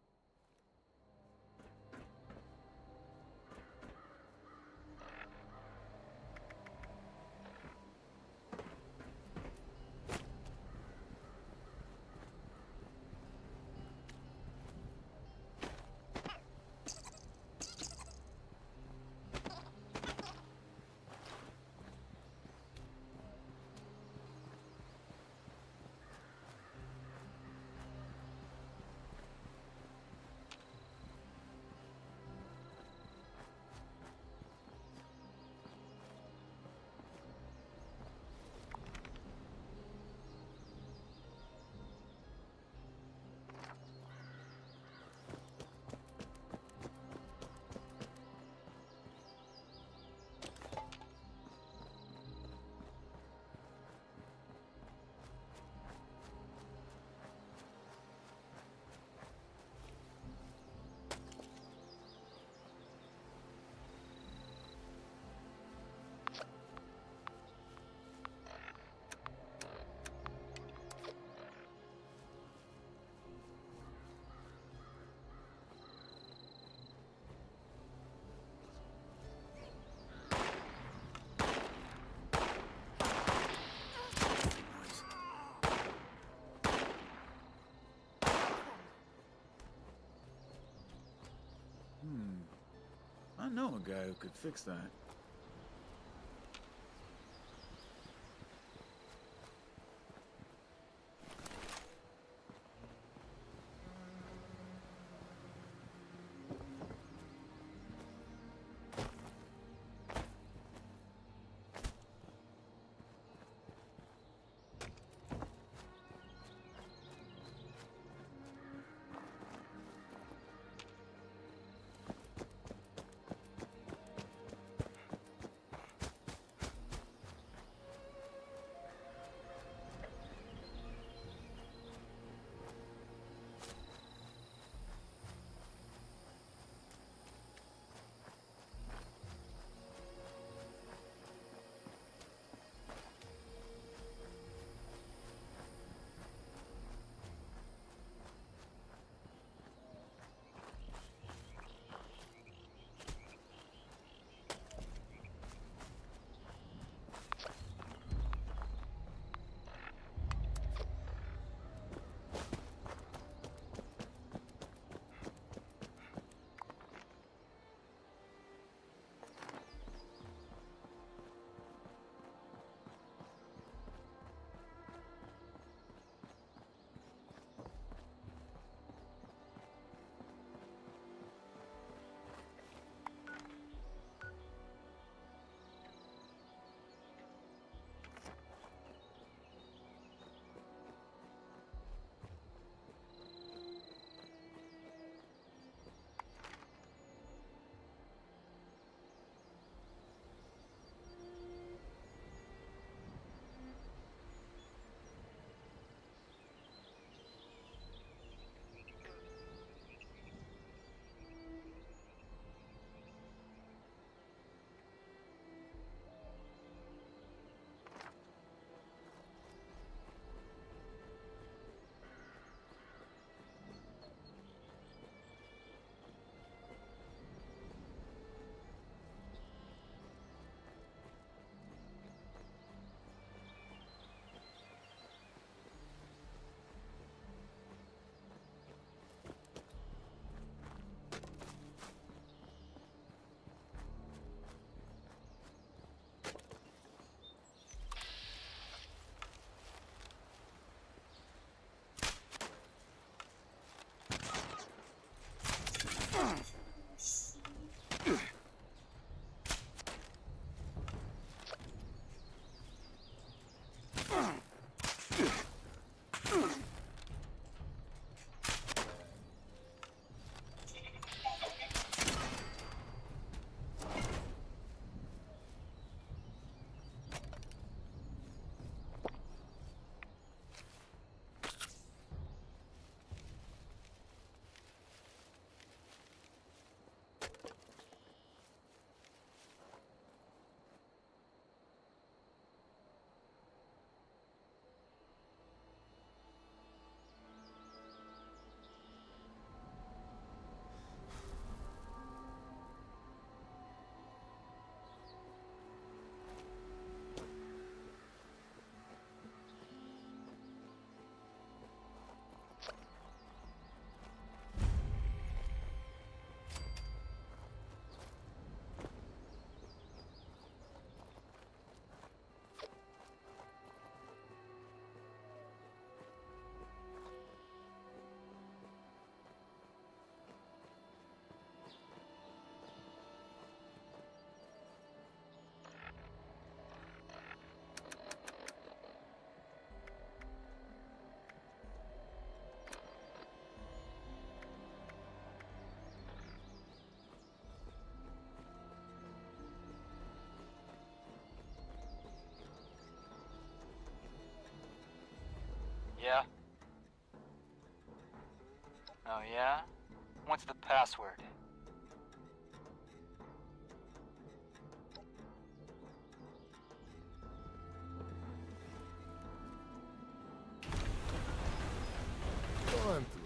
I know a guy who could fix that. Yeah? Oh, yeah? What's the password? Go on through.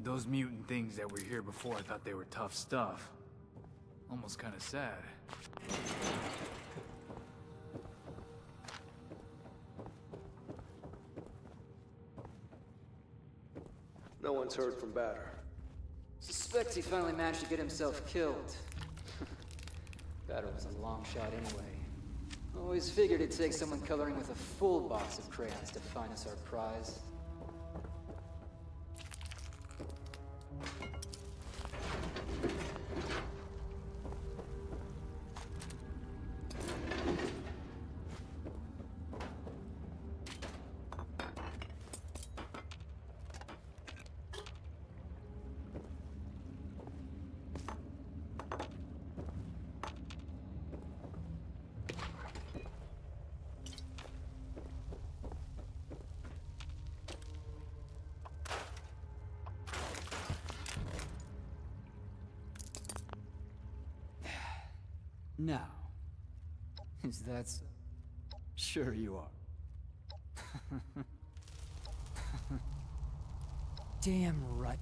Those mutant things that were here before, I thought they were tough stuff. Almost kind of sad. No one's heard from Batter. Suspects he finally managed to get himself killed. Batter was a long shot anyway. Always figured it'd take someone coloring with a full box of crayons to find us our prize. Now, is that so? Sure you are. Damn right.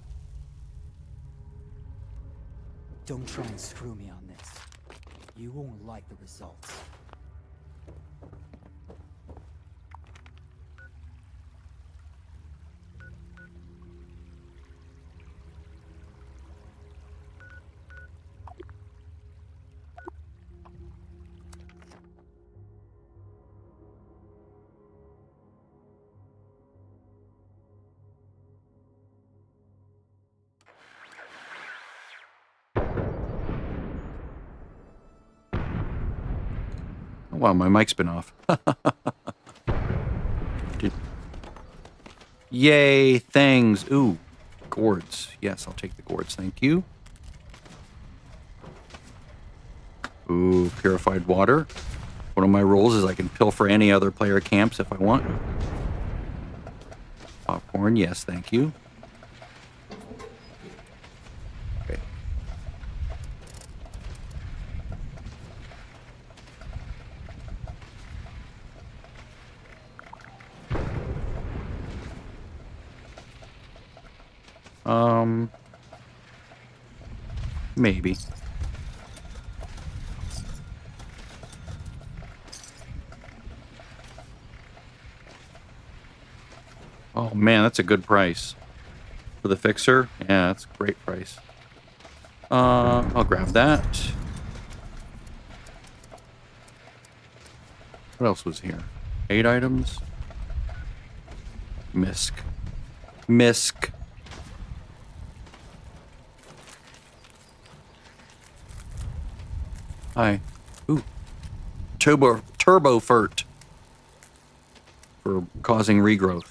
Don't try and screw me on this. You won't like the results. Wow, my mic's been off. Yay, things. Ooh, gourds. Yes, I'll take the gourds. Thank you. Ooh, purified water. One of my rules is I can pilfer any other player camps if I want. Popcorn, yes, thank you. Okay. Maybe. Oh man, that's a good price. For the fixer? Yeah, that's a great price. I'll grab that. What else was here? 8 items. Misk. Misk. Hi. Ooh. Turbo Furt. For causing regrowth.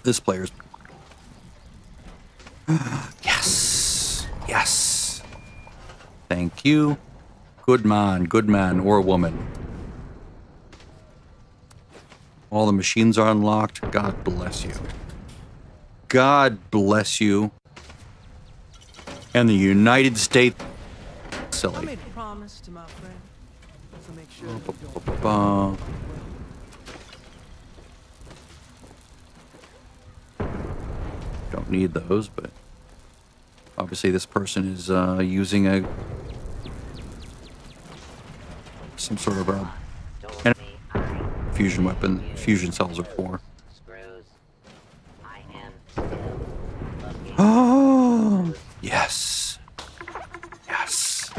This player's... Yes. Yes. Thank you. Good man or woman. All the machines are unlocked. God bless you. God bless you. And the United States. Silly. I made a promise to my friend to make sure don't need those, but obviously this person is using some sort of a fusion cells are for. Oh, yes. Yes.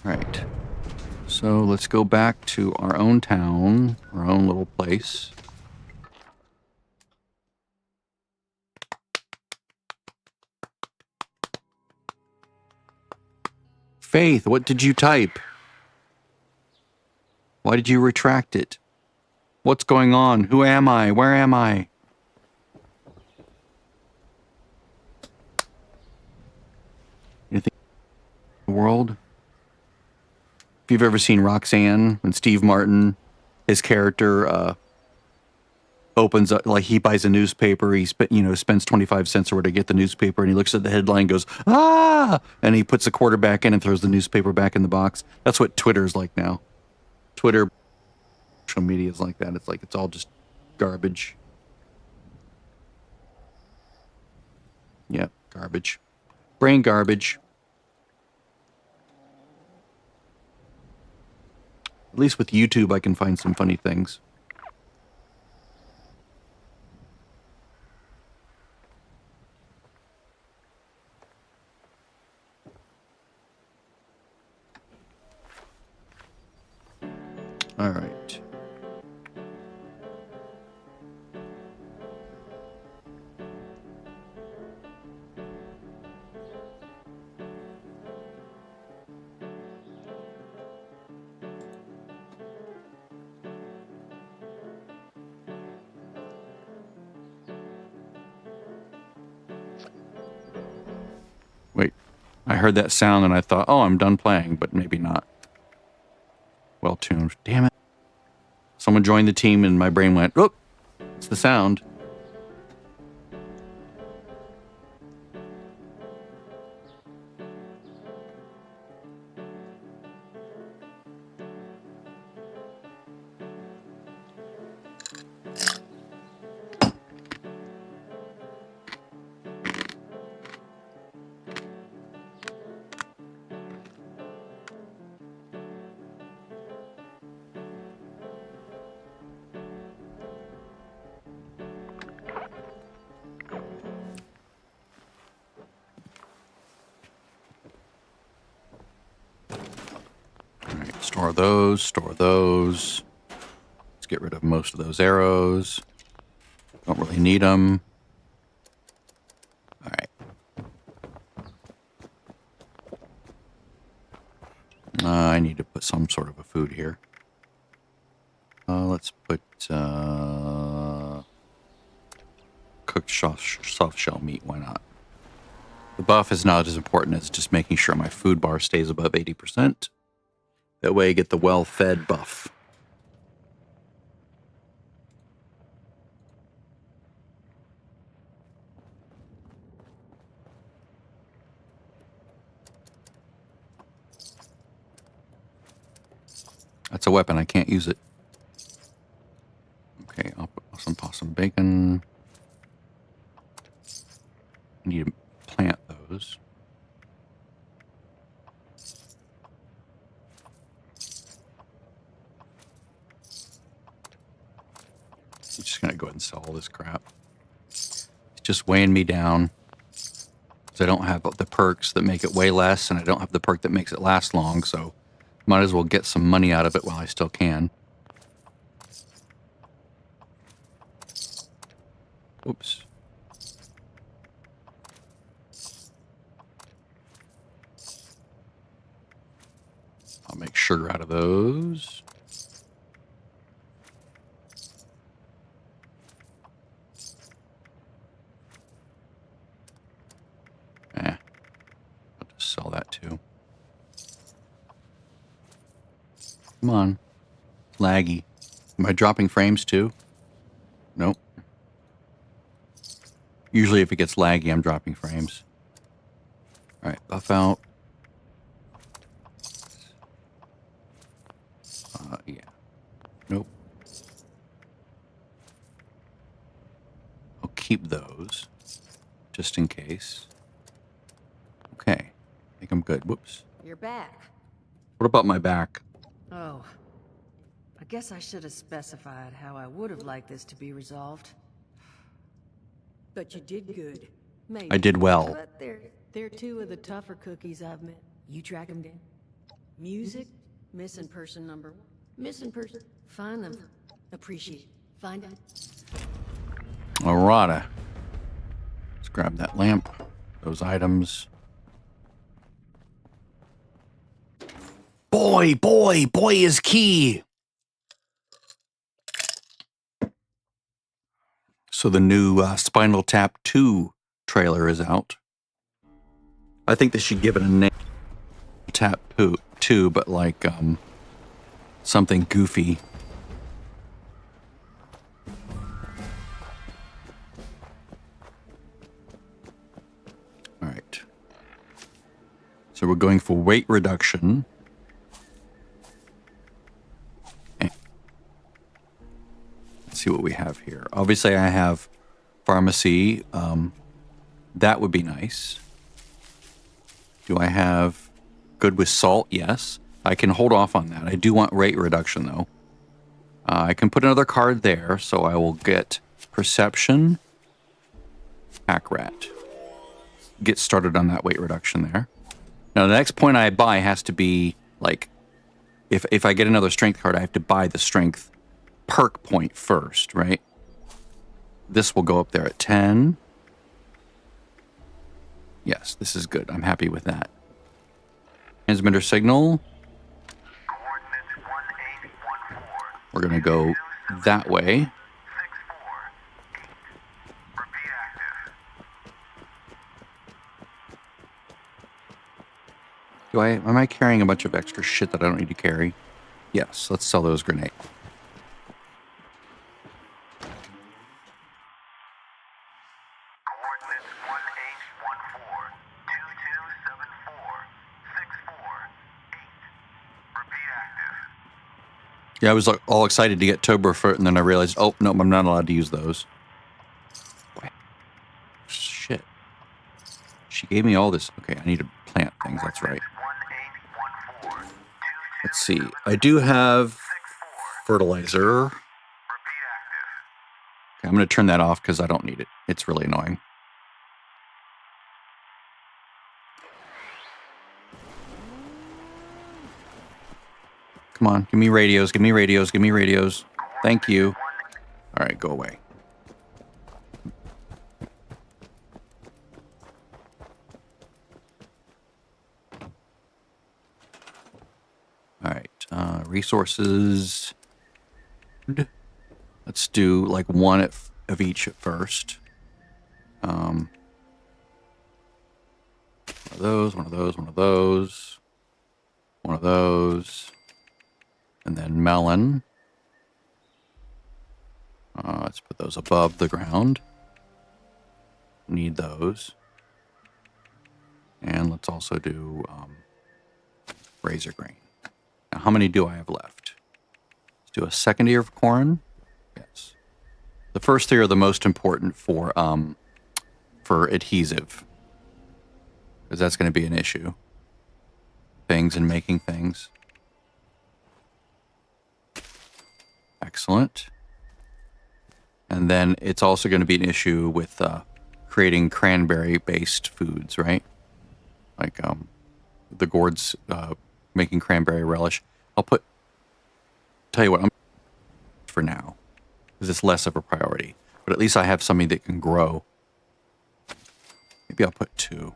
Right. So let's go back to our own town, our own little place. Faith, what did you type? Why did you retract it? What's going on? Who am I? Where am I? Anything in the world? If you've ever seen Roxanne, when Steve Martin, his character, opens up, like he buys a newspaper, he spends 25 cents or whatever to get the newspaper, and he looks at the headline and goes, ah, and he puts the quarter back in and throws the newspaper back in the box. That's what Twitter's like now. Twitter, social media is like that. It's like, it's all just garbage. Yep, garbage. Brain garbage. At least with YouTube, I can find some funny things. All right. Wait, I heard that sound and I thought, oh, I'm done playing, but maybe not. Well tuned. Damn it. Someone joined the team and my brain went, oh, it's the sound. Store those, store those. Let's get rid of most of those arrows. Don't really need them. All right. I need to put some sort of a food here. Let's put cooked soft shell meat. Why not? The buff is not as important as just making sure my food bar stays above 80%. That way I get the well-fed buff. That's a weapon. I can't use it. Okay, I'll put some possum bacon. I need to plant those. I'm just going to go ahead and sell all this crap. It's just weighing me down. Because I don't have the perks that make it weigh less, and I don't have the perk that makes it last long, so might as well get some money out of it while I still can. Oops. I'll make sugar out of those. I'll just sell that too. Come on. Laggy. Am I dropping frames too? Nope. Usually if it gets laggy, I'm dropping frames. Alright, buff out. keep those, just in case. Okay, I think I'm good. Whoops. You're back. What about my back? Oh. I guess I should have specified how I would have liked this to be resolved. But you did good. Maybe. I did well. But they're two of the tougher cookies I've met. You track them down. Music, missing person number 1. Missing person. Find them. Appreciate. Find out. Alrighta. Let's grab that lamp. Those items. Boy is key. So the new Spinal Tap 2 trailer is out. I think they should give it a name. Tap 2, but like something goofy. All right. So we're going for weight reduction. Let's see what we have here. Obviously, I have pharmacy. That would be nice. Do I have good with salt? Yes. I can hold off on that. I do want rate reduction, though. I can put another card there, so I will get perception, pack rat. Get started on that weight reduction there. Now, the next point I buy has to be, like, if I get another strength card, I have to buy the strength perk point first, right? This will go up there at 10. Yes, this is good. I'm happy with that. Transmitter signal. We're going to go that way. Am I carrying a bunch of extra shit that I don't need to carry? Yes, let's sell those grenades. Yeah, I was like, all excited to get Toberfoot, and then I realized, oh, no, I'm not allowed to use those. Shit. She gave me all this. Okay, I need to plant things, that's right. Let's see. I do have fertilizer. Okay, I'm going to turn that off because I don't need it. It's really annoying. Come on, give me radios, give me radios, give me radios. Thank you. All right, go away. All right, resources. Let's do like one of each at first. One of those, one of those, one of those, one of those. And then melon. Let's put those above the ground. Need those. And let's also do razor grain. Now, how many do I have left? Let's do a second ear of corn. Yes. The first three are the most important for adhesive, because that's going to be an issue. Things and making things. Excellent. And then it's also going to be an issue with creating cranberry-based foods, right? Like the gourds making cranberry relish. Tell you what, I'm for now, because it's less of a priority. But at least I have something that can grow. Maybe I'll put 2.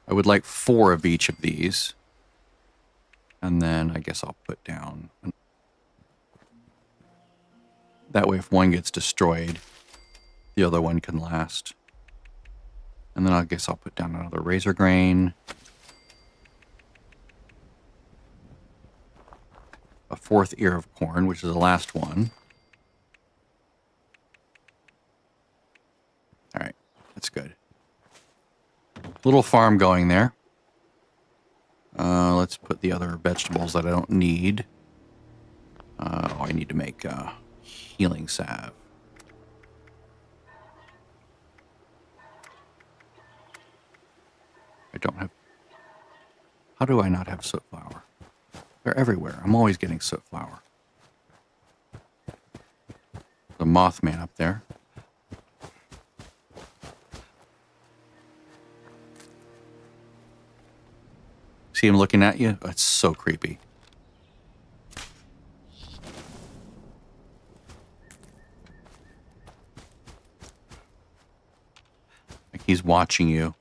I would like 4 of each of these. And then I guess I'll put down. That way if one gets destroyed, the other one can last. And then I guess I'll put down another razor grain. A 4th ear of corn, which is the last one. All right, that's good. Little farm going there. Let's put the other vegetables that I don't need. I need to make healing salve. I don't have... How do I not have soot flower? They're everywhere. I'm always getting soot flower. The Mothman up there. See him looking at you? That's so creepy. Like he's watching you.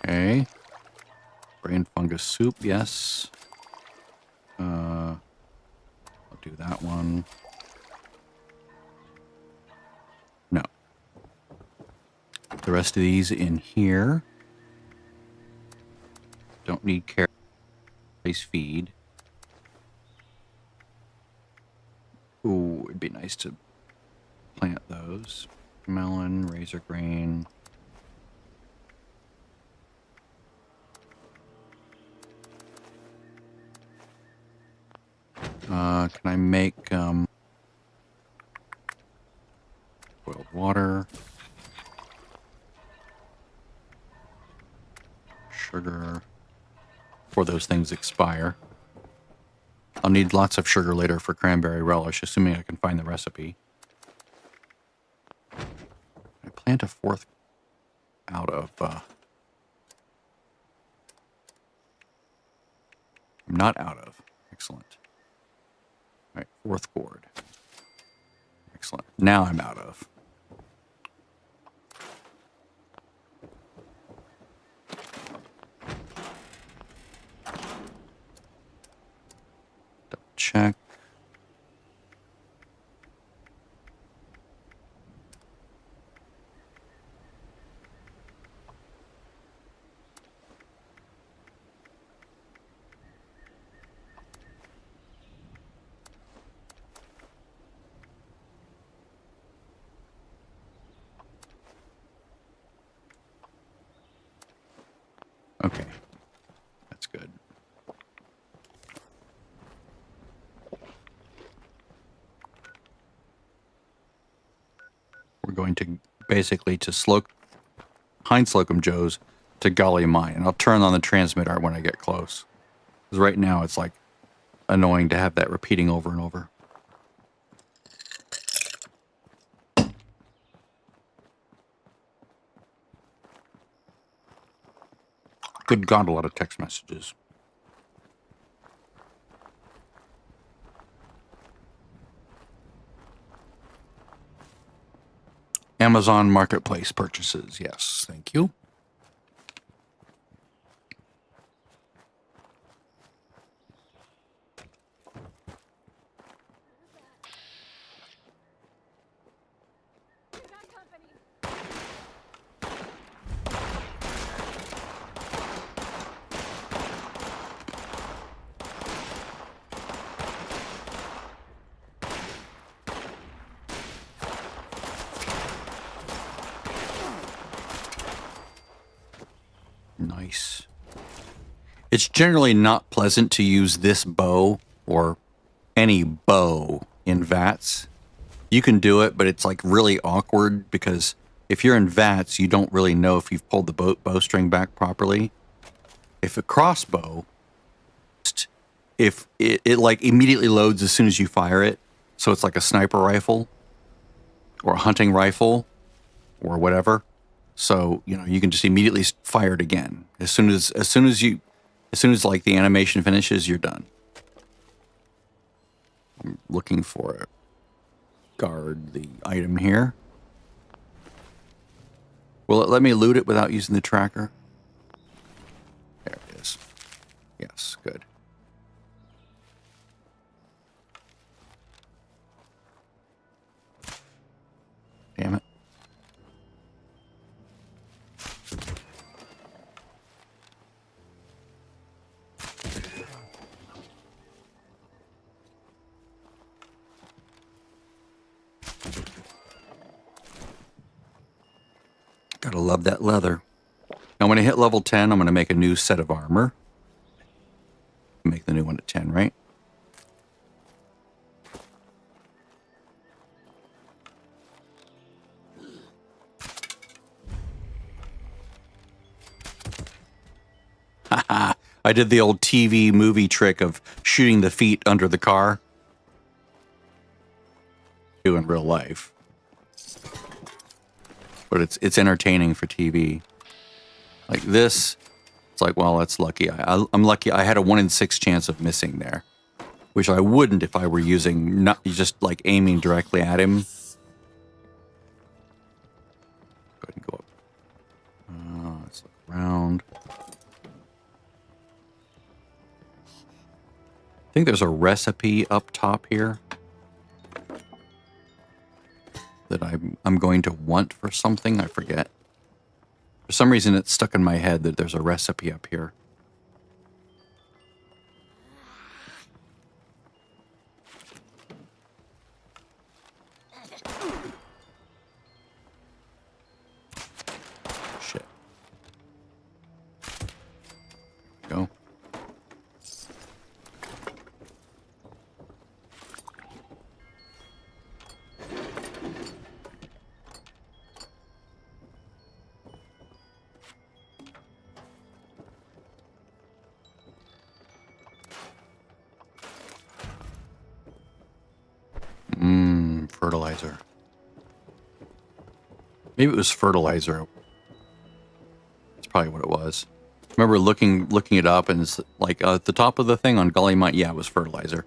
Okay. Brain fungus soup, yes. I'll do that one. No. Put the rest of these in here. Don't need carrot feed. Ooh, it'd be nice to plant those. Melon, razor grain. Can I make boiled water, sugar, before those things expire? I'll need lots of sugar later for cranberry relish, assuming I can find the recipe. I plant a fourth out of... I'm not out of. Excellent. All right, fourth gourd. Excellent. Now I'm out of. Double check. Okay, that's good. We're going to basically to Heinz Slocum Joe's to Gully Mine, and I'll turn on the transmitter when I get close. Because right now it's like annoying to have that repeating over and over. Good God, a lot of text messages. Amazon Marketplace purchases. Yes, thank you. Nice. It's generally not pleasant to use this bow or any bow in VATS. You can do it, but it's like really awkward because if you're in VATS, you don't really know if you've pulled the bowstring back properly. If a crossbow, if it like immediately loads as soon as you fire it, so it's like a sniper rifle or a hunting rifle or whatever. So, you know, you can just immediately fire it again. As soon as like the animation finishes, you're done. I'm looking for it. Guard the item here. Will it let me loot it without using the tracker? There it is. Yes, good. Damn it. Gotta love that leather. Now, when I hit level 10, I'm going to make a new set of armor. Make the new one at 10, right? Haha. I did the old TV movie trick of shooting the feet under the car. Do in real life. But it's entertaining for TV. Like this, it's like, well, that's lucky. I'm lucky I had a 1 in 6 chance of missing there, which I wouldn't if I were using, not just like aiming directly at him. Go ahead and go up. Let's look around. I think there's a recipe up top here that I'm going to want for something. I forget. For some reason, it's stuck in my head that there's a recipe up here. Shit. There we go. Fertilizer. Maybe it was fertilizer. That's probably what it was. I remember looking it up, and it's like at the top of the thing on Gully Mine. Yeah, it was fertilizer.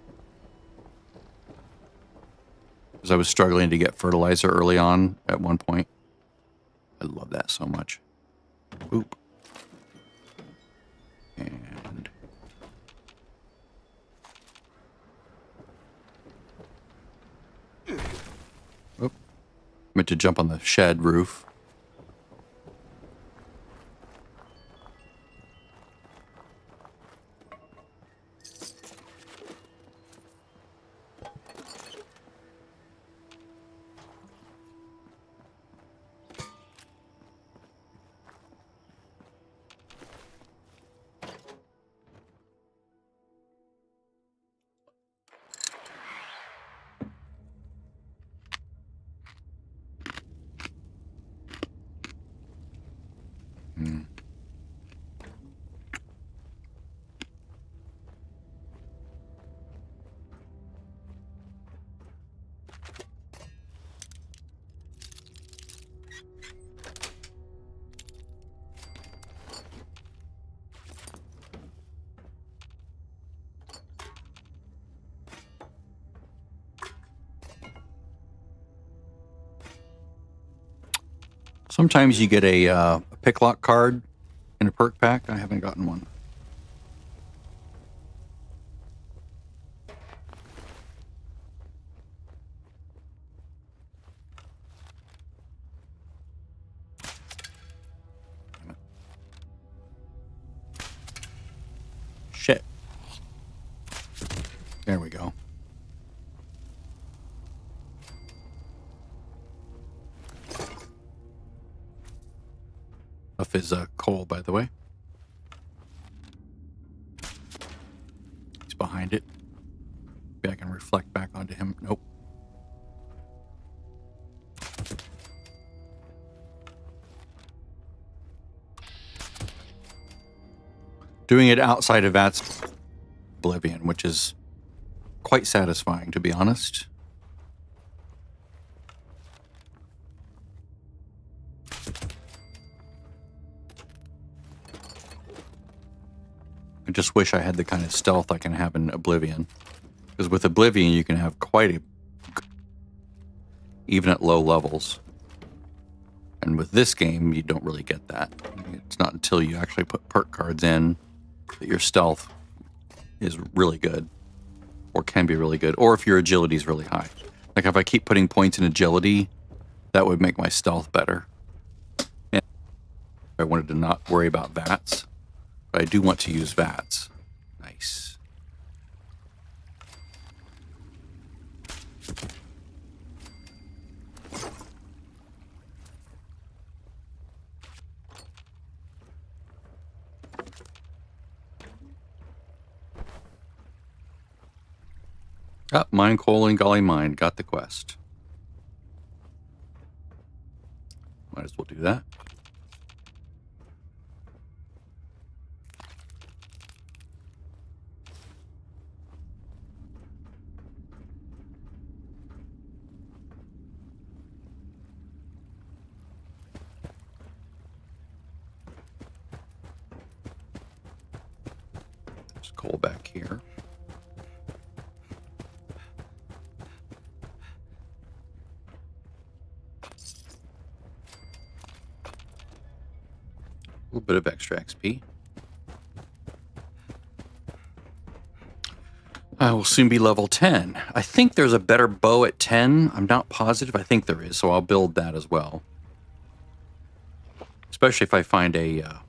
Because I was struggling to get fertilizer early on at one point. I love that so much. Boop. And oop. Meant to jump on the shed roof. Sometimes you get a pick lock card in a perk pack. I haven't gotten one. Shit. There we go. Stuff is coal, by the way. He's behind it. Maybe I can reflect back onto him. Nope. Doing it outside of that's Oblivion, which is quite satisfying, to be honest. I just wish I had the kind of stealth I can have in Oblivion. Because with Oblivion, you can have quite a... even at low levels. And with this game, you don't really get that. It's not until you actually put perk cards in that your stealth is really good. Or can be really good. Or if your agility is really high. Like if I keep putting points in agility, that would make my stealth better. And I wanted to not worry about VATs. But I do want to use VATs. Nice. Got mine, coal, and golly mine. Got the quest. Might as well do that. There's coal back here. A little bit of extra XP. I will soon be level 10. I think there's a better bow at 10. I'm not positive. I think there is, so I'll build that as well. Especially if I find a...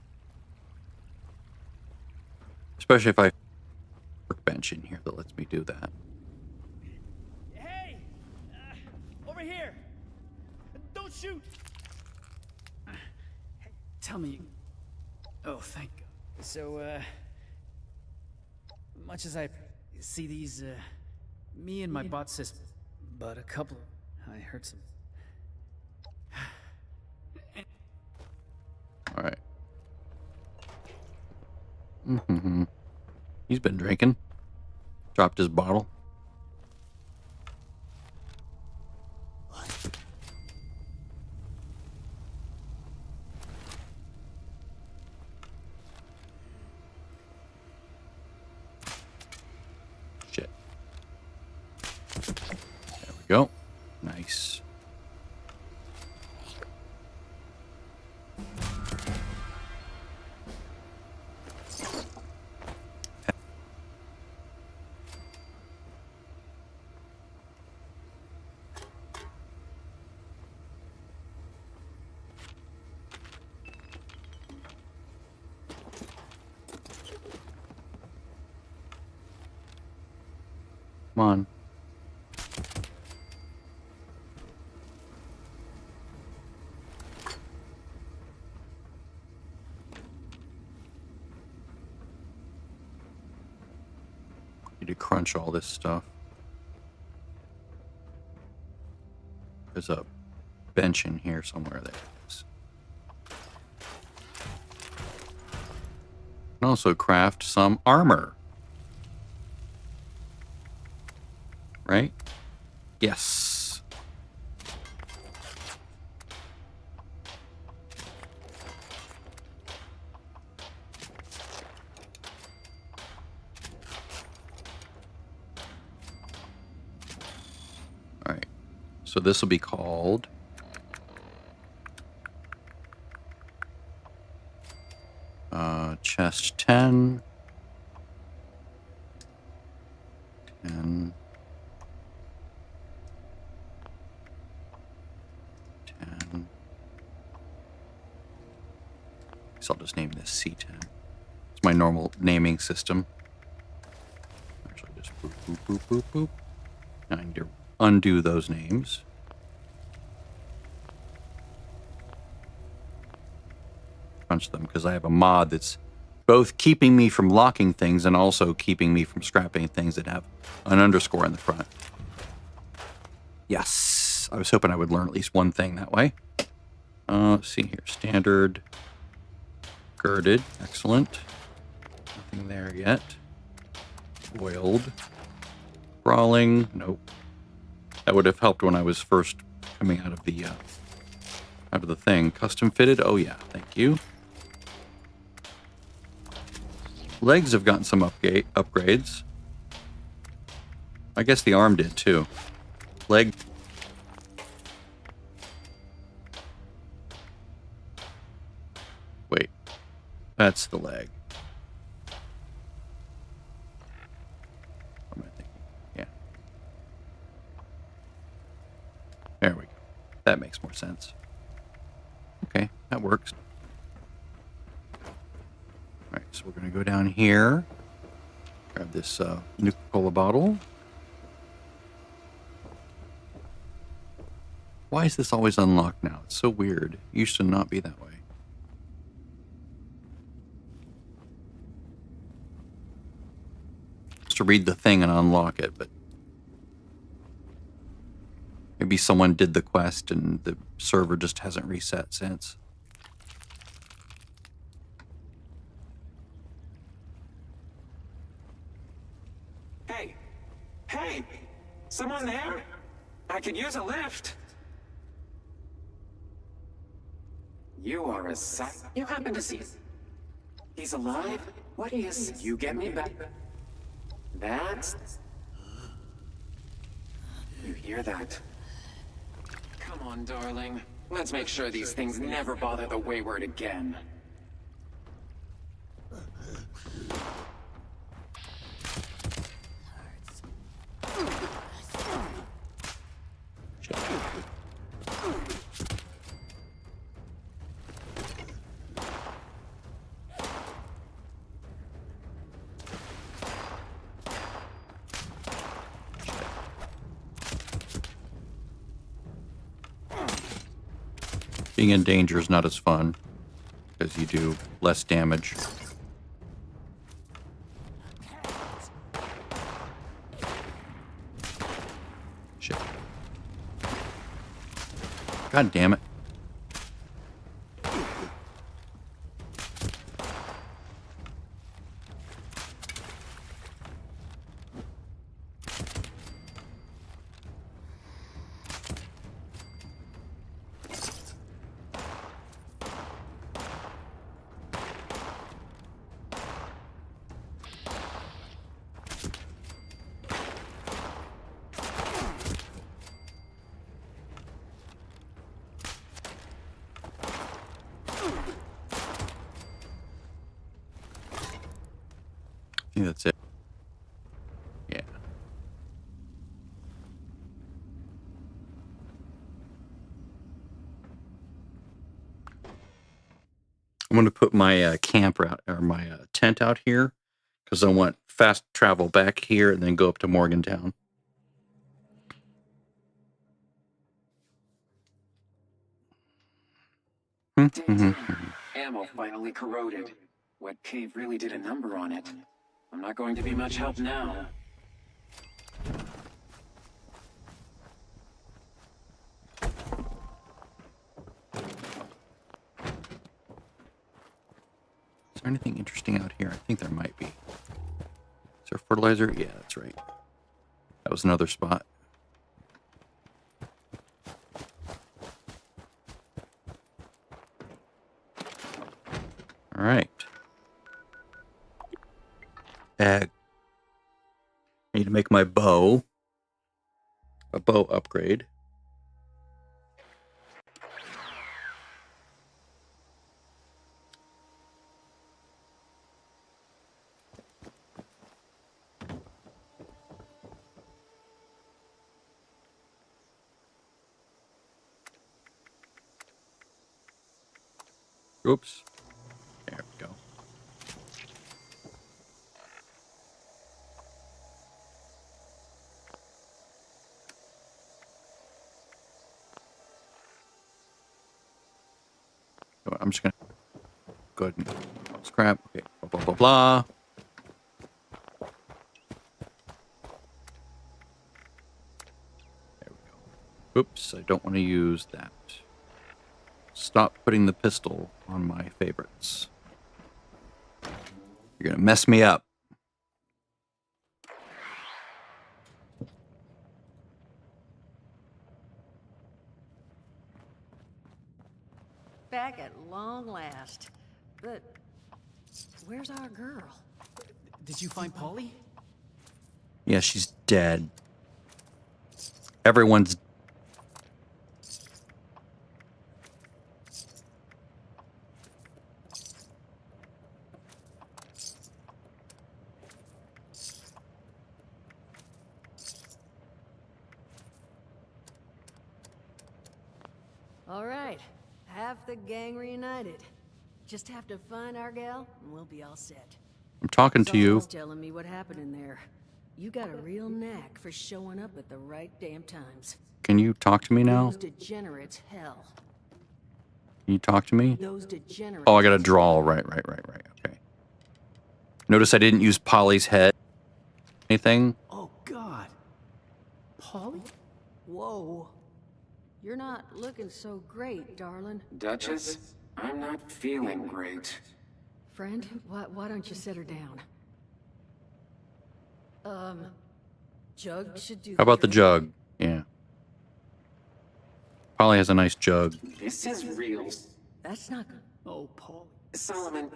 especially if I workbench in here that lets me do that. Hey! Over here! Don't shoot! Tell me. Oh, thank God. So, much as I see these, Me and my bot system, but a couple. I heard some. All right. Mm-hmm. He's been drinking. Dropped his bottle. Shit. There we go. Nice. Come on. Need to crunch all this stuff. There's a bench in here somewhere. There it is. Can also craft some armor. Right? Yes. All right. So this will be called chest 10. 10. 10. So I'll just name this C10. It's my normal naming system. Actually, just boop, boop, boop, boop, boop. Now I need to undo those names. Crunch them because I have a mod that's both keeping me from locking things and also keeping me from scrapping things that have an underscore in the front. Yes. I was hoping I would learn at least one thing that way. Let's see here. Standard. Girded. Excellent. Nothing there yet. Oiled. Crawling. Nope. That would have helped when I was first coming out of the thing. Custom fitted. Oh yeah. Thank you. Legs have gotten some upgrades. I guess the arm did too. Leg. Wait. That's the leg. What am I thinking? Yeah. There we go. That makes more sense. Okay, that works. All right, so we're going to go down here. Grab this Nuka Cola bottle. Why is this always unlocked now? It's so weird. It used to not be that way. Just to read the thing and unlock it, but Maybe someone did the quest and the server just hasn't reset since. Hey! Hey! Someone there? I could use a lift. You are a You happen to see... He's alive? What is... You get me back. That's... You hear that? Come on, darling. Let's make sure these things never bother the wayward again. Being in danger is not as fun because you do less damage. Shit. God damn it. I think that's it. Yeah. I'm going to put my camp out or my tent out here because I want fast travel back here and then go up to Morgantown. Ammo finally corroded. Wet cave really did a number on it. I'm not going to be much help now. Is there anything interesting out here? I think there might be. Is there fertilizer? Yeah, that's right. That was another spot. All right. I need to make my bow a bow upgrade. Oops. There we go. I'm just gonna go ahead and scrap. Okay, blah blah blah blah. There we go. Oops, I don't want to use that. Stop putting the pistol on my favorites. You're gonna mess me up. Back at long last. But where's our girl? Did you find Polly? Yeah, she's dead. Everyone's All right, half the gang reunited. Just have to find our gal, and we'll be all set. I'm talking to you. Someone's telling me what happened in there. You got a real knack for showing up at the right damn times. Can you talk to me now? Those degenerates, hell. Can you talk to me? Those degenerates. Oh, I gotta draw. Right. Okay. Notice I didn't use Polly's head. Anything? Oh, God. Polly? Whoa. You're not looking so great, darling. Duchess, I'm not feeling great. Friend, why don't you sit her down? Jug should do. How about the jug? Yeah. Polly has a nice jug. This is real. That's not good. Oh, Paul. Solomon,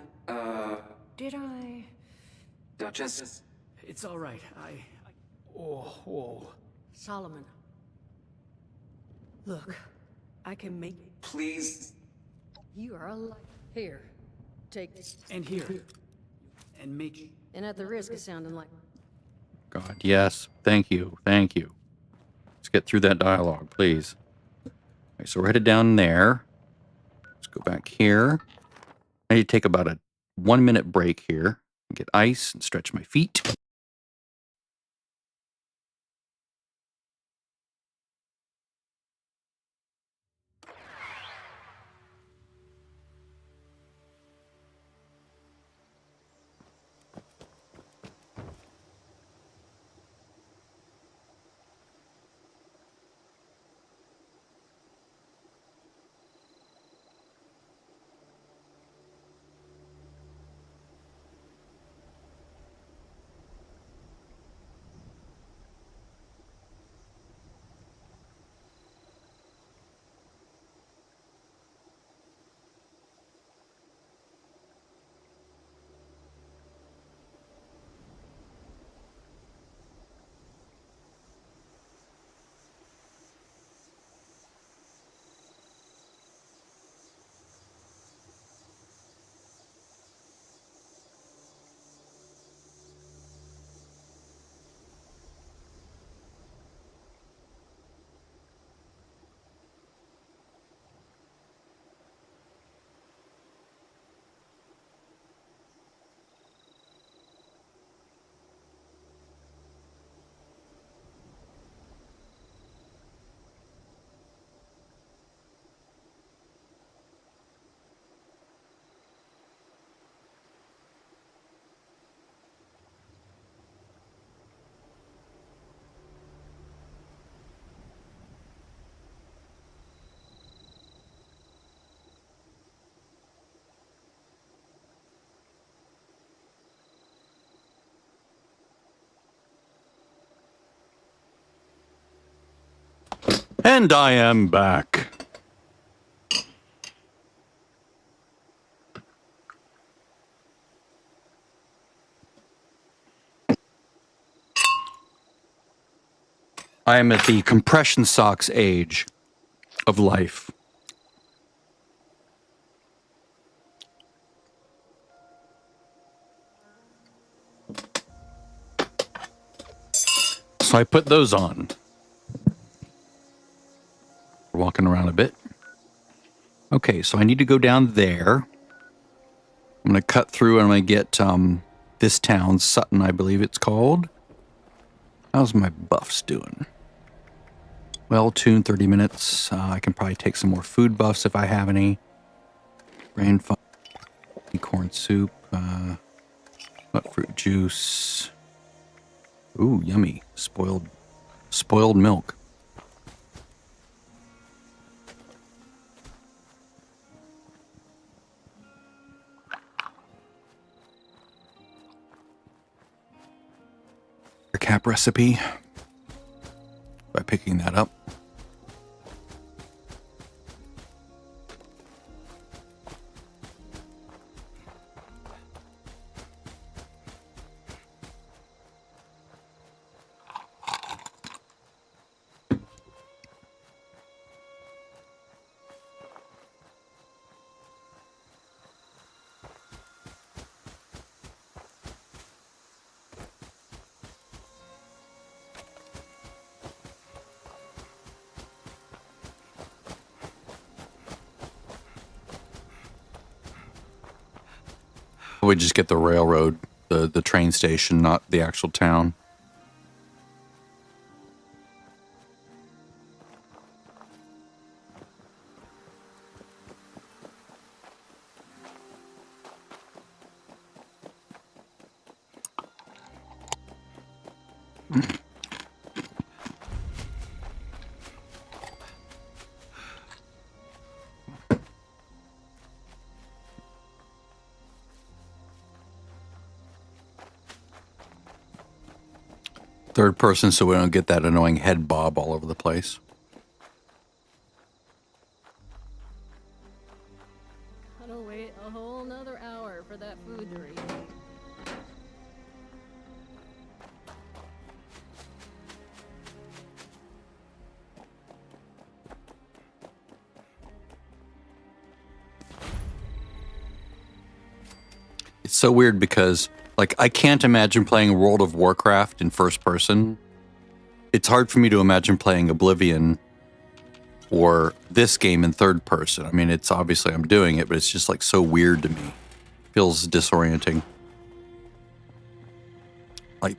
Did I? Duchess? It's all right. Oh, whoa. Solomon. Look, I can make... Please. You are alive. Here, take this. And here. And make... And at the risk of sounding like... God, yes. Thank you. Thank you. Let's get through that dialogue, please. Okay, so we're headed down there. Let's go back here. I need to take about a 1-minute break here. Get ice and stretch my feet. And I am back. I am at the compression socks age of life. So I put those on. Walking around a bit. Okay, so I need to go down there. I'm going to cut through and I'm going to get this town, Sutton, I believe it's called. How's my buffs doing? Well tuned, 30 minutes. I can probably take some more food buffs if I have any. Brain fun, corn soup, nut fruit juice. Ooh, yummy. Spoiled milk. Recap recipe by picking that up. We just get the railroad, the train station, not the actual town. Third person so we don't get that annoying head bob all over the place. Gotta wait a whole nother hour for that food to reach. It's so weird because, like, I can't imagine playing World of Warcraft in first person. It's hard for me to imagine playing Oblivion or this game in third person. I mean, it's obviously I'm doing it, but it's just like so weird to me. Feels disorienting. Like,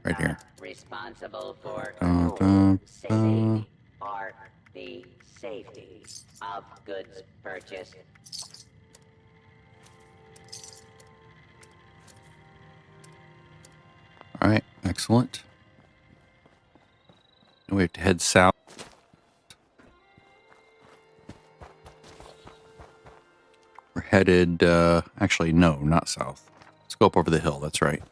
right here. Responsible for Safety or the safety of goods purchased. All right, excellent. We have to head south. We're headed, actually, no, not south. Let's go up over the hill, that's right.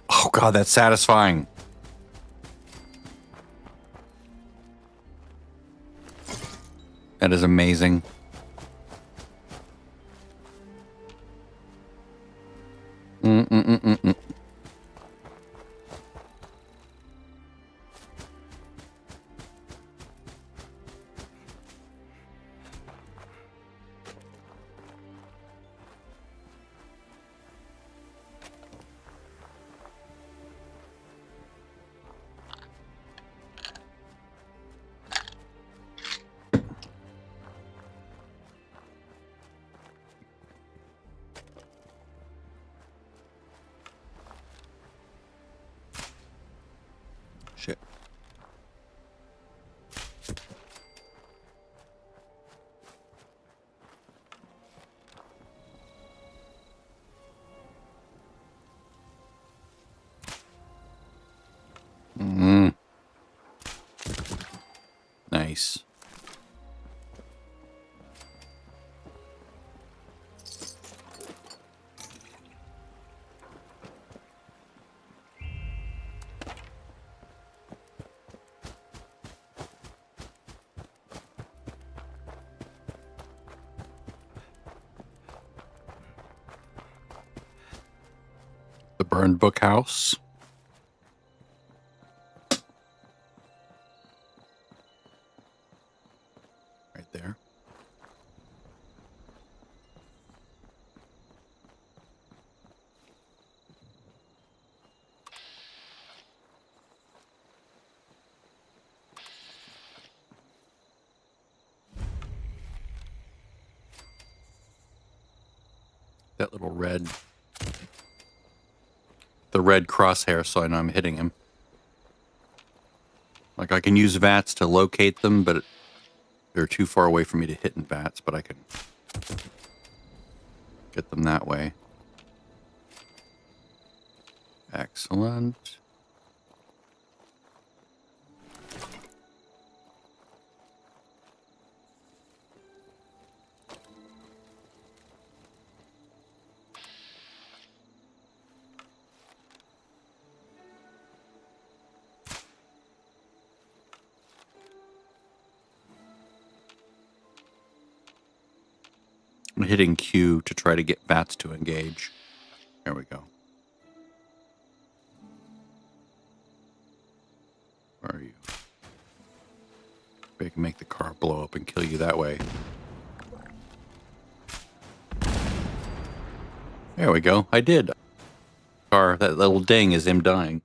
Oh God, that's satisfying. That is amazing. Mm-mm-mm-mm-mm. Shit. Nice. The burned book house. Right there. That little red, the red crosshair, so I know I'm hitting him. Like I can use VATS to locate them, but they're too far away for me to hit in VATS, but I can get them that way. Excellent. I'm hitting Q to try to get VATS to engage. There we go. Where are you? Maybe I can make the car blow up and kill you that way. There we go. I did. Car, that little ding is him dying.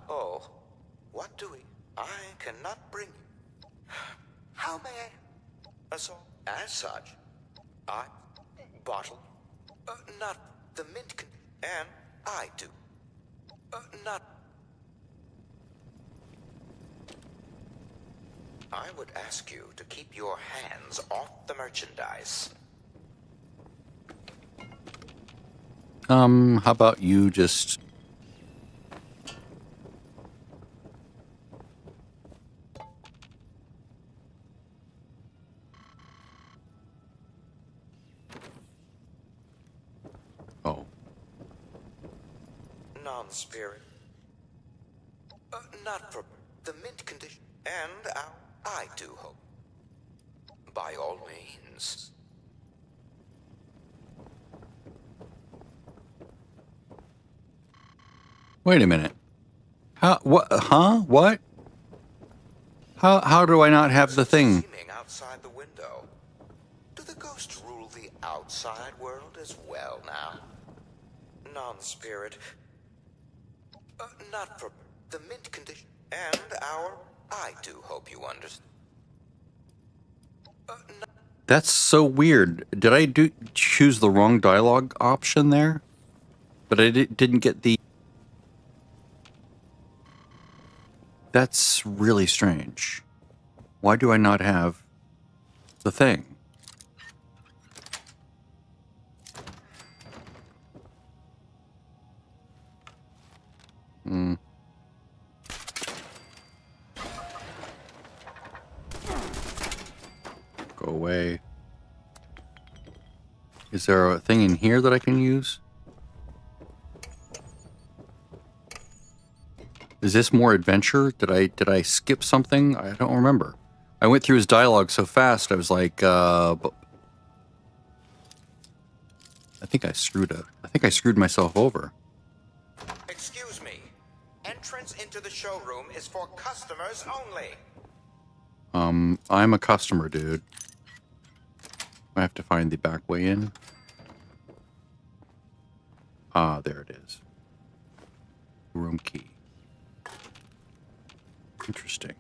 Oh, what do we? I cannot bring you. How may I? So, as such, I bottle, not the mint and I do. Not. I would ask you to keep your hands off the merchandise. How about you just... Oh. Non-spirit. Not for the mint condition. And I do hope. By all means. Wait a minute. How? What? Huh? What? How do I not have the thing? Outside the window. Do the ghosts rule the outside world as well now? Non-spirit. Not for the mint condition. And I do hope you understand. That's so weird. Did I choose the wrong dialogue option there? But I didn't get the... That's really strange. Why do I not have the thing? Hmm. Go away. Is there a thing in here that I can use? Is this more adventure? Did I skip something? I don't remember. I went through his dialogue so fast. I was like, I think I screwed myself over. Excuse me. Entrance into the showroom is for customers only. I'm a customer, dude. I have to find the back way in. Ah, there it is. Room key. Interesting.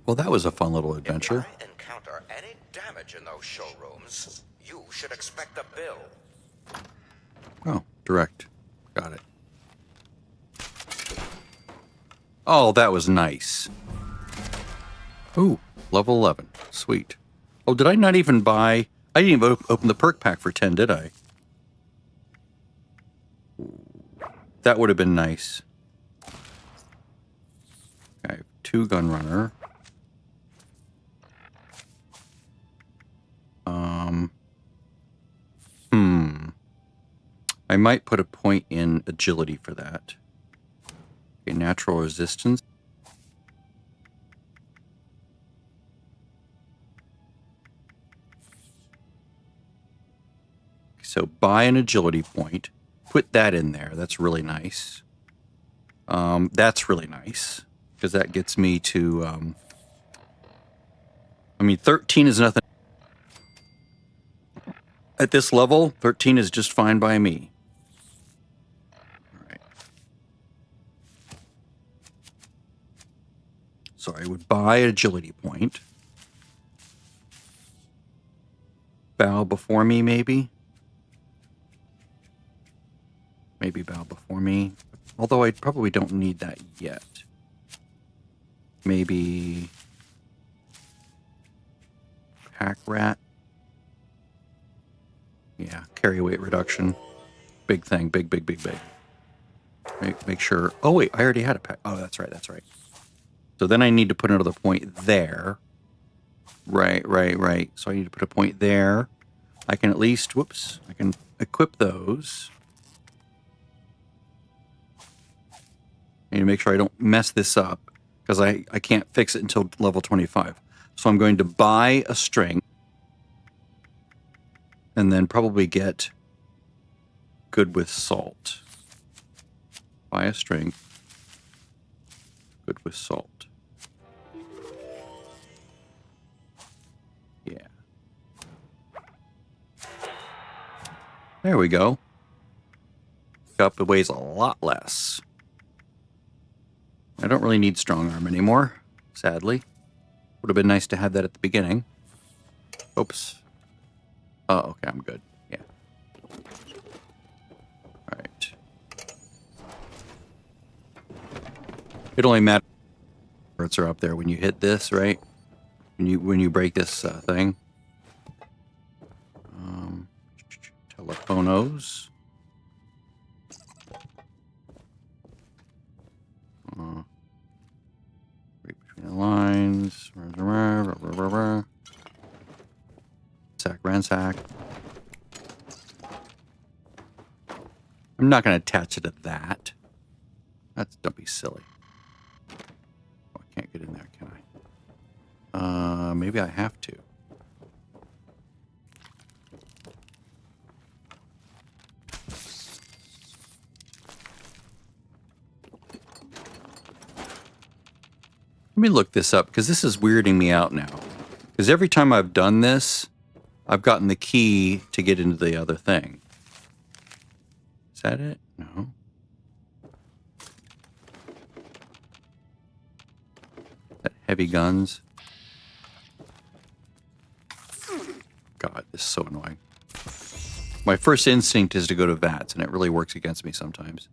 Well, that was a fun little adventure. If I encounter any damage in those showrooms, you should expect a bill. Oh, direct. Got it. Oh, that was nice. Ooh, level 11. Sweet. Oh, did I not even buy... I didn't even open the perk pack for 10, did I? That would have been nice. Okay, 2 gun runner. I might put a point in agility for that. Okay, natural resistance. So buy an agility point. Put that in there. That's really nice. That's really nice. Because that gets me to... I mean, 13 is nothing. At this level, 13 is just fine by me. All right. So I would buy an agility point. Bow before me, maybe? Maybe bow before me. Although I probably don't need that yet. Maybe... Pack rat. Yeah, carry weight reduction. Big thing. Big. Make sure... Oh, wait, I already had a pack. Oh, that's right. So then I need to put another point there. Right. So I need to put a point there. I can at least... Whoops. I can equip those. I need to make sure I don't mess this up, because I can't fix it until level 25. So I'm going to buy a string, and then probably get good with salt. Buy a string, good with salt. There we go. Up, it weighs a lot less. I don't really need strong arm anymore, sadly. Would have been nice to have that at the beginning. Oops. Oh, okay, I'm good. Yeah. Alright. It only matters when are up there when you hit this, right? When you break this thing. Telephonos. Right between the lines. Ransack. I'm not going to attach it to that. Don't be silly. Oh, I can't get in there, can I? Maybe I have to. Let me look this up, because this is weirding me out now. Because every time I've done this, I've gotten the key to get into the other thing. Is that it? No. That heavy guns. God, this is so annoying. My first instinct is to go to VATS, and it really works against me sometimes.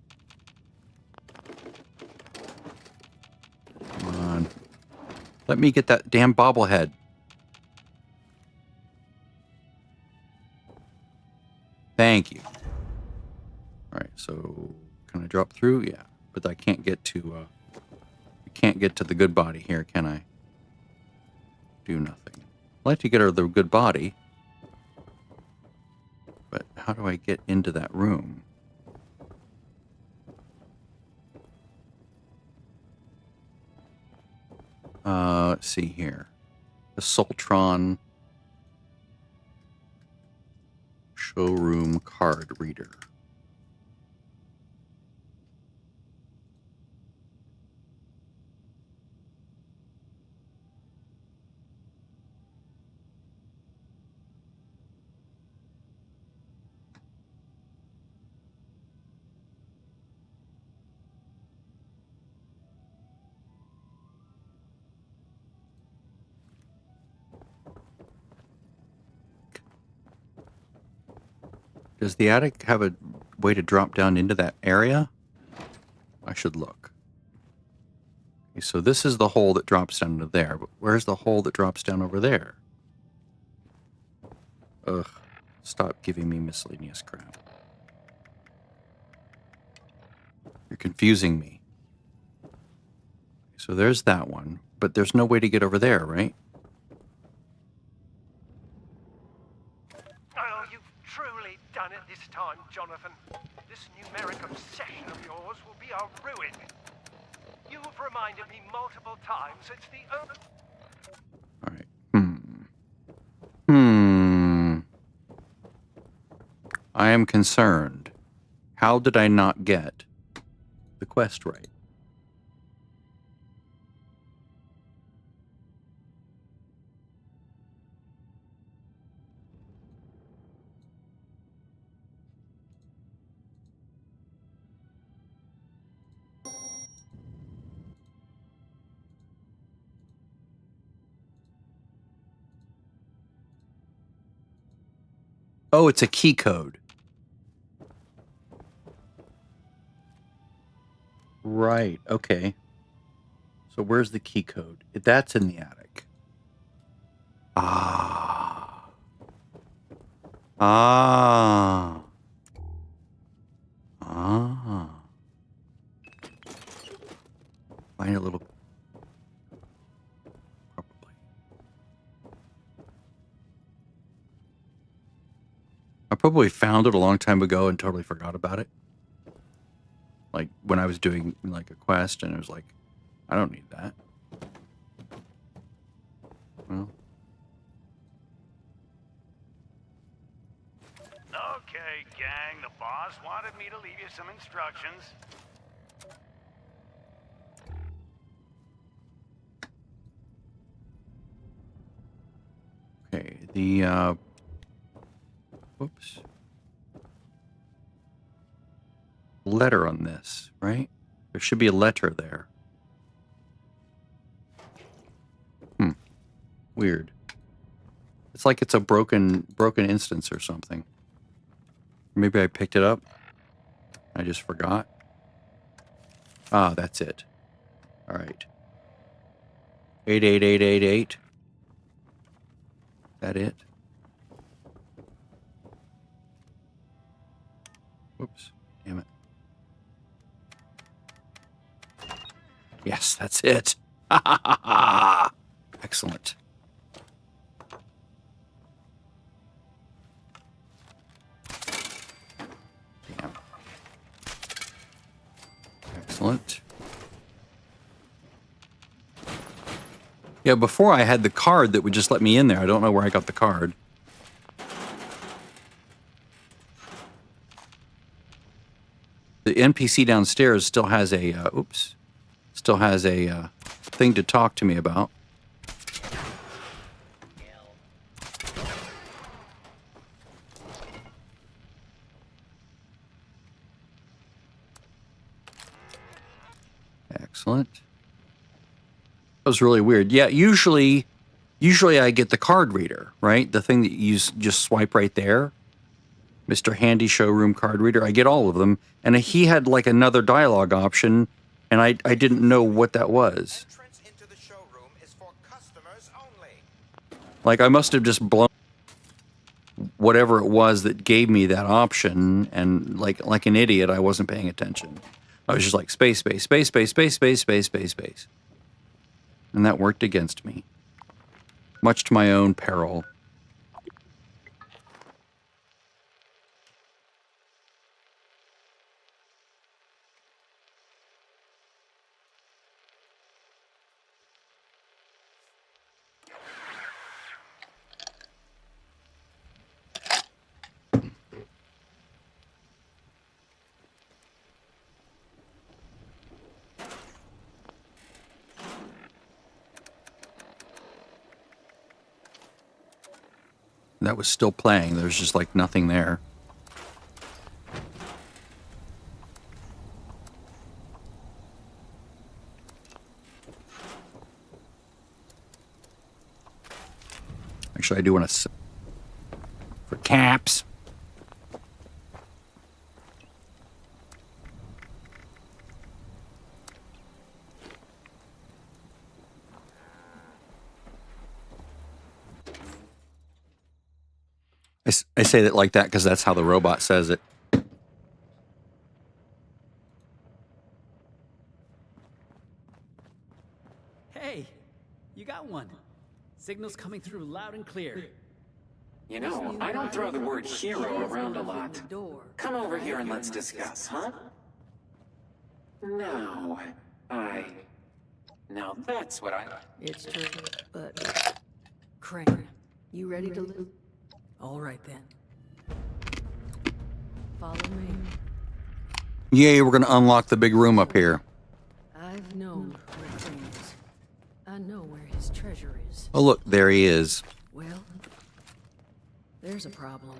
Come on. Let me get that damn bobblehead. Thank you. Alright, so can I drop through? Yeah. But I can't get to the good body here, can I? Do nothing. I'd like to get her the good body. But how do I get into that room? Let's see here. The Soltron showroom card reader. Does the attic have a way to drop down into that area? I should look. Okay, so this is the hole that drops down into there, but where's the hole that drops down over there? Ugh. Stop giving me miscellaneous crap. You're confusing me. So there's that one, but there's no way to get over there, right? Oh, you've truly done it this time, Jonathan. This numeric obsession of yours will be our ruin. You've reminded me multiple times it's the only... I am concerned. How did I not get the quest right? Oh, it's a key code. Right, okay. So where's the key code? That's in the attic. Ah. Ah. Ah. Find a little... Probably. I probably found it a long time ago and totally forgot about it. Like, when I was doing, like, a quest, and it was like, I don't need that. Well. Okay, gang, the boss wanted me to leave you some instructions. Okay, the, whoops. letter on this, right? There should be a letter there. Weird. It's like it's a broken instance or something. Maybe I picked it up. I just forgot. Ah, that's it. All right. 88888. That it? Whoops. Damn it. Yes, that's it. Ha ha ha ha. Excellent. Damn. Excellent. Yeah, before I had the card that would just let me in there. I don't know where I got the card. The NPC downstairs still has a, still has a thing to talk to me about. Excellent. That was really weird. Yeah, usually I get the card reader, right? The thing that you just swipe right there. Mr. Handy Showroom card reader. I get all of them. And he had like another dialogue option, and I didn't know what that was. Like, I must have just blown whatever it was that gave me that option, and like an idiot, I wasn't paying attention. I was just like, space, space, space, space, space, space, space, space, space. And that worked against me. Much to my own peril. That was still playing. There's just like nothing there. Actually, I do want to for caps. I say that like that because that's how the robot says it. Hey, you got one. Signal's coming through loud and clear. You know, I don't throw the word hero around a lot. Come over here and let's discuss, huh? Now that's what I... It's true, but... Crane, you ready to live? All right, then. Follow me. Yay, we're going to unlock the big room up here. I've known where Crane is. I know where his treasure is. Oh, look, there he is. Well, there's a problem.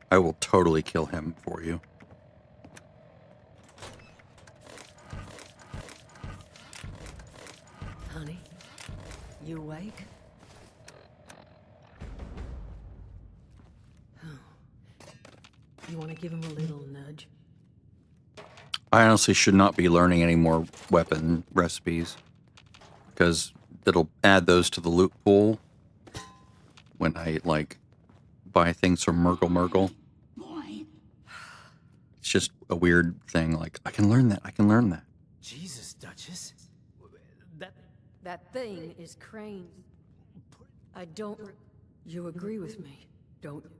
I will totally kill him for you. Honey, you awake? You want to give him a little nudge? I honestly should not be learning any more weapon recipes because it'll add those to the loot pool when I, like, buy things from Merkle. It's just a weird thing. Like, I can learn that. I can learn that. Jesus, Duchess. That thing is Crane. I don't... You agree with me, don't you?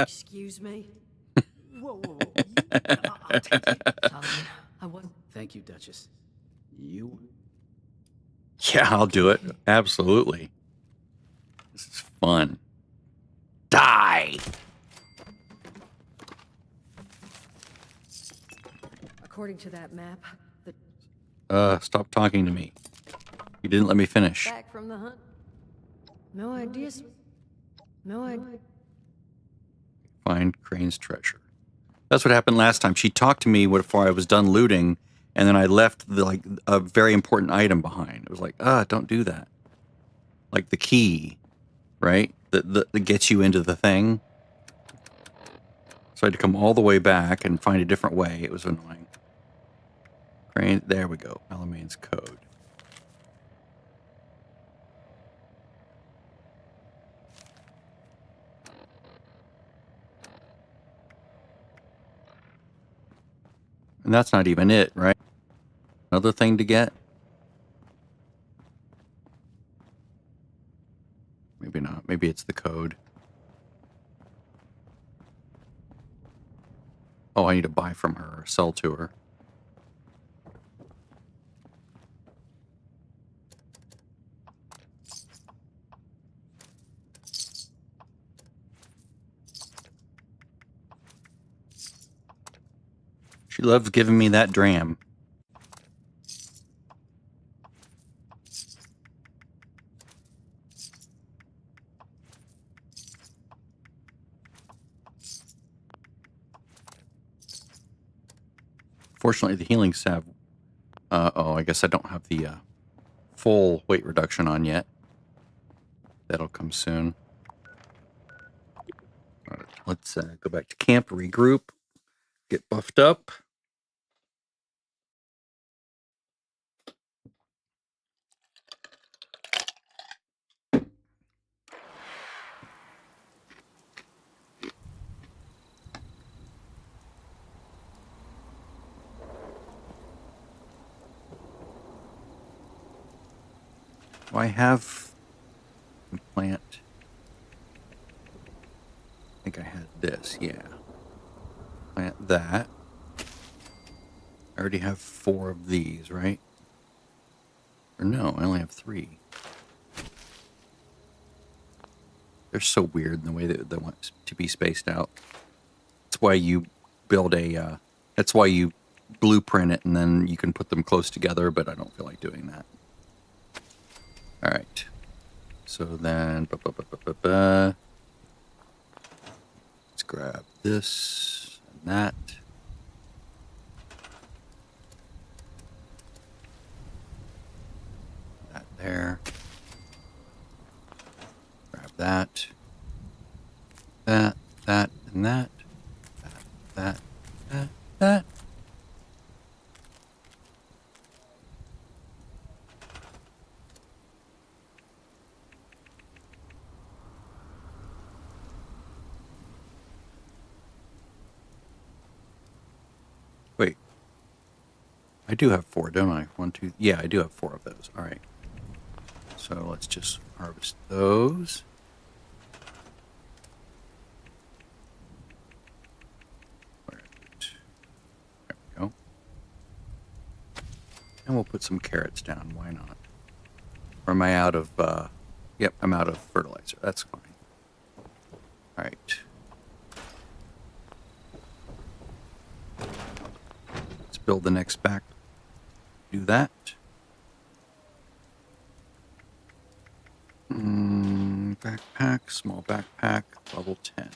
Excuse me? Whoa. I'll take it. I wasn't... Thank you, Duchess. You... Yeah, I'll do it. Absolutely. This is fun. Die! According to that map, Stop talking to me. You didn't let me finish. back from the hunt. No ideas. No idea. Find Crane's treasure. That's what happened last time. She talked to me before I was done looting, and then I left a very important item behind. It was like, don't do that. Like the key, right? That gets you into the thing. So I had to come all the way back and find a different way. It was annoying. Crane, there we go. Alamain's code. And that's not even it, right? Another thing to get? Maybe not. Maybe it's the code. Oh, I need to buy from her or sell to her. She loves giving me that dram. Fortunately, the healing salve. I guess I don't have the full weight reduction on yet. That'll come soon. All right, let's go back to camp, regroup, get buffed up. Do I have plant? I think I had this, yeah. Plant that. I already have 4 of these, right? Or no, I only have 3. They're so weird in the way that they want to be spaced out. That's why you build a, that's why you blueprint it and then you can put them close together, but I don't feel like doing that. All right. So then, let's grab this and that. That there. Grab that. That, and that. That. Wait. I do have 4, don't I? 1, 2. Yeah, I do have 4 of those. All right. So let's just harvest those. There we go. And we'll put some carrots down. Why not? Or am I out of... Yep, I'm out of fertilizer. That's fine. All right. Let's build the next back. Do that. Backpack, small backpack, level 10.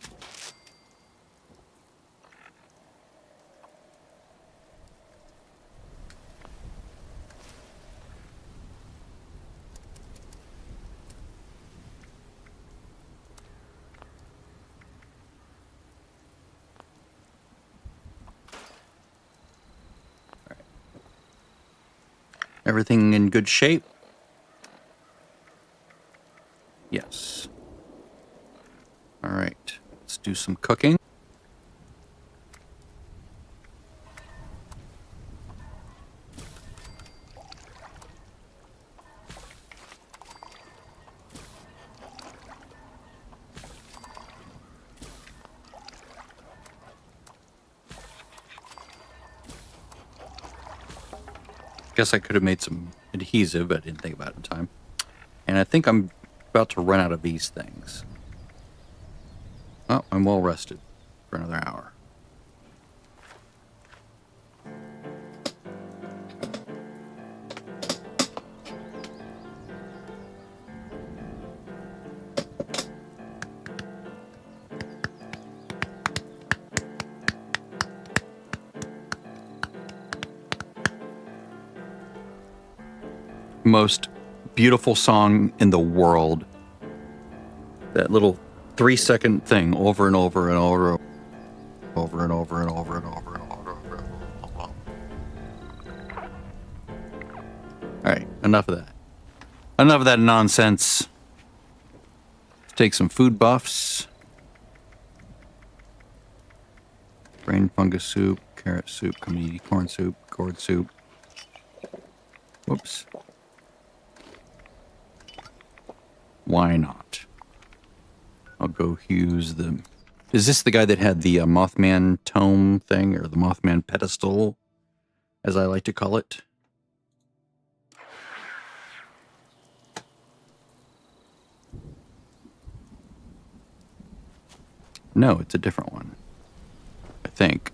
Everything in good shape? Yes. All right, let's do some cooking. Guess I could have made some adhesive, but I didn't think about it in time. And I think I'm about to run out of these things. Oh, I'm well rested for another hour. most beautiful song in the world. That little 3-second thing over and over and over, over and over and over and over and over. All right, enough of that. Enough of that nonsense. Let's take some food buffs. Brain fungus soup, carrot soup, community corn soup, gourd soup. Whoops. Why not? I'll go use the... Is this the guy that had the Mothman tome thing, or the Mothman pedestal, as I like to call it? No, it's a different one. I think.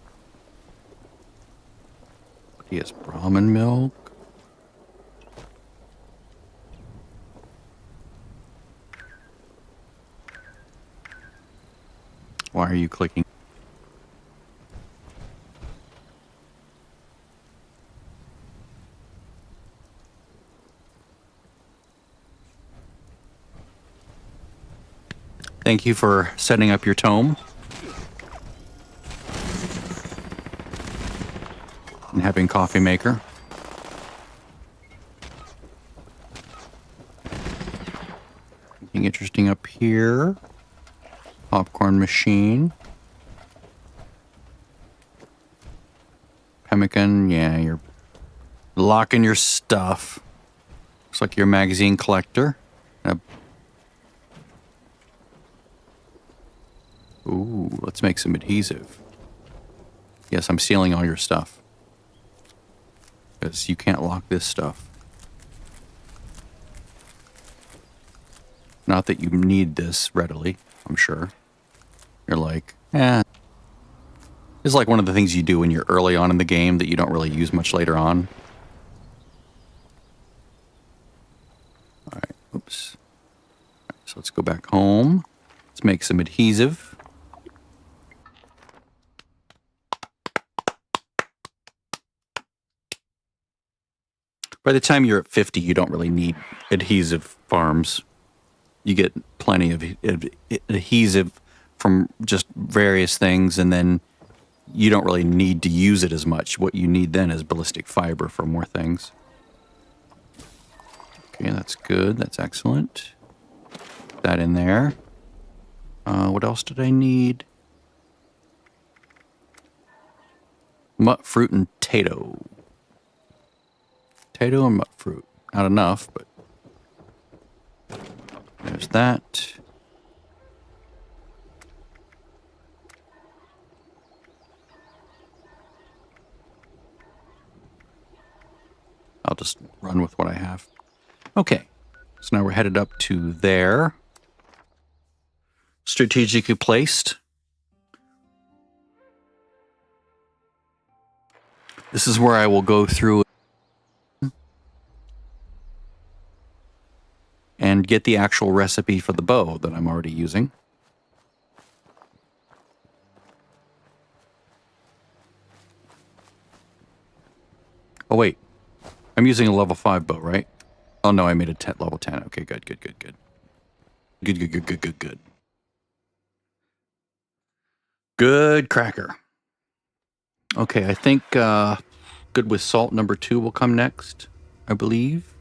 He has Brahmin milk. Why are you clicking? Thank you for setting up your tome. And having coffee maker. Anything interesting up here? Popcorn machine. Pemmican, yeah, you're locking your stuff. Looks like you're a magazine collector. Ooh, let's make some adhesive. Yes, I'm stealing all your stuff. Because you can't lock this stuff. Not that you need this readily, I'm sure. You're like, eh. It's like one of the things you do when you're early on in the game that you don't really use much later on. Alright, oops. All right, so let's go back home. Let's make some adhesive. By the time you're at 50, you don't really need adhesive farms. You get plenty of adhesive from just various things, and then you don't really need to use it as much. What you need then is ballistic fiber for more things. Okay, that's good. That's excellent. Put that in there. What else did I need? Mut fruit and tato. Tato and mut fruit. Not enough, but there's that. I'll just run with what I have. Okay, so now we're headed up to there. Strategically placed. This is where I will go through and get the actual recipe for the bow that I'm already using. Oh, wait. I'm using a level 5 bow, right? Oh, no, I made a level 10. Okay, good, good, good, good. Good, good, good, good, good, good. Good cracker. Okay, I think good with salt number 2 will come next, I believe.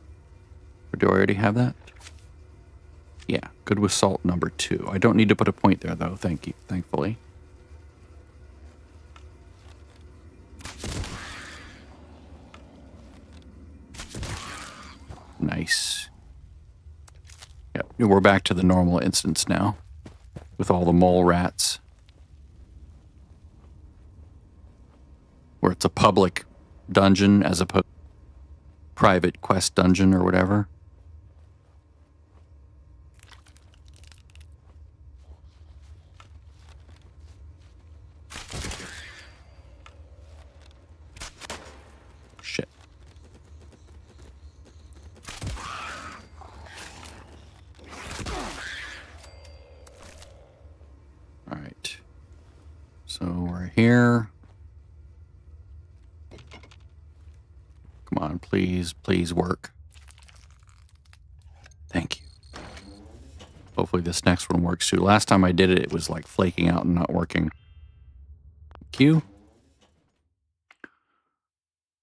Or do I already have that? Yeah, good with salt number 2. I don't need to put a point there, though. Thank you, thankfully. Nice. Yep, we're back to the normal instance now. With all the mole rats. Where it's a public dungeon as opposed to private quest dungeon or whatever. Shit. All right. So we're here. Come on, please, please work. Hopefully this next one works too. Last time I did it, it was like flaking out and not working. Q.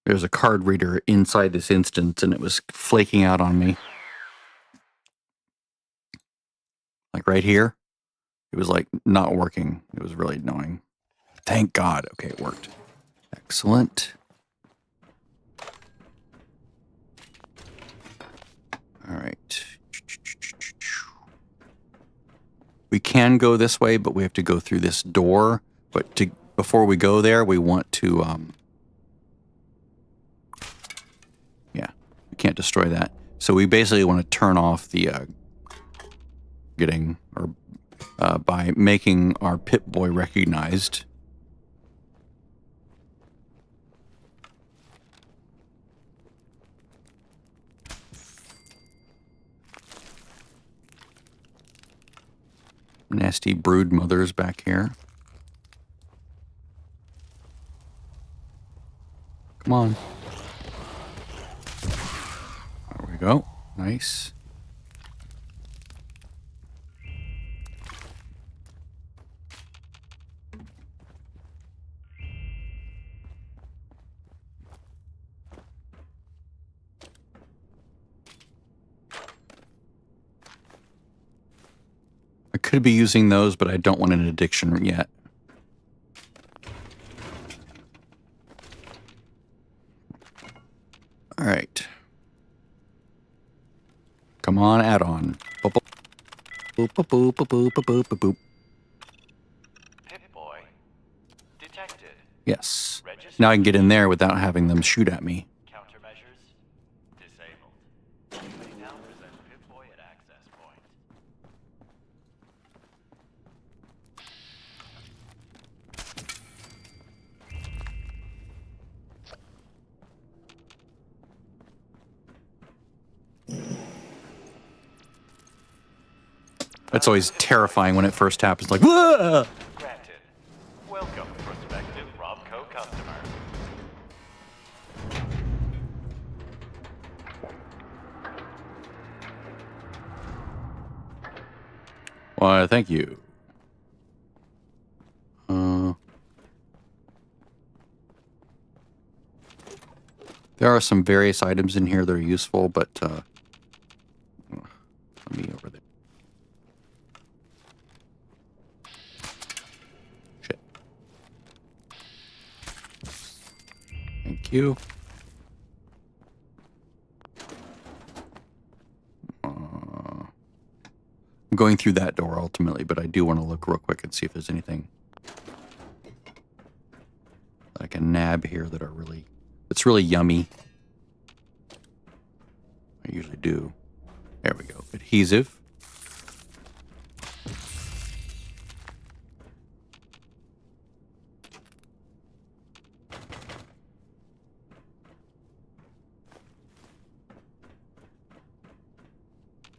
There's a card reader inside this instance and it was flaking out on me. Like right here. It was like not working. It was really annoying. Thank God. Okay, it worked. Excellent. All right. We can go this way, but we have to go through this door. But before we go there, we want to, yeah, we can't destroy that. So we basically want to turn off the by making our Pip-Boy recognized. Nasty brood mothers back here. Come on. There we go. Nice. I could be using those, but I don't want an addiction yet. All right. Come on, add on. Boop, boop, boop, boop, boop, boop, boop, boop, boop. Pip-Boy detected. Yes. Now I can get in there without having them shoot at me. Countermeasures disabled. You may now present Pip-Boy at access point. It's always terrifying when it first happens. Like, whoa! Granted. Welcome, prospective Robco customer. Why, thank you. There are some various items in here that are useful, but let me over there. Shit. Thank you. I'm going through that door ultimately, but I do want to look real quick and see if there's anything that I can nab here that are really, it's really yummy. I usually do. There we go. Adhesive.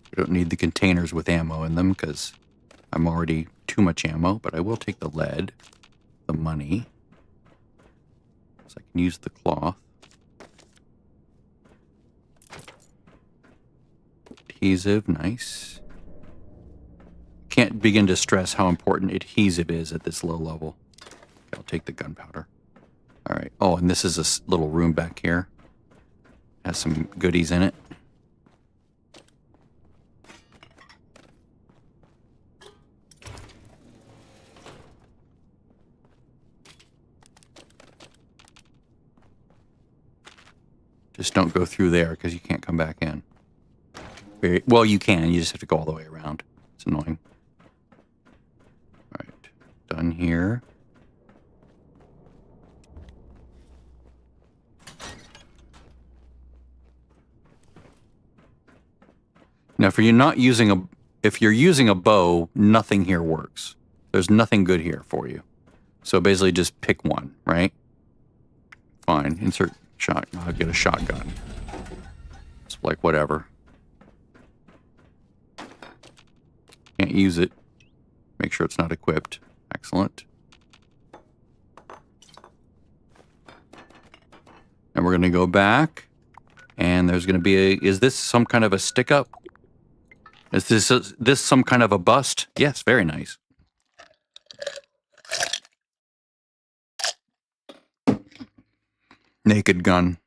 I don't need the containers with ammo in them because I'm already too much ammo, but I will take the lead, the money, so I can use the cloth. Adhesive, nice. Can't begin to stress how important adhesive is at this low level. Okay, I'll take the gunpowder. All right. Oh, and this is a little room back here. Has some goodies in it. Just don't go through there because you can't come back in. Well, you can. You just have to go all the way around. It's annoying. All right. Done here. Now, if you're using a bow, nothing here works. There's nothing good here for you. So basically just pick one, right? Fine. Insert shot. I'll get a shotgun. It's like whatever. Can't use it. Make sure it's not equipped. Excellent. And we're going to go back. And there's going to be a... Is this some kind of a stick-up? Is this some kind of a bust? Yes, very nice. Naked gun.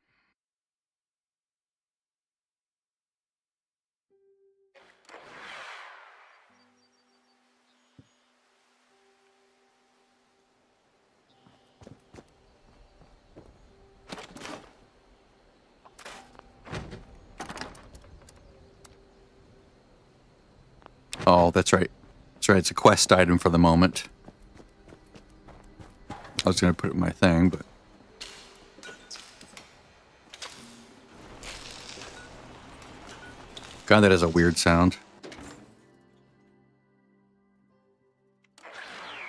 Oh, that's right. That's right. It's a quest item for the moment. I was going to put it in my thing, but... God, that is a weird sound.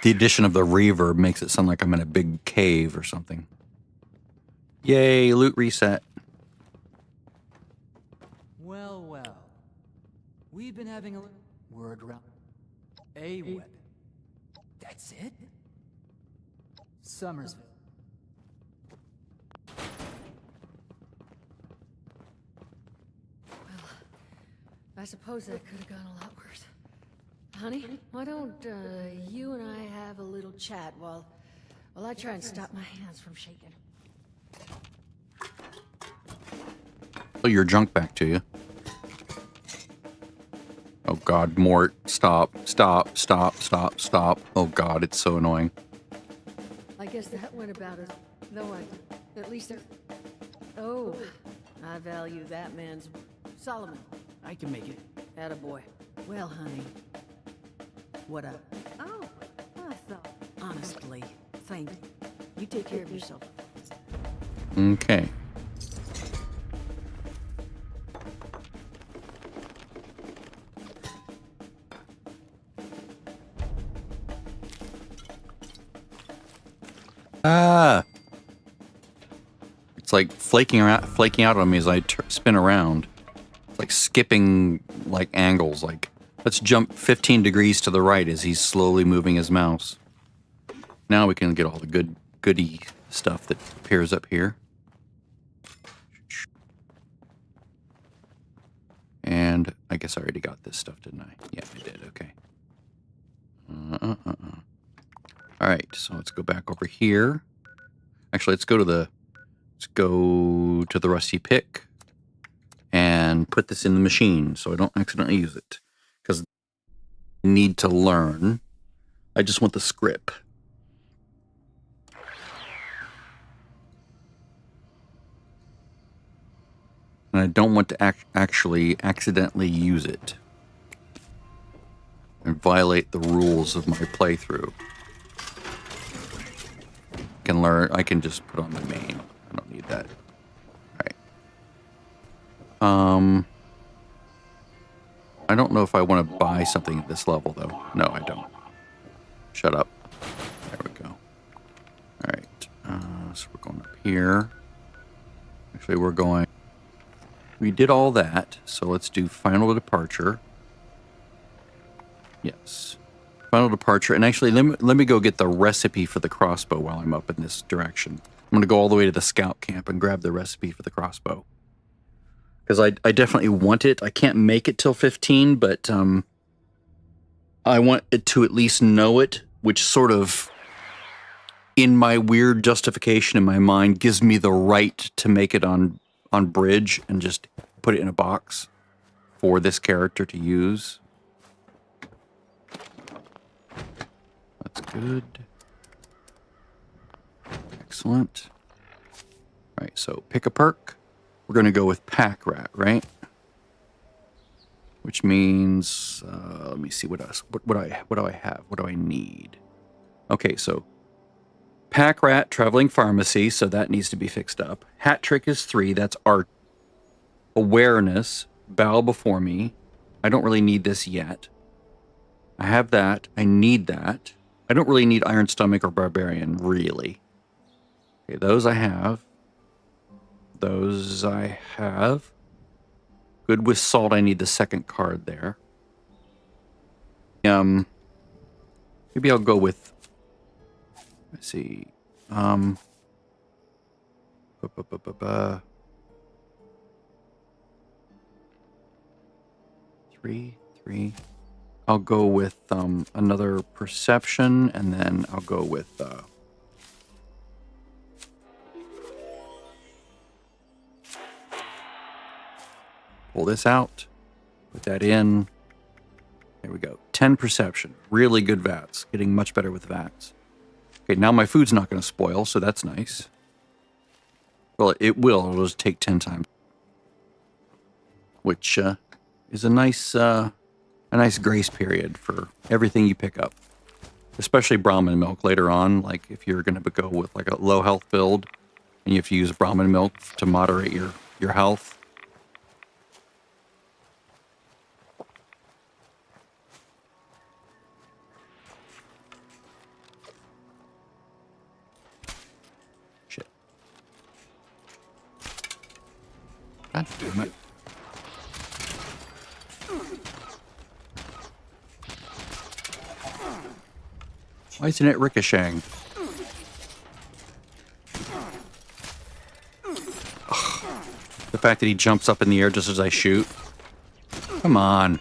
The addition of the reverb makes it sound like I'm in a big cave or something. Yay, loot reset. Well, well. We've been having a word round. A weapon. That's it? Summersville. I suppose that could have gone a lot worse. Honey, why don't you and I have a little chat while I try and stop my hands from shaking. Put your junk back to you. Oh God, Mort, stop, stop, stop, stop, stop. Oh God, it's so annoying. I guess that went about it. Though at least there... Oh, I value that man's... Solomon. I can make it. Attaboy. Well, honey. What up? Oh, I thought... Honestly, thank you. You take care of yourself. Okay. Ah! It's like flaking out on me as I spin around. It's like skipping like angles. Like, let's jump 15 degrees to the right as he's slowly moving his mouse. Now we can get all the goody stuff that appears up here. And I guess I already got this stuff, didn't I? Yeah, I did. Okay. All right, so let's go back over here. Actually, let's go to the rusty pick and put this in the machine so I don't accidentally use it, because I need to learn. I just want the script. And I don't want to actually accidentally use it and violate the rules of my playthrough. I can just put on my main. I don't need that. All right. I don't know if I want to buy something at this level, though. No, I don't. Shut up. There we go. All right. So we're going up here. Actually, we're going... We did all that, so let's do final departure. Yes. Final departure. And actually, let me go get the recipe for the crossbow while I'm up in this direction. I'm going to go all the way to the scout camp and grab the recipe for the crossbow. Because I definitely want it. I can't make it till 15, but I want it to at least know it, which sort of, in my weird justification in my mind, gives me the right to make it on bridge and just put it in a box for this character to use. That's good. Excellent. All right, so pick a perk. We're going to go with pack rat, right? Which means, let me see what else. What do I have? What do I need? Okay, so pack rat, traveling pharmacy, so that needs to be fixed up. Hat trick is 3. That's our awareness. Bow before me. I don't really need this yet. I have that. I need that. I don't really need iron stomach or barbarian, really. Okay, those I have. Those I have. Good with salt. I need the second card there. Maybe I'll go with... Let's see. 3, 3. I'll go with another perception, and then I'll go with pull this out, put that in. There we go. 10 perception. Really good VATS. Getting much better with VATS. Okay, now my food's not going to spoil, so that's nice. Well, it will. It'll just take 10 times. Which is a nice grace period for everything you pick up. Especially Brahmin milk later on. Like, if you're going to go with like a low health build, and you have to use Brahmin milk to moderate your health. God damn it. Why isn't it ricocheting? Ugh. The fact that he jumps up in the air just as I shoot. Come on.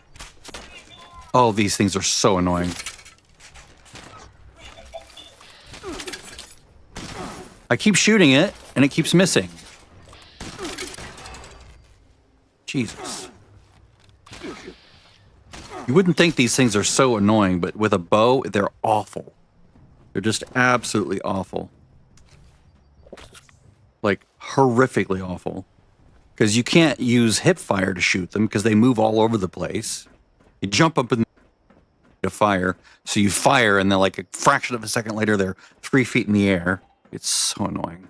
Oh, these things are so annoying. I keep shooting it, and it keeps missing. Jesus. You wouldn't think these things are so annoying, but with a bow, they're awful. They're just absolutely awful. Like, horrifically awful. Because you can't use hip fire to shoot them, because they move all over the place. You jump up in the fire, so you fire, and then like a fraction of a second later, they're 3 feet in the air. It's so annoying.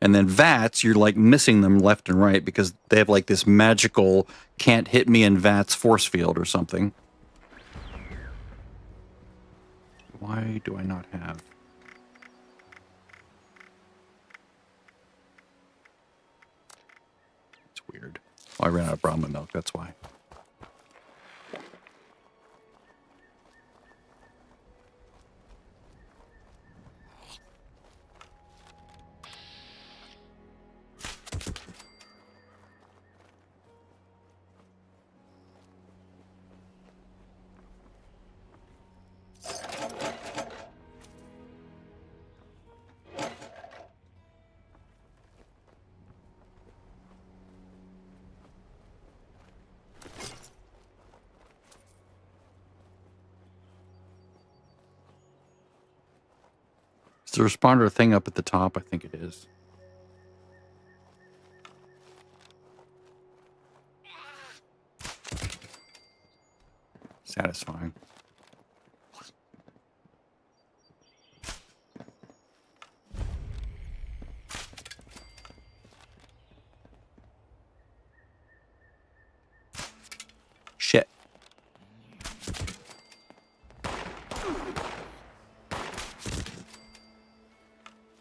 And then VATS, you're like missing them left and right because they have like this magical can't hit me in VATS force field or something. Why do I not have? It's weird. Oh, I ran out of Brahma milk, that's why. Is the responder thing up at the top? I think it is. Satisfying. Shit.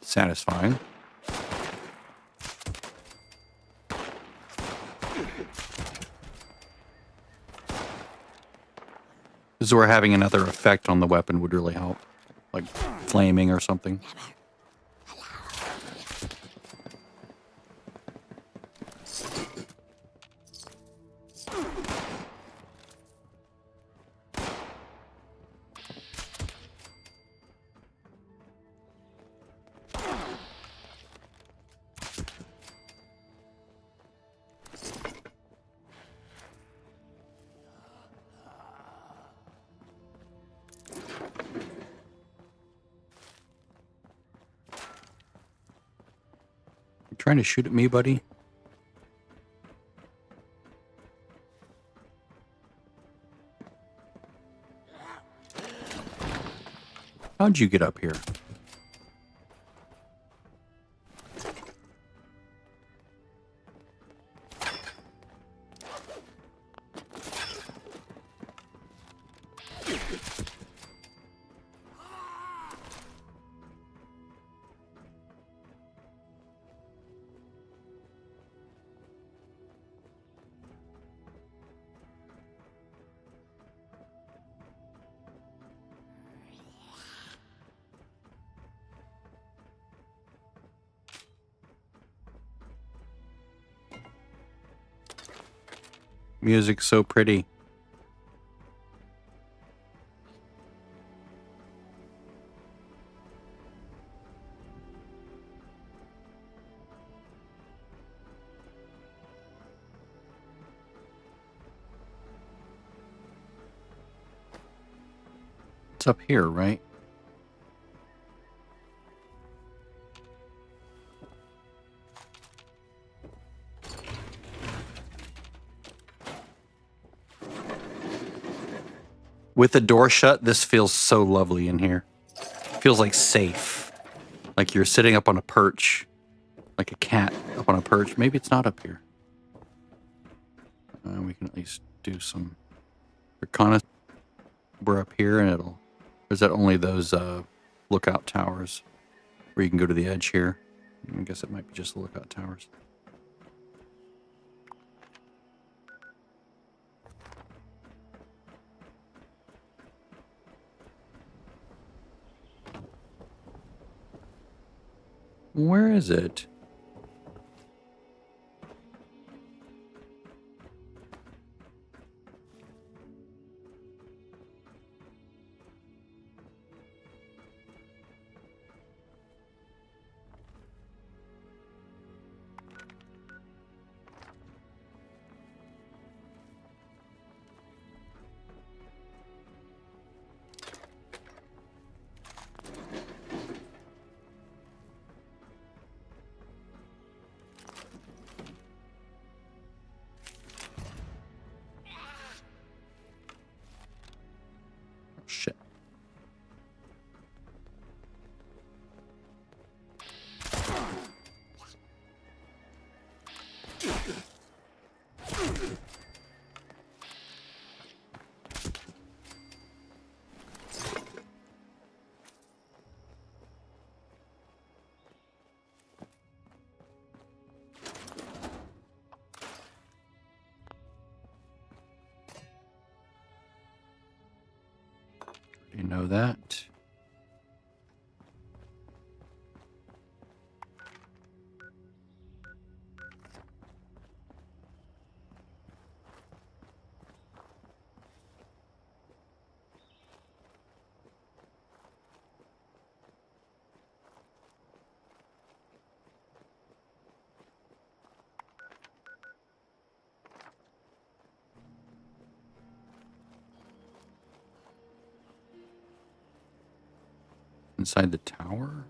Satisfying. This is where having another effect on the weapon would really help. Like flaming or something. Trying to shoot at me, buddy? How'd you get up here? Music's so pretty. It's up here, right? With the door shut, this feels so lovely in here. Feels like safe. Like you're sitting up on a perch. Like a cat up on a perch. Maybe it's not up here. We can at least do some reconnaissance. We're up here and it'll... Or is that only those lookout towers where you can go to the edge here? I guess it might be just the lookout towers. Where is it? Shit. You know that. Inside the tower?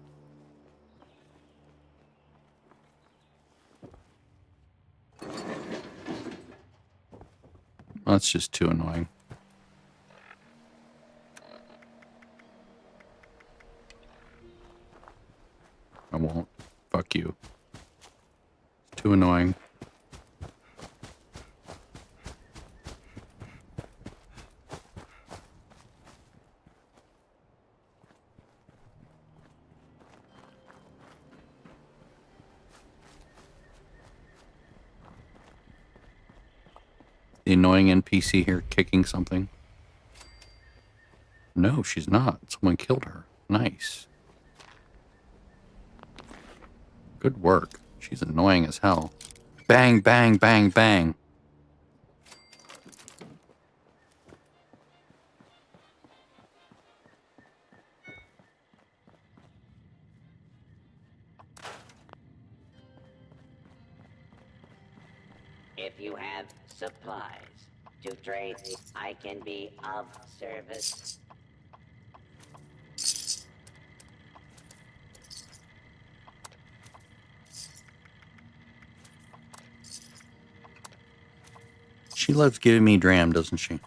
Well, that's just too annoying. I won't. Fuck you. It's too annoying. The annoying NPC here kicking something. No, she's not. Someone killed her. Nice. Good work. She's annoying as hell. Bang, bang, bang, bang. If you have supplies to trade, I can be of service. She loves giving me dram, doesn't she?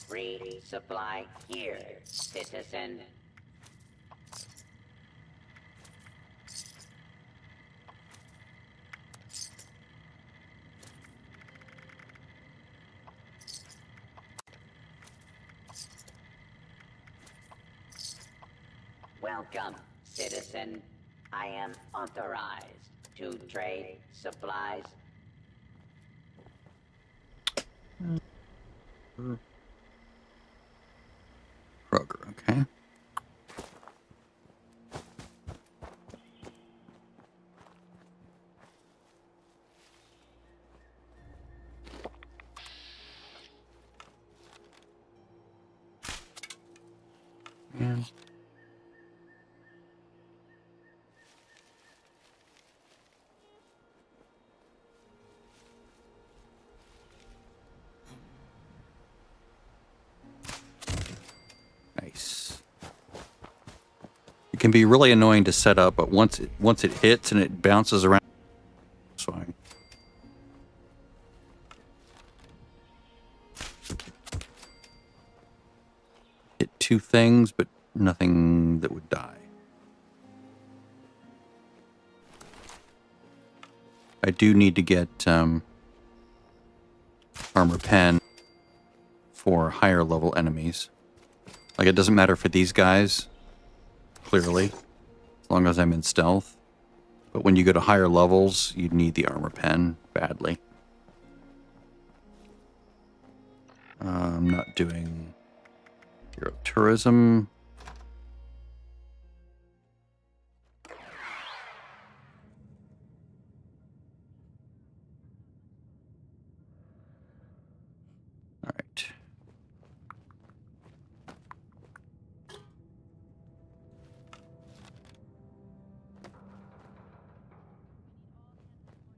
Resupply here, citizen. Welcome, citizen. I am authorized to trade supplies. Kroger, okay. Yeah. can be really annoying to set up, but once it hits and it bounces around, it's fine. Hit 2 things, but nothing that would die. I do need to get armor pen for higher level enemies. Like, it doesn't matter for these guys, clearly, as long as I'm in stealth. But when you go to higher levels, you need the armor pen badly. I'm not doing Hero Tourism. All right.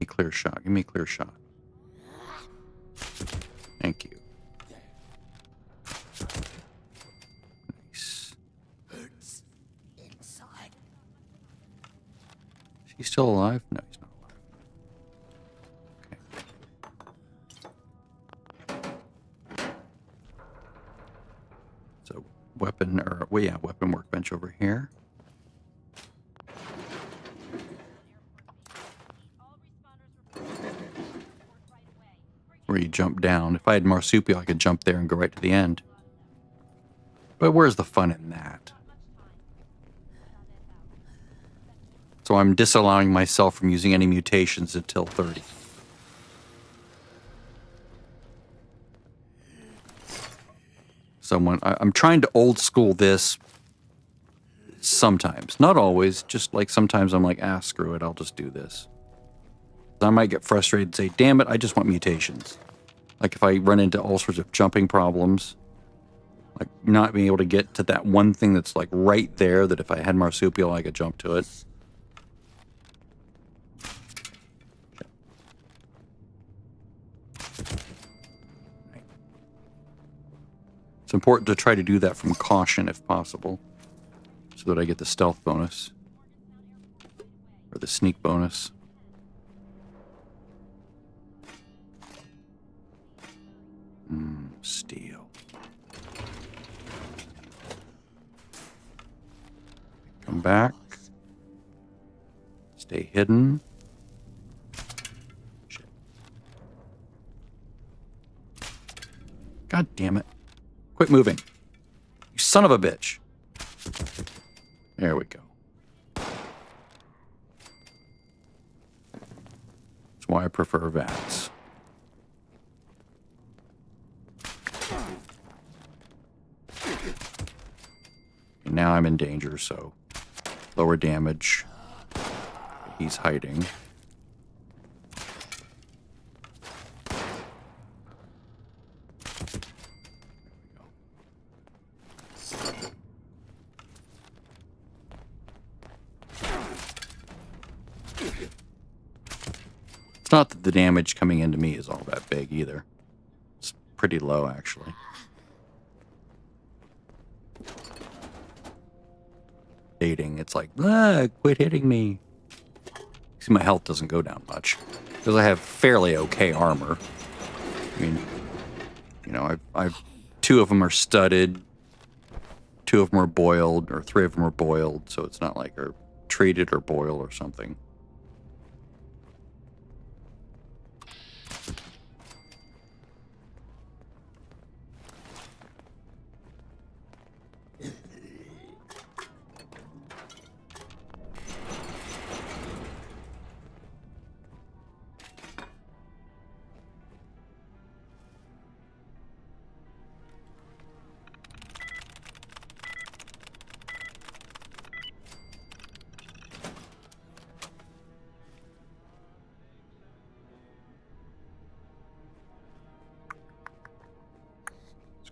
Give me a clear shot. Give me a clear shot. Thank you. Nice. Inside. Is he still alive? No, he's not alive. Okay. So, weapon, or, well, yeah, weapon workbench over here. Where you jump down. If I had marsupial, I could jump there and go right to the end. But where's the fun in that? So I'm disallowing myself from using any mutations until 30. I'm trying to old school this sometimes. Not always, just like sometimes I'm like, screw it, I'll just do this. I might get frustrated and say, damn it, I just want mutations. Like if I run into all sorts of jumping problems, like not being able to get to that one thing that's like right there, that if I had marsupial, I could jump to it. It's important to try to do that from caution if possible, so that I get the stealth bonus, or the sneak bonus. Steel. Come back. Stay hidden. Shit. God damn it. Quit moving. You son of a bitch. There we go. That's why I prefer VATS. And now I'm in danger, so lower damage. He's hiding. It's not that the damage coming into me is all that big either. It's pretty low, actually. It's like, quit hitting me. See, my health doesn't go down much because I have fairly okay armor. I mean, you know, I've 2 of them are studded, 2 of them are boiled, or 3 of them are boiled, so it's not like they're treated or boiled or something.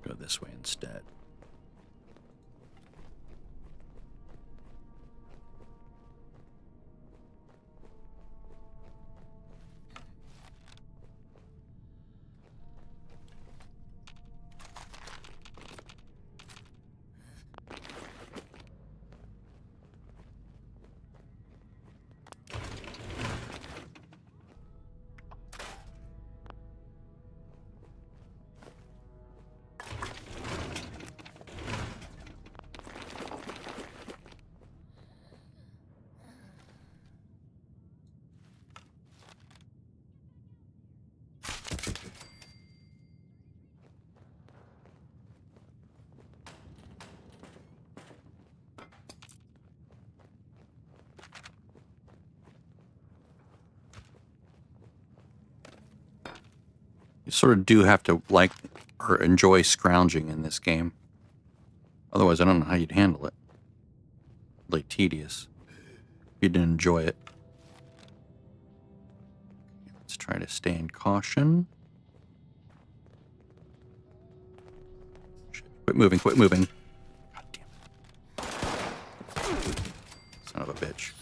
Go this way instead. You sort of do have to like or enjoy scrounging in this game. Otherwise, I don't know how you'd handle it. Really tedious. You didn't enjoy it. Let's try to stay in caution. Shit. Quit moving, quit moving. God damn it. Son of a bitch.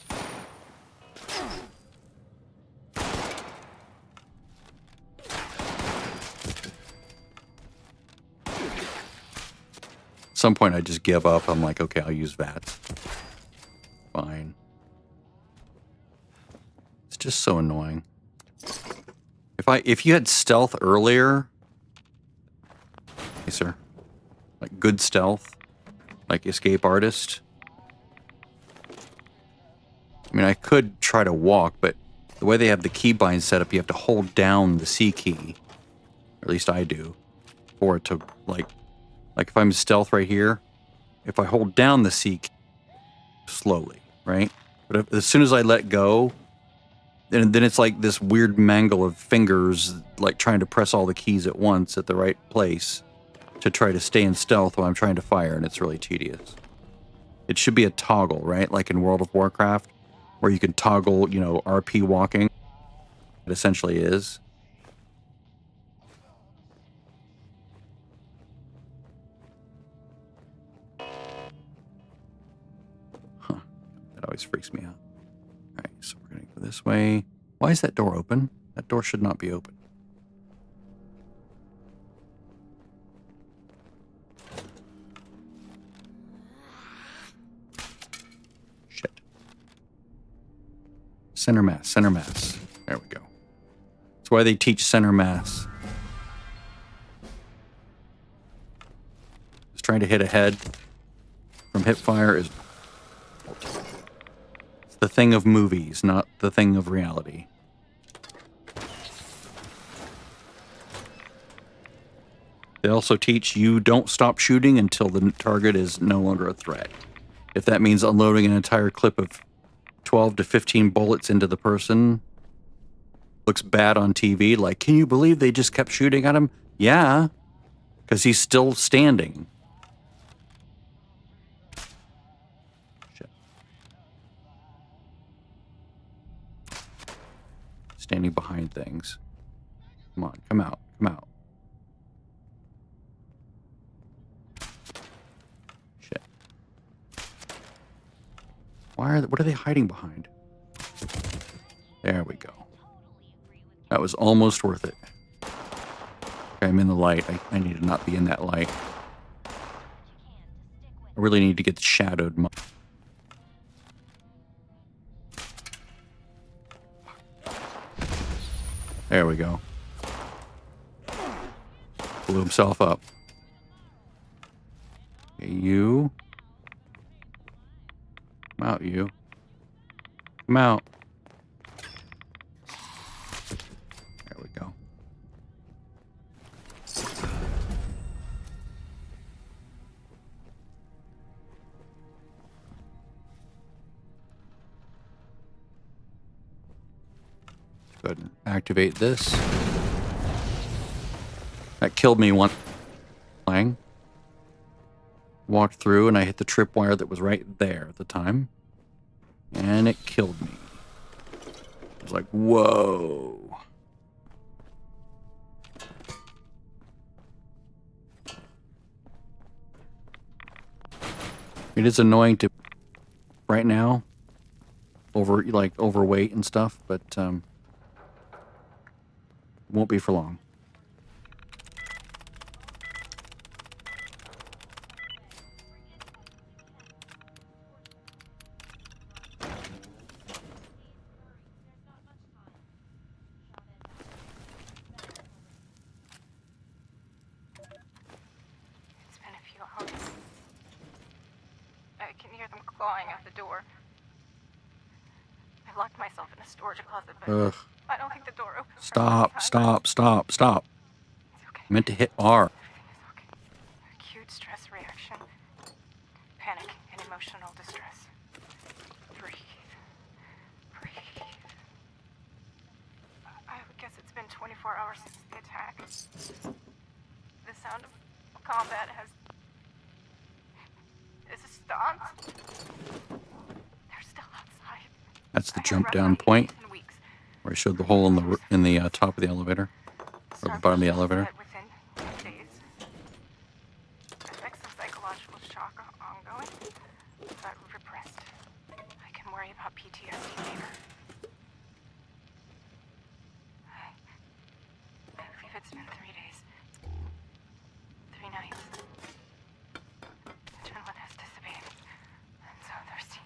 At some point I just give up. I'm like, okay, I'll use VATS. Fine. It's just so annoying. If you had stealth earlier, hey sir, like good stealth, like escape artist. I mean, I could try to walk, but the way they have the keybind set up, you have to hold down the C key, or at least I do, for it to like if I'm stealth right here, if I hold down the C key slowly, right? But as soon as I let go, then it's like this weird mangle of fingers, like trying to press all the keys at once at the right place to try to stay in stealth while I'm trying to fire, and it's really tedious. It should be a toggle, right? Like in World of Warcraft, where you can toggle, you know, RP walking. It essentially is. Huh. That always freaks me out. Alright, so we're going to go this way. Why is that door open? That door should not be open. Shit. Center mass, center mass. There we go. That's why they teach center mass. Just trying to hit a head from hip fire is the thing of movies, not the thing of reality. They also teach you don't stop shooting until the target is no longer a threat. If that means unloading an entire clip of 12 to 15 bullets into the person, looks bad on TV, like, can you believe they just kept shooting at him? Yeah, because he's still standing. Standing behind things. Come on, come out, come out. Shit. What are they hiding behind? There we go. That was almost worth it. Okay, I'm in the light. I need to not be in that light. I really need to get the shadowed. There we go. Blew himself up. Okay, you. Come out, you. Come out. There we go. Go ahead and activate this. That killed me once. Walked through and I hit the tripwire that was right there at the time. And it killed me. I was like, whoa. It is annoying to right now overweight and stuff, but won't be for long. It's been a few hours. I can hear them clawing at the door. I locked myself in a storage closet, but Ugh. I don't think the door opens. Stop, stop, stop, stop. Okay. I meant to hit R. Acute stress reaction. Panic and emotional distress. Breathe. Breathe. I would guess it's been 24 hours since the attack. sound of combat is a stance. They're still outside. That's the jump down point where I showed the hole in the top of the elevator or the bottom of the elevator. Within days. Effects of psychological shock are ongoing, but repressed. I can worry about PTSD later. I believe it's been 3 days. 3 nights. Adrenaline has dissipated. I'm so thirsty.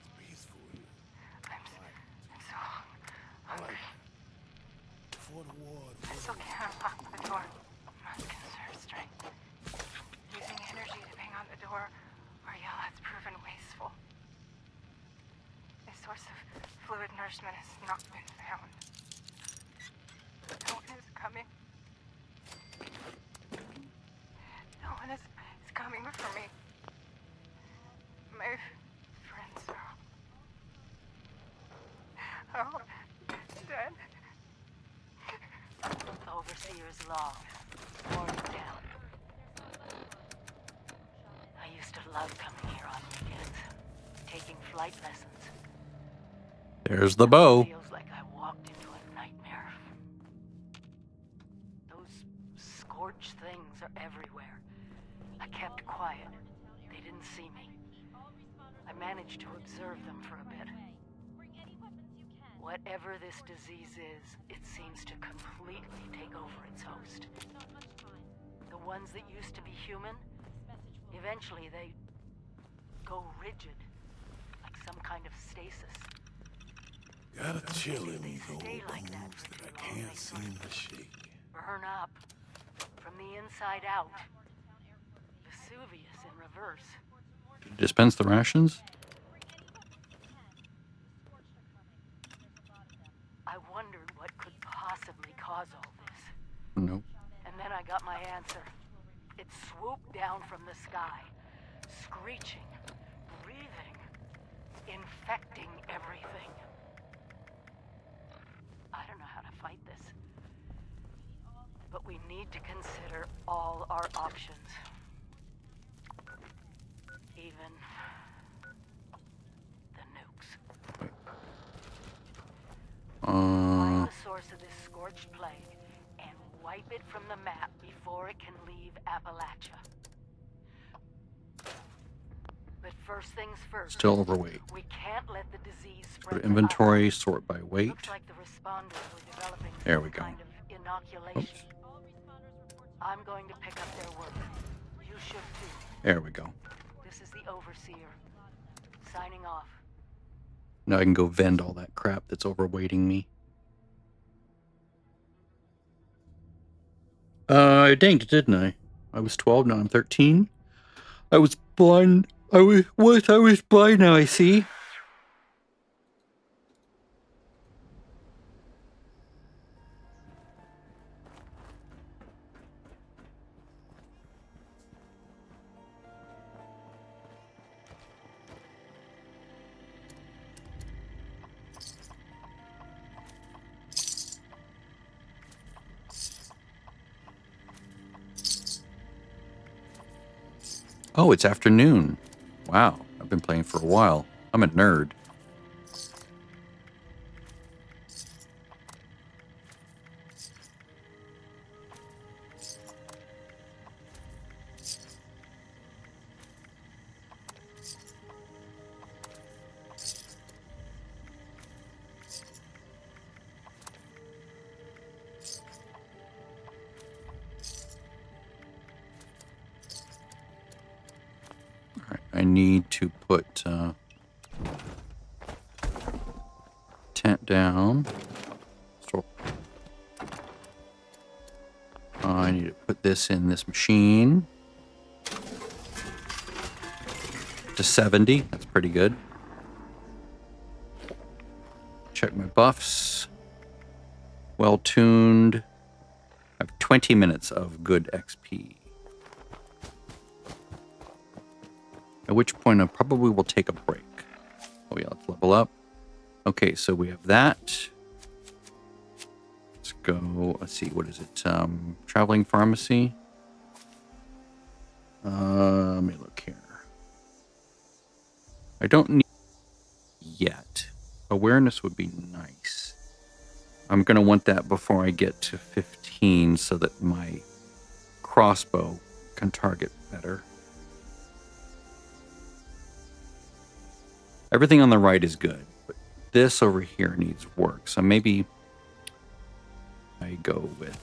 I'm so hungry. I still can't unlock the door. Must conserve strength. Using energy to bang on the door or yell has proven wasteful. A source of fluid nourishment has not been found. No one is coming. No one is coming for me. My friends are all dead. Overseer's log. Warning down. I used to love coming here on weekends, taking flight lessons. There's the bow. Feels like I walked into a nightmare. Those scorched things are everywhere. I kept quiet. They didn't see me. I managed to observe them for a bit. Whatever this disease is, it seems to completely take over its host. The ones that used to be human, eventually they go rigid, like some kind of stasis. Got a chill in They these old stay like that bones for that too I long. can't seem to shake. Burn up, from the inside out. Vesuvius in reverse. Dispense the rations? I wondered what could possibly cause all this. Nope. And then I got my answer. It swooped down from the sky, screeching, breathing, infecting everything. I don't know how to fight this. But we need to consider all our options. Even the nukes. Find the source of this scorched plague and wipe it from the map before it can leave Appalachia. But first things first. Still overweight. We can't let the disease Go spread to inventory, sort by weight. Looks like the responders were developing There some we go. kind of inoculation. I'm going to pick up their work. You should too. There we go. This is the Overseer. Signing off. Now I can go vend all that crap that's overweighting me. I dinged, didn't I? I was 12, now I'm 13. I was blind. I was blind, now I see. Oh, it's afternoon. Wow, I've been playing for a while. I'm a nerd. I need to put tent down. So I need to put this in this machine to 70. That's pretty good. Check my buffs. Well tuned. I have 20 minutes of good XP. At which point I probably will take a break. Oh yeah, let's level up. Okay, so we have that. Let's go, let's see, what is it? Traveling pharmacy. I don't need yet. Awareness would be nice. I'm going to want that before I get to 15 so that my crossbow can target better. Everything on the right is good, but this over here needs work. So maybe I go with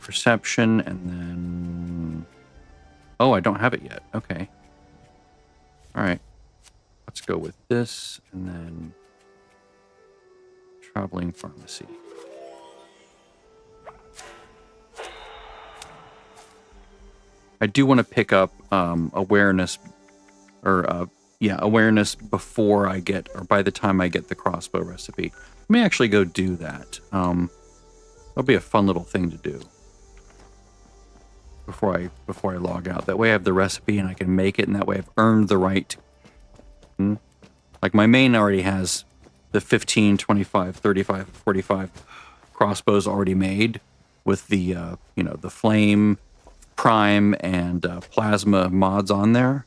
perception and then... Oh, I don't have it yet. Okay. All right. Let's go with this and then traveling pharmacy. I do want to pick up awareness, or awareness before I get, or by the time I get the crossbow recipe. Let me actually go do that. That'll be a fun little thing to do before I log out. That way I have the recipe and I can make it, and that way I've earned the right. Like my main already has the 15, 25, 35, 45 crossbows already made with the the flame, prime, and plasma mods on there.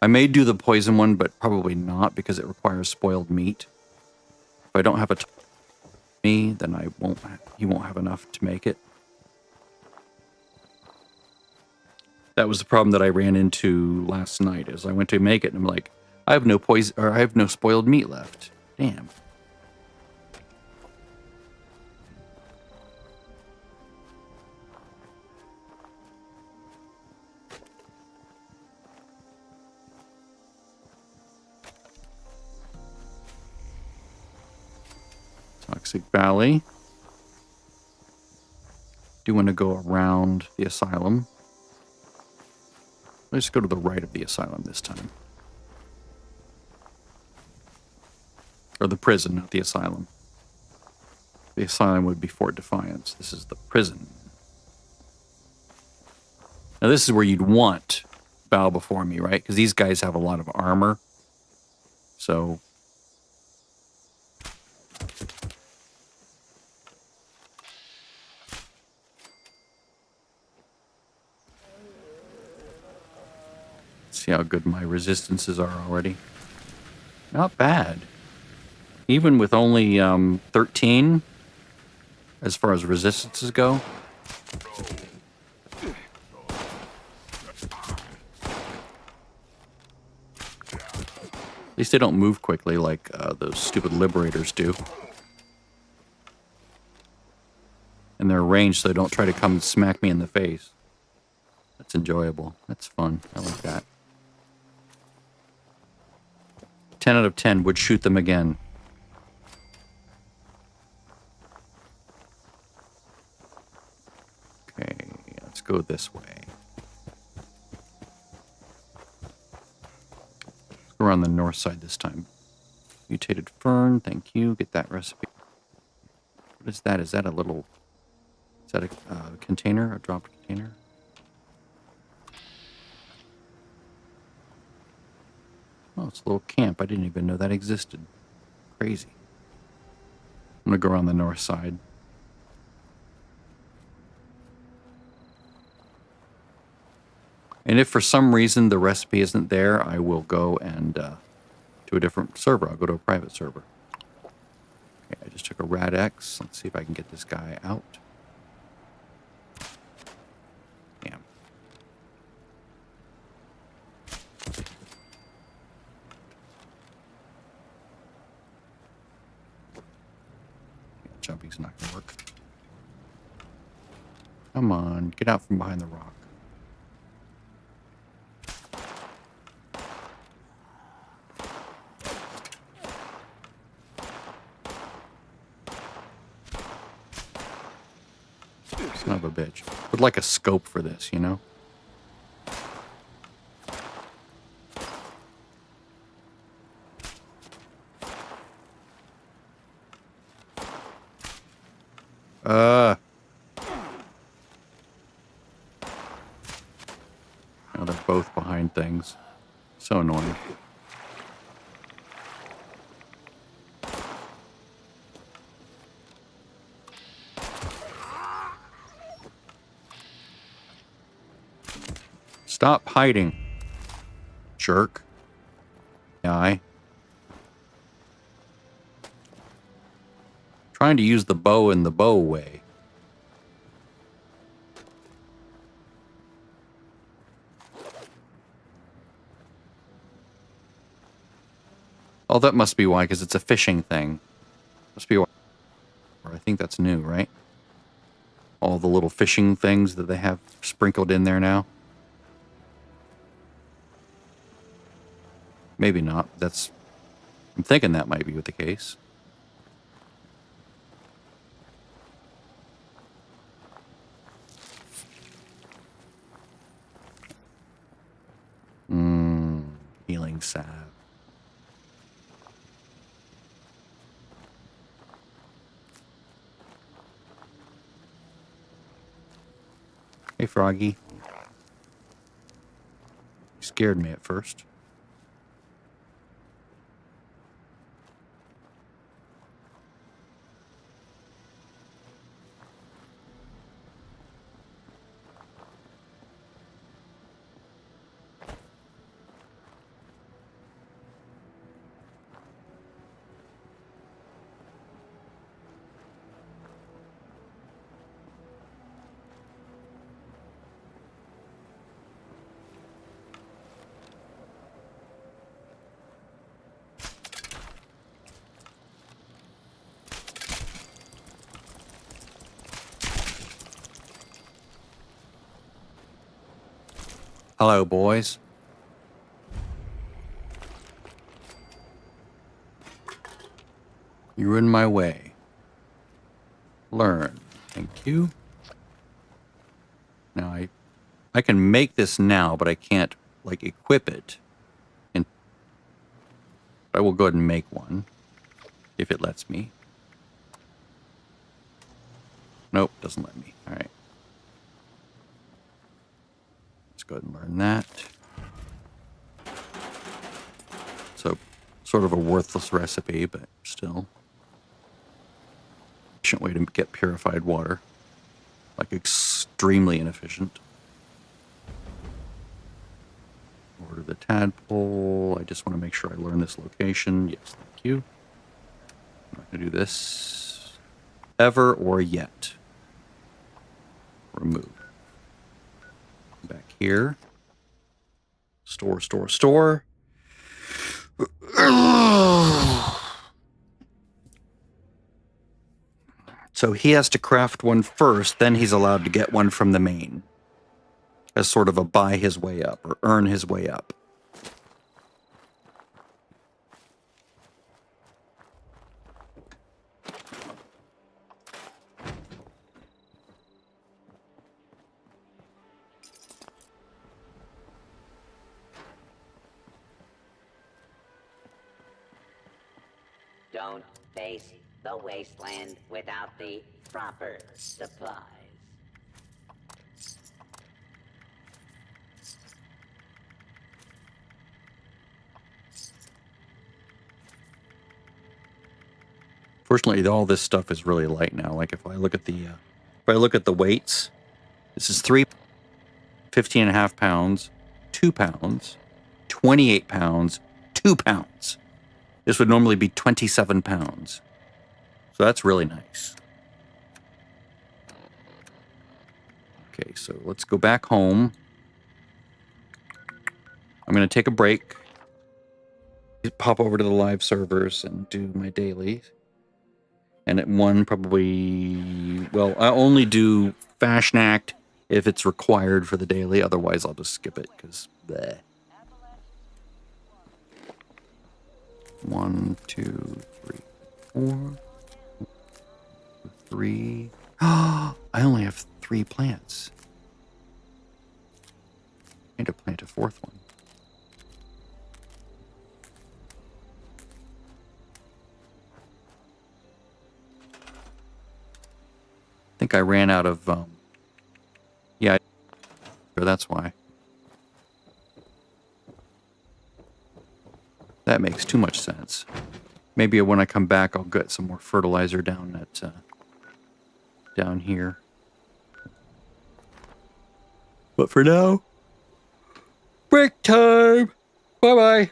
I may do the poison one, but probably not because it requires spoiled meat. If I don't have a me, then he won't have enough to make it. That was the problem that I ran into last night. As I went to make it, and I'm like, I have no poison, or I have no spoiled meat left. Damn. Toxic Valley. Do want to go around the asylum. Let's go to the right of the asylum this time. Or the prison, not the asylum. The asylum would be Fort Defiance. This is the prison. Now this is where you'd want bow before me, right? Because these guys have a lot of armor. So... see how good my resistances are already. Not bad. Even with only 13, as far as resistances go. At least they don't move quickly like those stupid liberators do. And they're ranged so they don't try to come and smack me in the face. That's enjoyable. That's fun. I like that. 10 out of 10 would shoot them again. Okay, let's go this way. Let's go around the north side this time. Mutated fern, thank you. Get that recipe. What is that? Is that a little... Is that a container? A dropped container? Oh, it's a little camp. I didn't even know that existed. Crazy. I'm going to go around the north side. And if for some reason the recipe isn't there, I will go and to a different server. I'll go to a private server. Okay, I just took a Rad X. Let's see if I can get this guy out. Damn. Jumping's not going to work. Come on, get out from behind the rock. Son of a bitch. Would like a scope for this, you know? Oh, they're both behind things. So annoying. Stop hiding. Jerk. AI. Trying to use the bow in the bow way. Oh, that must be why, because it's a fishing thing. Must be why. Or I think that's new, right? All the little fishing things that they have sprinkled in there now. Maybe not. I'm thinking that might be the case. Healing salve. Hey, Froggy. You scared me at first. Hello, boys. You're in my way. Learn. Thank you. Now I can make this now, but I can't like equip it. And I will go ahead and make one if it lets me. Nope, doesn't let me. All right. Let's go ahead and learn that. So, sort of a worthless recipe, but still. Efficient way to get purified water. Like, extremely inefficient. Order the tadpole. I just want to make sure I learn this location. Yes, thank you. I'm not going to do this ever or yet. Remove. Back here. Store, store, store. So he has to craft one first, then he's allowed to get one from the main. As sort of a buy his way up, or earn his way up. Don't face the wasteland without the proper supplies. Fortunately, all this stuff is really light now. Like if I look at the weights, this is 15.5 pounds, 2 pounds, 28 pounds, 2 pounds. This would normally be 27 pounds. So that's really nice. Okay, so let's go back home. I'm going to take a break. Pop over to the live servers and do my dailies. And at one, probably, well, I only do Fashion Act if it's required for the daily. Otherwise, I'll just skip it because bleh. 1, 2, 3, 4, 3. I only have 3 plants. I need to plant a 4th one. I think I ran out of, yeah, that's why. That makes too much sense. Maybe when I come back, I'll get some more fertilizer down at, down here. But for now, break time! Bye-bye.